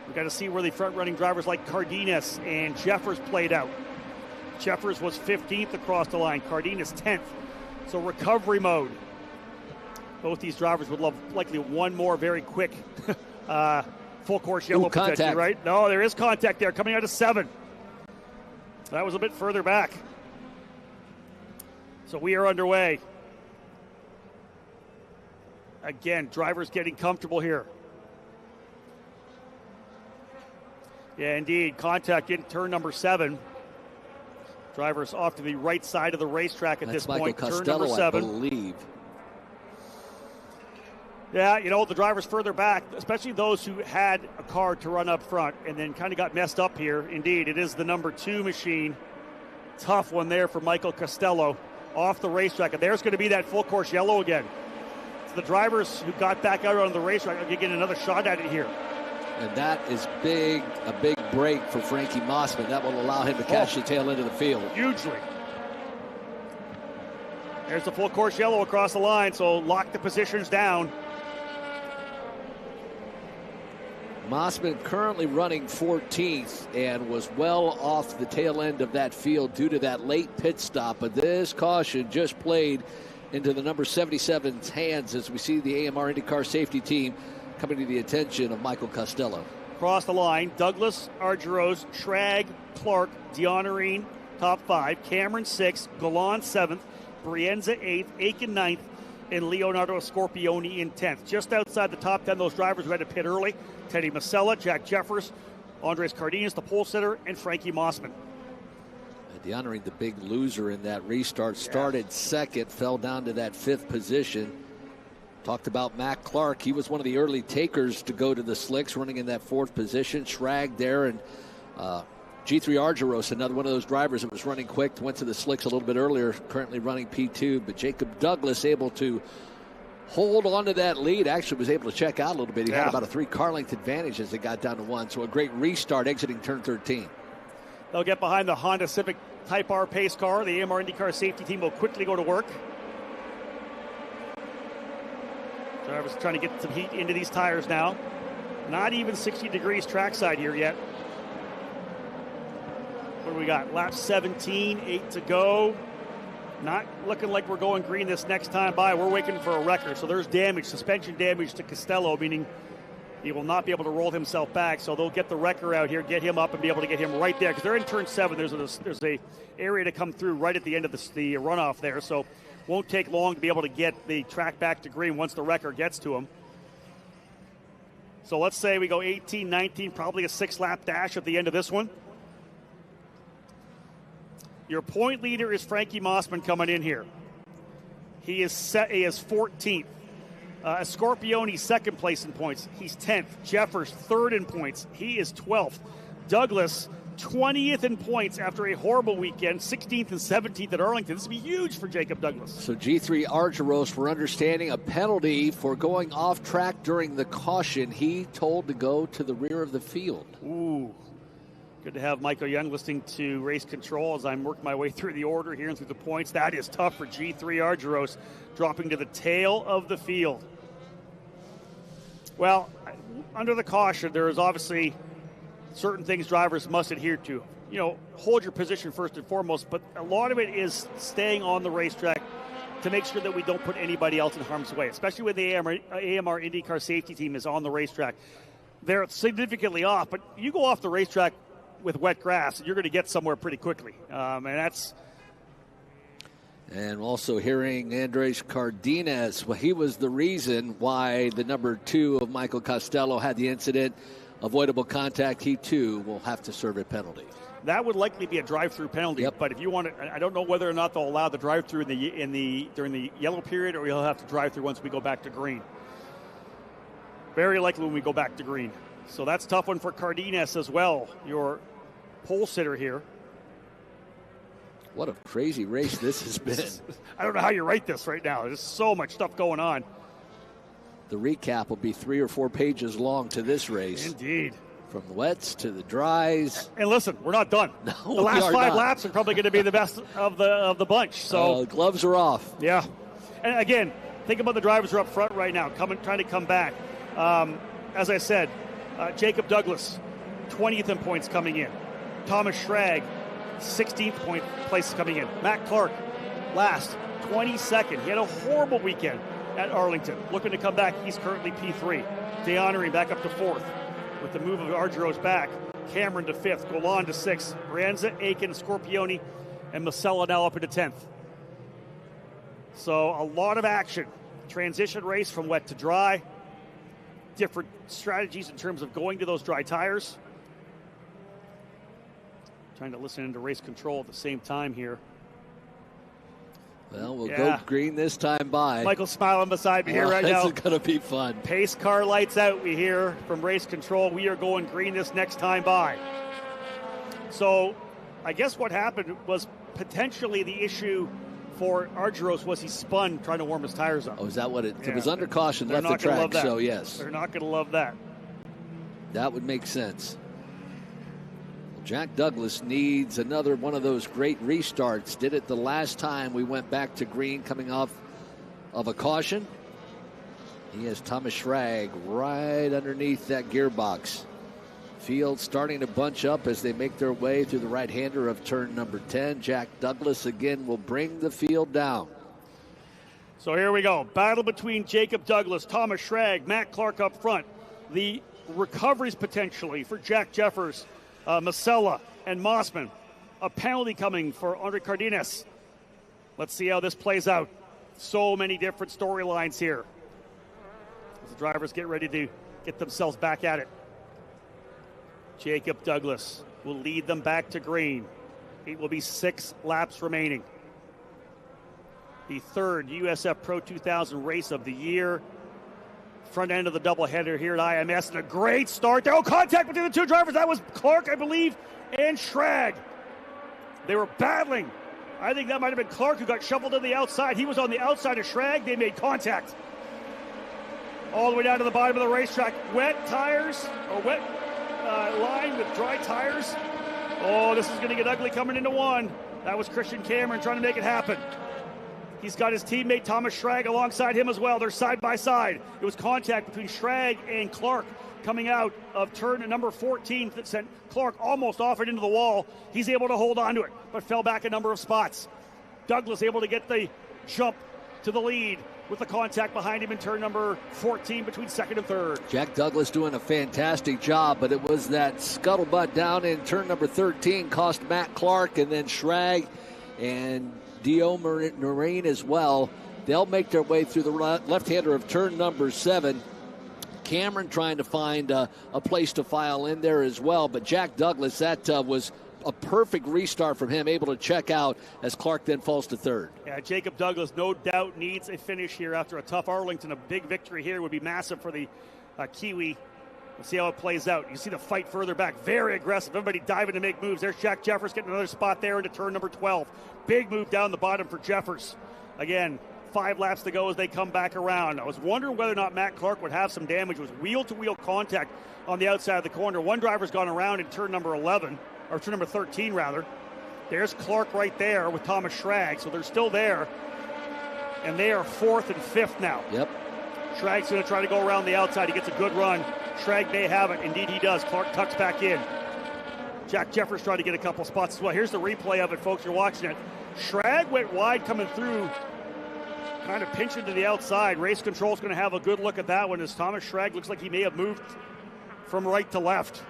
We've got to see where the front-running drivers like Cardenas and Jeffers played out. Jeffers was 15th across the line. Cardenas 10th. So recovery mode. Both these drivers would love likely one more very quick full course yellow potentially, right? No, there is contact there coming out of 7. That was a bit further back. So we are underway. Again, drivers getting comfortable here. Yeah, indeed. Contact in turn number 7. Drivers off to the right side of the racetrack at this point. Costello, turn number 7. I believe. Yeah, you know, the drivers further back, especially those who had a car to run up front and then kind of got messed up here. Indeed, it is the number 2 machine. Tough one there for Michael Costello off the racetrack. And there's going to be that full course yellow again. So the drivers who got back out on the racetrack are going to get another shot at it here. And that is big, a big break for Frankie Mossman. That will allow him to catch the tail end of the field. Hugely. There's the full course yellow across the line, so lock the positions down. Mossman currently running 14th and was well off the tail end of that field due to that late pit stop. But this caution just played into the number 77's hands as we see the AMR IndyCar safety team coming to the attention of Michael Costello. Across the line, Douglas, Argyros, Schrag, Clark, Dionarine, top 5. Cameron 6th, Galan 7th, Brienza 8th, Aiken 9th, and Leonardo Scorpioni in 10th. Just outside the top 10, those drivers who had to pit early. Teddy Masella, Jack Jeffers, Andres Cardenas, the pole sitter, and Frankie Mossman. Dionarine, the big loser in that restart, started 2nd, fell down to that 5th position. Talked about Mac Clark. He was one of the early takers to go to the slicks, running in that 4th position. Schrag there, and G3 Argyros, another one of those drivers that was running quick, went to the slicks a little bit earlier, currently running P2. But Jacob Douglas able to hold on to that lead. Actually was able to check out a little bit. He had about a 3-car length advantage as they got down to 1. So a great restart exiting turn 13. They'll get behind the Honda Civic Type R pace car. The AMR IndyCar safety team will quickly go to work. Drivers trying to get some heat into these tires now. Not even 60 degrees trackside here yet. What do we got? Lap 17, 8 to go. Not looking like we're going green this next time by. We're waiting for a wrecker. So there's damage, suspension damage to Costello, meaning he will not be able to roll himself back. So they'll get the wrecker out here, get him up, and be able to get him right there. Because they're in turn 7. There's a area to come through right at the end of the runoff there. So won't take long to be able to get the track back to green once the wrecker gets to him. So let's say we go 18, 19, probably a 6-lap dash at the end of this one. Your point leader is Frankie Mossman coming in here. He is 14th. Scorpioni, 2nd place in points. He's 10th. Jeffers, 3rd in points. He is 12th. Douglas, 20th in points after a horrible weekend, 16th and 17th at Arlington. This would be huge for Jacob Douglas. So G3 Argyros, for understanding a penalty for going off track during the caution. He told to go to the rear of the field. Ooh. Good to have Michael Young listening to Race Control as I'm working my way through the order here and through the points. That is tough for G3 Argyros, dropping to the tail of the field. Well, under the caution, there is obviously certain things drivers must adhere to. You know, hold your position first and foremost, but a lot of it is staying on the racetrack to make sure that we don't put anybody else in harm's way, especially when the AMR IndyCar safety team is on the racetrack. They're significantly off, but you go off the racetrack with wet grass, you're going to get somewhere pretty quickly. And also hearing Andres Cardenas, well, he was the reason why the number 2 of Michael Costello had the incident. Avoidable contact, he too will have to serve a penalty. that would likely be a drive-through penalty. Yep. But if you want to, I don't know whether or not they'll allow the drive-through during the yellow period, or you'll have to drive through once we go back to green. Very likely when we go back to green. So that's a tough one for Cardenas as well, your pole sitter here. What a crazy race this has been. I don't know how you write this right now. There's so much stuff going on. The recap will be 3 or 4 pages long to this race. Indeed. From the wets to the dries. And listen, we're not done. No, the last 5 not. laps are probably going to be the best of the bunch. So gloves are off. Yeah. And again, think about the drivers who are up front right now, trying to come back. As I said, Jacob Douglas, 20th in points coming in. Thomas Schrag, 16th point place coming in. Matt Clark, last, 22nd. He had a horrible weekend at Arlington. Looking to come back, he's currently P3. DeHonore back up to 4th. With the move of Argyros back, Cameron to 5th, Golan to 6th, Brianza, Aiken, Scorpioni, and Masella now up into 10th. So a lot of action. Transition race from wet to dry. Different strategies in terms of going to those dry tires. Trying to listen into race control at the same time here. Well, we'll go green this time by. Michael's smiling beside me here right now. This is going to be fun. Pace car lights out, we hear from race control. We are going green this next time by. So I guess what happened was potentially the issue for Argyros was he spun trying to warm his tires up. Oh, is that what it was? Under caution, left the track, so yes. They're not going to love that. That would make sense. Jack Douglas needs another one of those great restarts. Did it the last time we went back to green coming off of a caution. He has Thomas Schrag right underneath that gearbox. Field starting to bunch up as they make their way through the right-hander of turn number 10. Jack Douglas again will bring the field down. So here we go. Battle between Jacob Douglas, Thomas Schrag, Matt Clark up front. The recoveries potentially for Jack Jeffers, Masella, and Mossman. A penalty coming for Andre Cardenas. Let's see how this plays out. So many different storylines here as the drivers get ready to get themselves back at it. Jacob Douglas will lead them back to green. It will be 6 laps remaining. The third USF Pro 2000 race of the year. Front end of the doubleheader here at IMS, and a great start there. Oh, contact between the two drivers. That was Clark, I believe, and Schrag. They were battling. I think that might have been Clark who got shuffled to the outside. He was on the outside of Schrag. They made contact. All the way down to the bottom of the racetrack. Wet tires, or wet line with dry tires. Oh, this is going to get ugly coming into one. That was Christian Cameron trying to make it happen. He's got his teammate Thomas Schrag alongside him as well. They're side by side. It was contact between Schrag and Clark coming out of turn number 14 that sent Clark almost off it into the wall. He's able to hold on to it, but fell back a number of spots. Douglas able to get the jump to the lead with the contact behind him in turn number 14 between second and third. Jack Douglas doing a fantastic job, but it was that scuttlebutt down in turn number 13 cost Matt Clark, and then Schrag and Dio Noreen as well. They'll make their way through the left-hander of turn number 7. Cameron trying to find a place to file in there as well. But Jack Douglas, that was a perfect restart from him, able to check out as Clark then falls to third. Yeah, Jacob Douglas no doubt needs a finish here after a tough Arlington. A big victory here would be massive for the Kiwi. We'll see how it plays out. You see the fight further back. Very aggressive. Everybody diving to make moves. There's Jack Jeffers getting another spot there into turn number 12. Big move down the bottom for Jeffers. Again, 5 laps to go as they come back around. I was wondering whether or not Matt Clark would have some damage. It was wheel-to-wheel contact on the outside of the corner. One driver's gone around in turn number 11, or turn number 13 rather. There's Clark right there with Thomas Schrag, so they're still there. And they are 4th and 5th now. Yep. Schrag's going to try to go around the outside. He gets a good run. Schrag may have it. Indeed, he does. Clark tucks back in. Jack Jeffers trying to get a couple spots as well. Here's the replay of it, folks. You're watching it. Schrag went wide coming through, kind of pinching to the outside. Race Control's going to have a good look at that one as Thomas Schrag looks like he may have moved from right to left.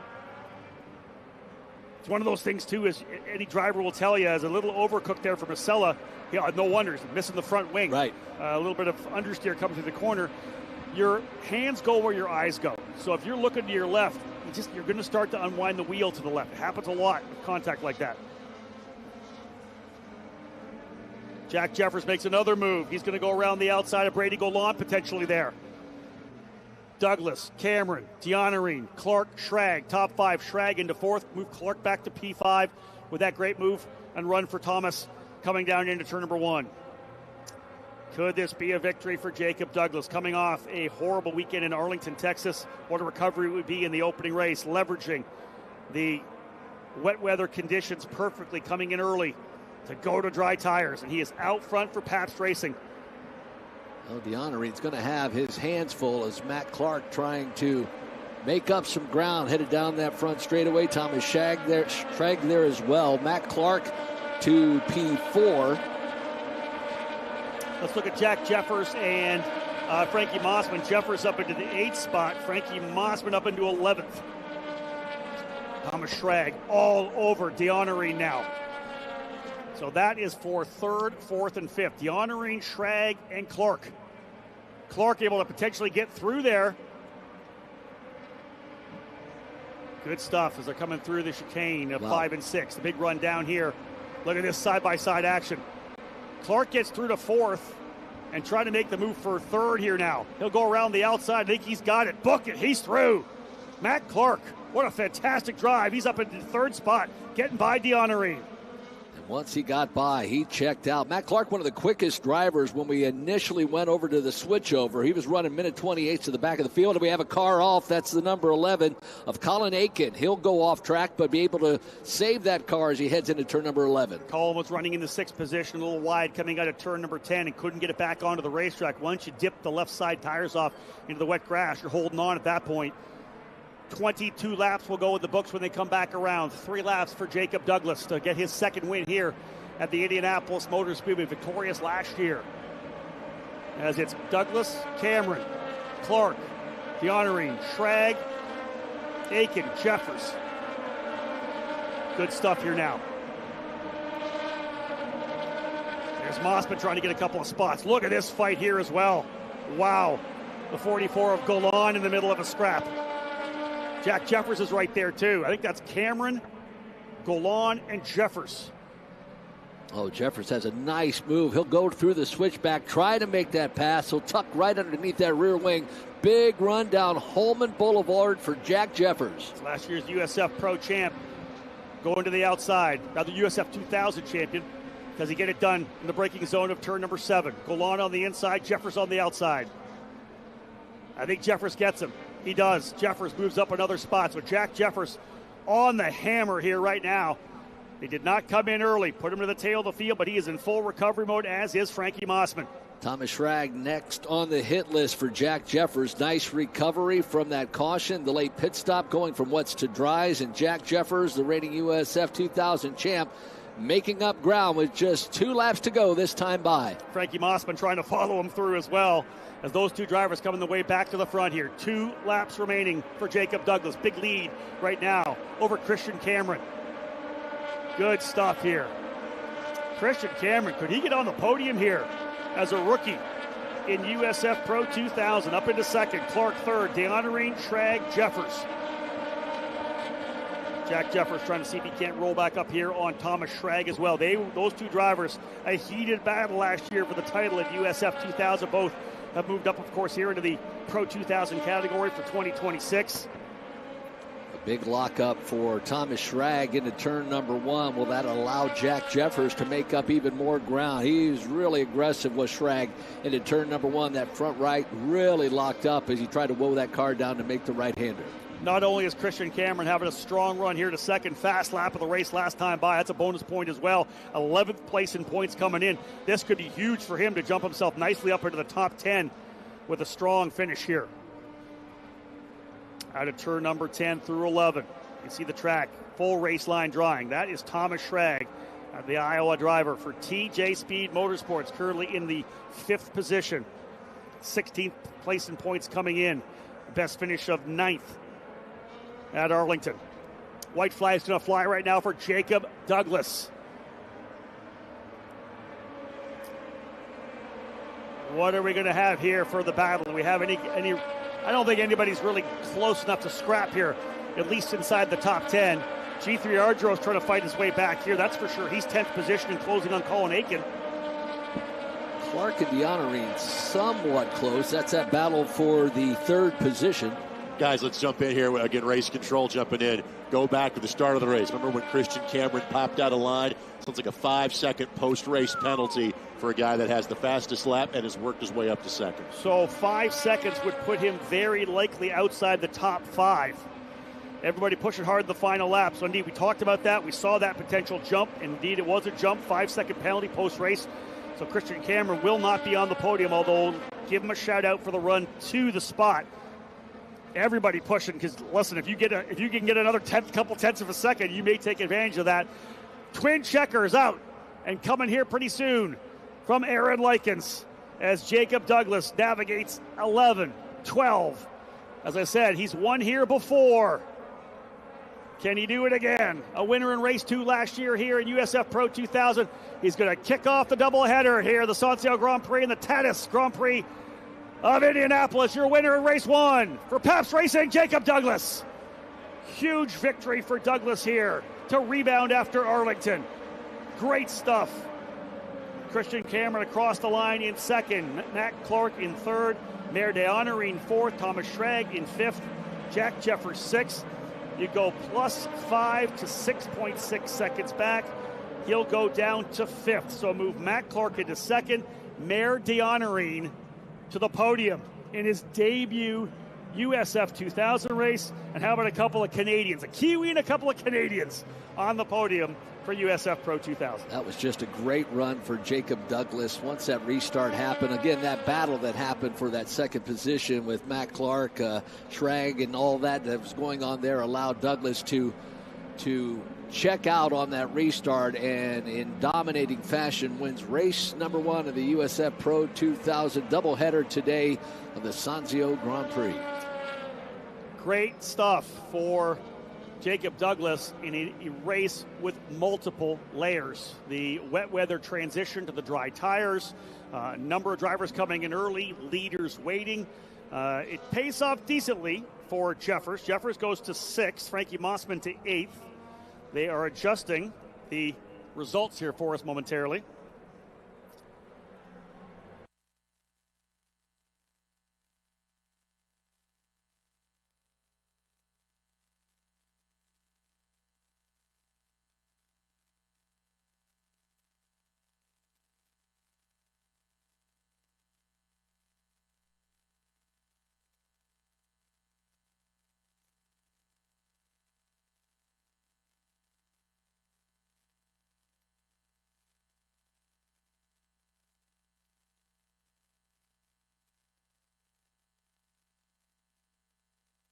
It's one of those things, too, as any driver will tell you, as a little overcooked there for Masella. No wonder, he's missing the front wing. Right. A little bit of understeer coming through the corner. Your hands go where your eyes go. So if you're looking to your left, you're going to start to unwind the wheel to the left. It happens a lot with contact like that. Jack Jeffers makes another move. He's going to go around the outside of Brady Golan, potentially there. Douglas, Cameron, Deonorine, Clark, Schrag, top 5. Schrag into 4th, move Clark back to P5 with that great move and run for Thomas coming down into turn number 1. Could this be a victory for Jacob Douglas, coming off a horrible weekend in Arlington, Texas? What a recovery it would be in the opening race, leveraging the wet weather conditions perfectly, coming in early to go to dry tires, and he is out front for Pabst Racing. Well, Deonorine's going to have his hands full as Matt Clark trying to make up some ground, headed down that front straightaway. Thomas Schrag there as well. Matt Clark to P4. Let's look at Jack Jeffers and Frankie Mossman. Jeffers up into the 8th spot. Frankie Mossman up into 11th. Thomas Schrag all over Deonorine now. So that is for 3rd, 4th, and 5th. Deonorine, Schrag, and Clark. Clark able to potentially get through there. Good stuff as they're coming through the chicane of 5 and 6. The big run down here. Look at this side-by-side action. Clark gets through to 4th and trying to make the move for 3rd here now. He'll go around the outside. I think he's got it. Book it. He's through. Matt Clark, what a fantastic drive. He's up in the 3rd spot, getting by Deonorine. And once he got by, he checked out. Matt Clark, one of the quickest drivers when we initially went over to the switchover. He was running minute 28 to the back of the field, and we have a car off. That's the number 11 of Colin Aiken. He'll go off track, but be able to save that car as he heads into turn number 11. Colin was running in the 6th position, a little wide, coming out of turn number 10, and couldn't get it back onto the racetrack. Once you dip the left side tires off into the wet grass, you're holding on at that point. 22 laps will go in the books when they come back around. 3 laps for Jacob Douglas to get his 2nd win here at the Indianapolis Motor Speedway, victorious last year. As it's Douglas, Cameron, Clark, Deonorine, Schrag, Aiken, Jeffers. Good stuff here now. There's Mossman trying to get a couple of spots. Look at this fight here as well. Wow. The 44 of Golan in the middle of a scrap. Jack Jeffers is right there, too. I think that's Cameron, Golan, and Jeffers. Oh, Jeffers has a nice move. He'll go through the switchback, try to make that pass. He'll tuck right underneath that rear wing. Big run down Holman Boulevard for Jack Jeffers. It's last year's USF Pro champ going to the outside. Now the USF2000 champion. Does he get it done in the braking zone of turn number 7? Golan on the inside, Jeffers on the outside. I think Jeffers gets him. He does. Jeffers moves up another spot. So Jack Jeffers on the hammer here right now. They did not come in early, put him to the tail of the field, but he is in full recovery mode, as is Frankie Mossman. Thomas Schrag next on the hit list for Jack Jeffers. Nice recovery from that caution. The late pit stop going from wets to dries. And Jack Jeffers, the reigning USF 2000 champ, making up ground with just 2 laps to go this time by. Frankie Mossman trying to follow him through as well, as those 2 drivers coming the way back to the front here. 2 laps remaining for Jacob Douglas. Big lead right now over Christian Cameron. Good stuff here. Christian Cameron, could he get on the podium here as a rookie in USF Pro 2000? Up into 2nd, Clark 3rd, Deonorine, Schrag, Jeffers. Jack Jeffers trying to see if he can't roll back up here on Thomas Schrag as well. Those 2 drivers, a heated battle last year for the title at USF 2000. Both have moved up, of course, here into the Pro 2000 category for 2026. A big lockup for Thomas Schrag into turn number 1. Will that allow Jack Jeffers to make up even more ground? He's really aggressive with Schrag into turn number 1. That front right really locked up as he tried to woe that car down to make the right-hander. Not only is Christian Cameron having a strong run here to 2nd, fast lap of the race last time by. That's a bonus point as well. 11th place in points coming in. This could be huge for him to jump himself nicely up into the top 10 with a strong finish here. Out of turn number 10 through 11. You see the track, full race line drawing. That is Thomas Schrag, the Iowa driver for TJ Speed Motorsports, currently in the 5th position. 16th place in points coming in. Best finish of 9th. At Arlington. White flag's going to fly right now for Jacob Douglas. What are we going to have here for the battle? Do we have any? I don't think anybody's really close enough to scrap here. at least inside the top 10. G3 Ardro is trying to fight his way back here, that's for sure. He's 10th position and closing on Colin Aiken. Clark and Deonorine somewhat close. That's that battle for the third position. Guys, let's jump in here. Again, race control jumping in. Go back to the start of the race. Remember when Christian Cameron popped out of line? Sounds like a 5-second post-race penalty for a guy that has the fastest lap and has worked his way up to second. So 5 seconds would put him very likely outside the top 5. Everybody pushing hard in the final lap. So indeed, we talked about that. We saw that potential jump. Indeed, it was a jump. 5-second penalty post-race. So Christian Cameron will not be on the podium, although give him a shout out for the run to the spot. Everybody pushing, because listen, if you can get another couple tenths of a second, you may take advantage of that. Twin checkers out and coming here pretty soon from Aaron Likens as Jacob Douglas navigates 11, 12. As I said, he's won here before. Can he do it again? A winner in race 2 last year here in USF Pro 2000. He's going to kick off the doubleheader here, the Santiago Grand Prix and the Tatis Grand Prix of Indianapolis. Your winner in race 1 for Pabst Racing, Jacob Douglas. Huge victory for Douglas here to rebound after Arlington. Great stuff. Christian Cameron across the line in second. Matt Clark in third. Mayor DeHonorine fourth. Thomas Schrag in fifth. Jack Jeffers sixth. You go +5 to 6.6 seconds back. He'll go down to fifth. So move Matt Clark into second. Mayor DeHonorine to the podium in his debut USF 2000 race. And how about a couple of Canadians, a Kiwi and a couple of Canadians on the podium for USF Pro 2000. That was just a great run for Jacob Douglas once that restart happened. Again, that battle that happened for that second position with Matt Clark, Schrag, and all that was going on there allowed Douglas to check out on that restart, and in dominating fashion wins race number 1 of the USF Pro 2000 doubleheader today of the Sanzio Grand Prix. Great stuff for Jacob Douglas in a race with multiple layers. The wet weather transition to the dry tires, a number of drivers coming in early, leaders waiting. It pays off decently for Jeffers. Jeffers goes to 6th, Frankie Mossman to 8th. They are adjusting the results here for us momentarily.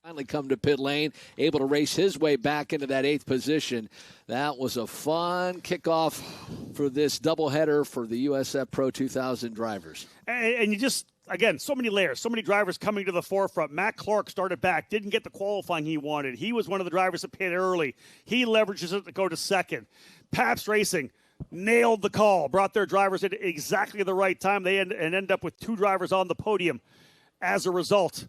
Finally come to pit lane, able to race his way back into that 8th position. That was a fun kickoff for this doubleheader for the USF Pro 2000 drivers. And you just, again, so many layers, so many drivers coming to the forefront. Matt Clark started back, didn't get the qualifying he wanted. He was one of the drivers that pit early. He leverages it to go to second. Pabst Racing nailed the call, brought their drivers in exactly the right time. They end up with 2 drivers on the podium as a result.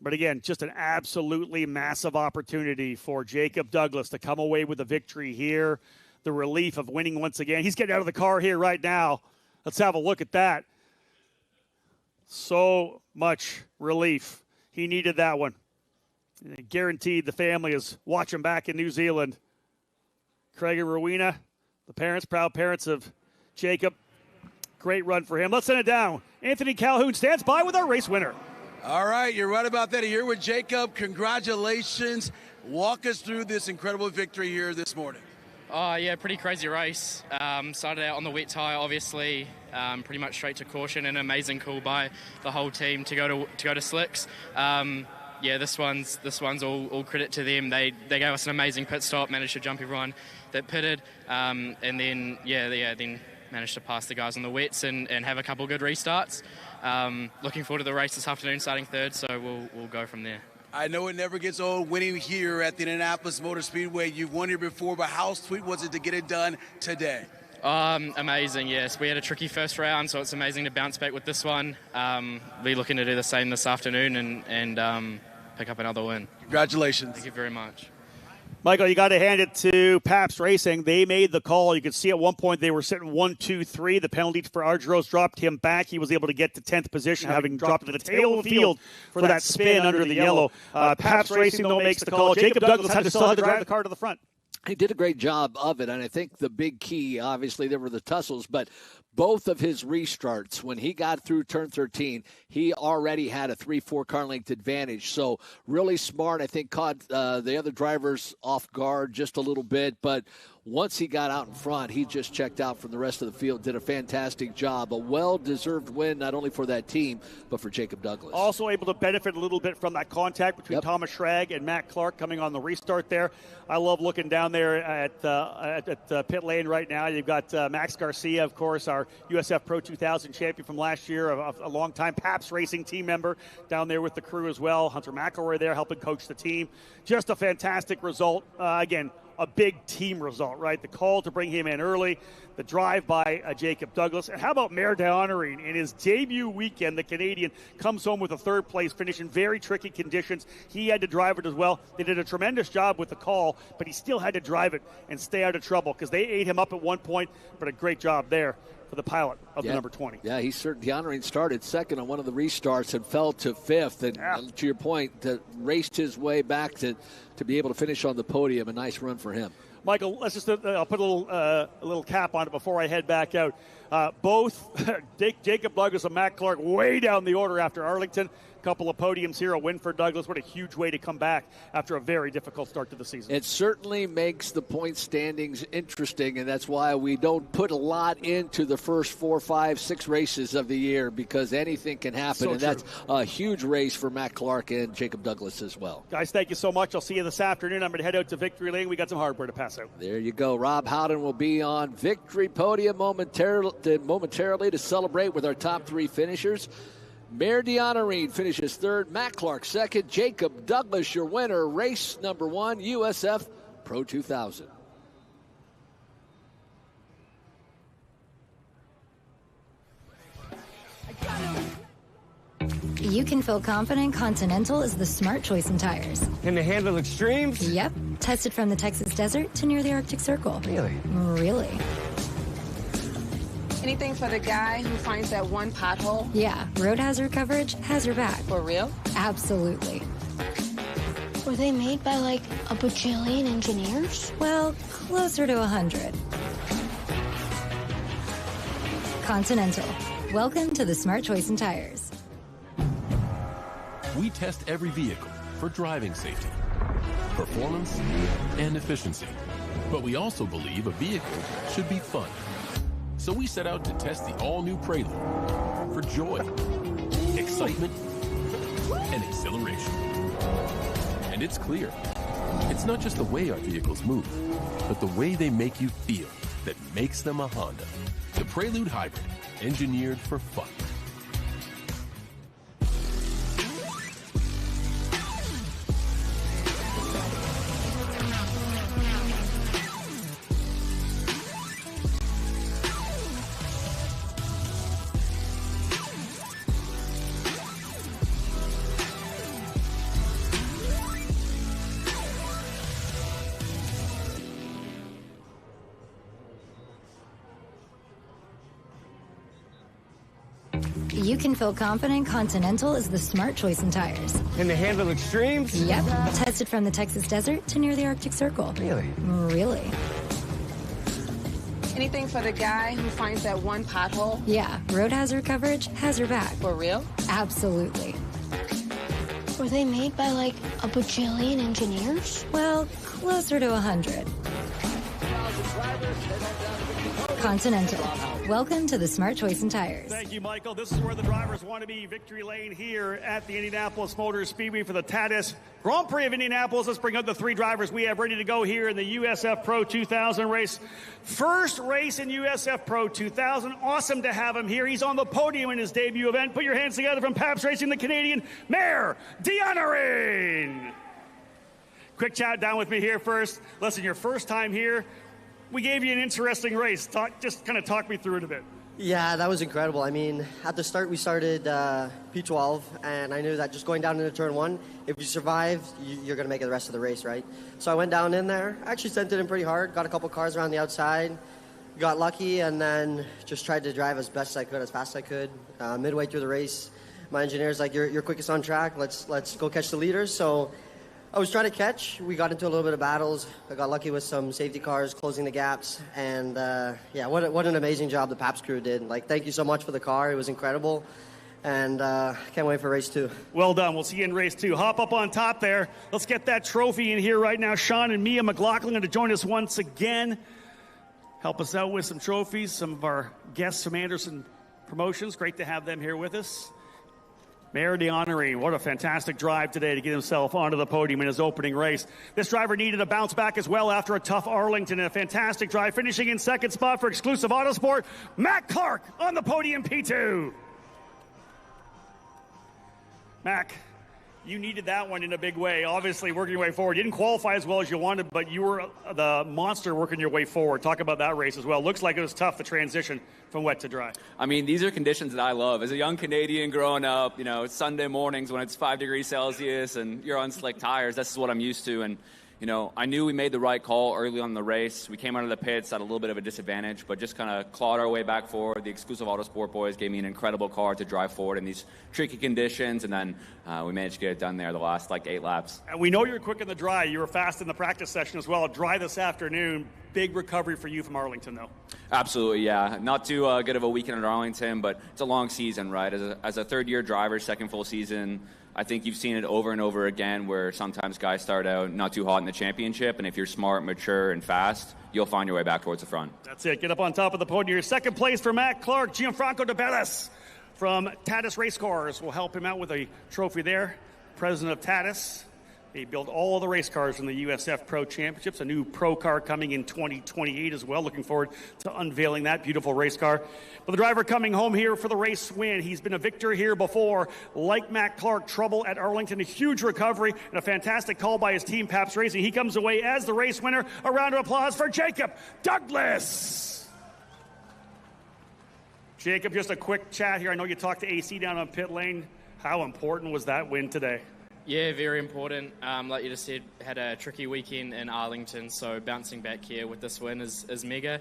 But again, just an absolutely massive opportunity for Jacob Douglas to come away with a victory here. The relief of winning once again. He's getting out of the car here right now. Let's have a look at that. So much relief. He needed that one. Guaranteed the family is watching back in New Zealand. Craig and Rowena, the parents, proud parents of Jacob. Great run for him. Let's send it down. Anthony Calhoun stands by with our race winner. All right, you're right about that. Here with Jacob. Congratulations. Walk us through this incredible victory here this morning. Yeah, pretty crazy race. Started out on the wet tire, obviously, pretty much straight to caution. An amazing call by the whole team to go to slicks. Yeah, this one's all credit to them. They gave us an amazing pit stop, managed to jump everyone that pitted, and then then managed to pass the guys on the wets and have a couple good restarts. Looking forward to the race this afternoon, starting third, so we'll go from there. I know it never gets old winning here at the Indianapolis Motor Speedway. You've won here before, but how sweet was it to get it done today? Amazing, yes. We had a tricky first round, so it's amazing to bounce back with this one. We're looking to do the same this afternoon, and pick up another win. Congratulations. Thank you very much. Michael, you got to hand it to Pabst Racing. They made the call. You could see at one point they were sitting 1-2-3. The penalty for Argyros dropped him back. He was able to get to 10th position, having dropped to the tail of the field for that spin under the yellow. Pabst Racing, though, makes the call. Jacob Douglas had to still drive the car to the front. He did a great job of it, and I think the big key, obviously, there were the tussles, but both of his restarts, when he got through turn 13, he already had a 3-4 car length advantage. So really smart, I think, caught the other drivers off guard just a little bit, but once he got out in front, he just checked out from the rest of the field, did a fantastic job. A well-deserved win, not only for that team, but for Jacob Douglas. Also able to benefit a little bit from that contact between Thomas Schrag and Matt Clark coming on the restart there. I love looking down there at pit lane right now. You've got Max Garcia, of course, our USF Pro 2000 champion from last year, a long-time Pabst Racing team member down there with the crew as well. Hunter McElroy there helping coach the team. Just a fantastic result. Again, a big team result, right? The call to bring him in early, the drive by Jacob Douglas. And how about Mare d'Honorine? In his debut weekend, the Canadian comes home with a third place finish in very tricky conditions. He had to drive it as well. They did a tremendous job with the call, but he still had to drive it and stay out of trouble because they ate him up at one point, but a great job there for the pilot of the number 20. Yeah, he certainly, D'Honorine started second on one of the restarts and fell to fifth. And to your point, raced his way back to be able to finish on the podium. A nice run for him. Michael, let's just I'll put a little cap on it before I head back out. Both Jacob Douglas and Matt Clark way down the order after Arlington. Couple of podiums here, a win for Douglas. What a huge way to come back after a very difficult start to the season. It certainly makes the point standings interesting, and that's why we don't put a lot into the first 4, 5, 6 races of the year, because anything can happen, and that's a huge race for Matt Clark and Jacob Douglas as well. Guys, thank you so much. I'll see you this afternoon. I'm going to head out to Victory Lane. We got some hardware to pass out. There you go. Rob Howden will be on Victory Podium momentarily to celebrate with our top 3 finishers. Mare d'Honorine finishes third, Matt Clark second, Jacob Douglas your winner, race number 1, USF Pro 2000. You can feel confident Continental is the smart choice in tires. Can they handle extremes? Yep. Tested from the Texas desert to near the Arctic Circle. Really? Really. Anything for the guy who finds that one pothole? Yeah, road hazard coverage has your back. For real? Absolutely. Were they made by like a bajillion engineers? Well, closer to 100. Continental. Welcome to the smart choice in tires. We test every vehicle for driving safety, performance, and efficiency. But we also believe a vehicle should be fun. So we set out to test the all-new Prelude for joy, excitement, and exhilaration. And it's clear, it's not just the way our vehicles move, but the way they make you feel that makes them a Honda. The Prelude Hybrid, engineered for fun. You can feel confident Continental is the smart choice in tires. Can they handle extremes? Yep. Tested from the Texas desert to near the Arctic Circle. Really? Really. Anything for the guy who finds that one pothole? Yeah, road hazard coverage has your back. For real? Absolutely. Were they made by like a bajillion engineers? Well, closer to 100. Continental. Welcome to the smart choice in tires. Thank you, Michael. This is where the drivers want to be. Victory Lane here at the Indianapolis Motor Speedway for the TADIS Grand Prix of Indianapolis. Let's bring up the 3 drivers we have ready to go here in the USF Pro 2000 race. First race in USF Pro 2000. Awesome to have him here. He's on the podium in his debut event. Put your hands together from Pabst Racing, the Canadian, Mare d'Honorine. Quick chat down with me here first. Listen, your first time here. We gave you an interesting race. Just kind of talk me through it a bit. Yeah, that was incredible. I mean, at the start, we started P12, and I knew that just going down into turn one, if you survive, you're going to make it the rest of the race, right? So I went down in there. I actually sent it in pretty hard, got a couple cars around the outside, got lucky, and then just tried to drive as best I could, as fast as I could. Midway through the race, my engineer's like, you're quickest on track. Let's go catch the leaders. So I was trying to catch. We got into a little bit of battles. I got lucky with some safety cars closing the gaps. And, yeah, what an amazing job the Pabst crew did. Like, thank you so much for the car. It was incredible. And can't wait for race 2. Well done. We'll see you in race 2. Hop up on top there. Let's get that trophy in here right now. Sean and Mia McLaughlin going to join us once again. Help us out with some trophies. Some of our guests from Anderson Promotions. Great to have them here with us. Mayor DeHonore, what a fantastic drive today to get himself onto the podium in his opening race. This driver needed a bounce back as well after a tough Arlington and a fantastic drive, finishing in second spot for Exclusive Autosport. Mac Clark on the podium, P2. Mac, you needed that one in a big way, obviously working your way forward. You didn't qualify as well as you wanted, but you were the monster working your way forward. Talk about that race as well. Looks like it was tough, the transition from wet to dry. I mean, these are conditions that I love. As a young Canadian growing up, you know, it's Sunday mornings when it's 5 degrees Celsius and you're on slick tires. This is what I'm used to. And, you know, I knew we made the right call early on in the race. We came out of the pits at a little bit of a disadvantage, but just kind of clawed our way back forward. The Exclusive Autosport boys gave me an incredible car to drive forward in these tricky conditions, and then we managed to get it done there the last, 8 laps. And we know you're quick in the dry. You were fast in the practice session as well. Dry this afternoon. Big recovery for you from Arlington, though. Absolutely, yeah. Not too good of a weekend at Arlington, but it's a long season, right? As a third-year driver, second full season, I think you've seen it over and over again where sometimes guys start out not too hot in the championship, and if you're smart, mature, and fast, you'll find your way back towards the front. That's it. Get up on top of the podium. Your second place for Matt Clark. Gianfranco De Bellis from Tatis Race Cars will help him out with a trophy there. President of Tatis. They build all of the race cars from the USF Pro Championships. A new pro car coming in 2028 as well. Looking forward to unveiling that beautiful race car. But the driver coming home here for the race win. He's been a victor here before. Like Matt Clark, trouble at Arlington. A huge recovery and a fantastic call by his team, Pabst Racing. He comes away as the race winner. A round of applause for Jacob Douglas. Jacob, just a quick chat here. I know you talked to AC down on pit lane. How important was that win today? Yeah, very important. Like you just said, had a tricky weekend in Arlington, so bouncing back here with this win is mega.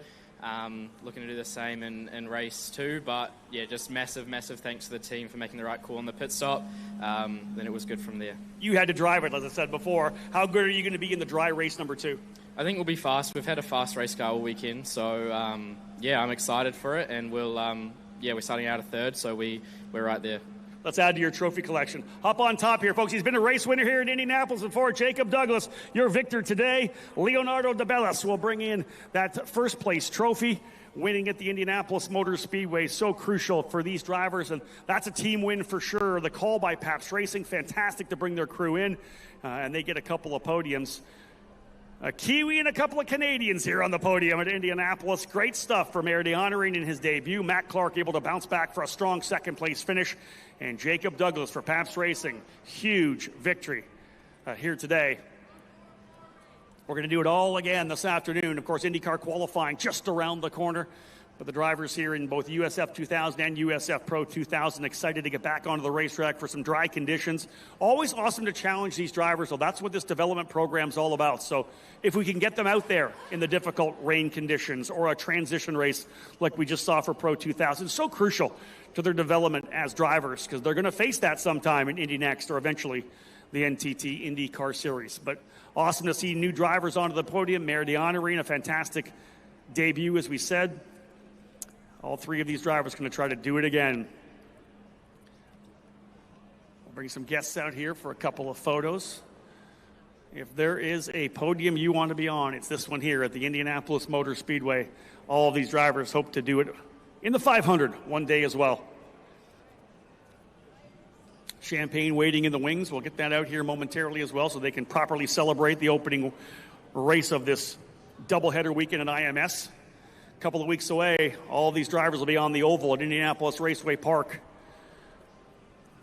Looking to do the same in race 2, but yeah, just massive thanks to the team for making the right call on the pit stop. Then it was good from there. You had to drive it, as I said before. How good are you going to be in the dry race number 2? I think we'll be fast. We've had a fast race car all weekend, so yeah, I'm excited for it, and we're starting out a third, so we're right there. Let's add to your trophy collection. Hop on top here, folks. He's been a race winner here in Indianapolis before. Jacob Douglas, your victor today. Leonardo De Bellis will bring in that first place trophy. Winning at the Indianapolis Motor Speedway, so crucial for these drivers, and that's a team win for sure. The call by Pabst Racing, fantastic to bring their crew in, and they get a couple of podiums. A Kiwi and a couple of Canadians here on the podium at Indianapolis. Great stuff for Mayor DeHonore in his debut. Matt Clark able to bounce back for a strong second-place finish. And Jacob Douglas for Pabst Racing. Huge victory here today. We're going to do it all again this afternoon. Of course, IndyCar qualifying just around the corner. But the drivers here in both USF2000 and USF Pro 2000 excited to get back onto the racetrack for some dry conditions. Always awesome to challenge these drivers, so that's what this development program's all about. So if we can get them out there in the difficult rain conditions or a transition race like we just saw for Pro 2000, so crucial to their development as drivers because they're going to face that sometime in Indy Next or eventually the NTT IndyCar Series. But awesome to see new drivers onto the podium. Mayor DeHonore in a fantastic debut, as we said. All three of these drivers going to try to do it again. We'll bring some guests out here for a couple of photos. If there is a podium you want to be on, it's this one here at the Indianapolis Motor Speedway. All of these drivers hope to do it in the 500 one day as well. Champagne waiting in the wings. We'll get that out here momentarily as well so they can properly celebrate the opening race of this doubleheader weekend at IMS. Couple of weeks away, all these drivers will be on the oval at Indianapolis Raceway Park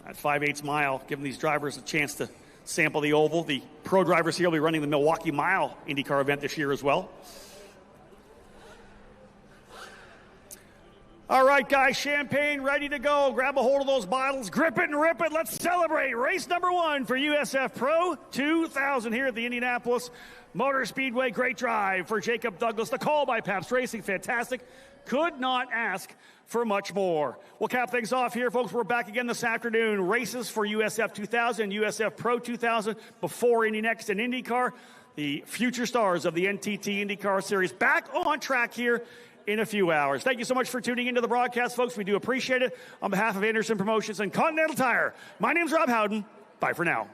at 5/8 mile, giving these drivers a chance to sample the oval. The pro drivers here will be running the Milwaukee Mile IndyCar event this year as well. All right, guys, champagne ready to go. Grab a hold of those bottles, grip it and rip it. Let's celebrate race number 1 for USF Pro 2000 here at the Indianapolis Motor Speedway. Great drive for Jacob Douglas. The call by Pabst Racing, fantastic. Could not ask for much more. We'll cap things off here, folks. We're back again this afternoon. Races for USF 2000, USF Pro 2000 before Indy Next and IndyCar. The future stars of the NTT IndyCar Series back on track here in a few hours. Thank you so much for tuning into the broadcast, folks. We do appreciate it. On behalf of Anderson Promotions and Continental Tire, my name's Rob Howden. Bye for now.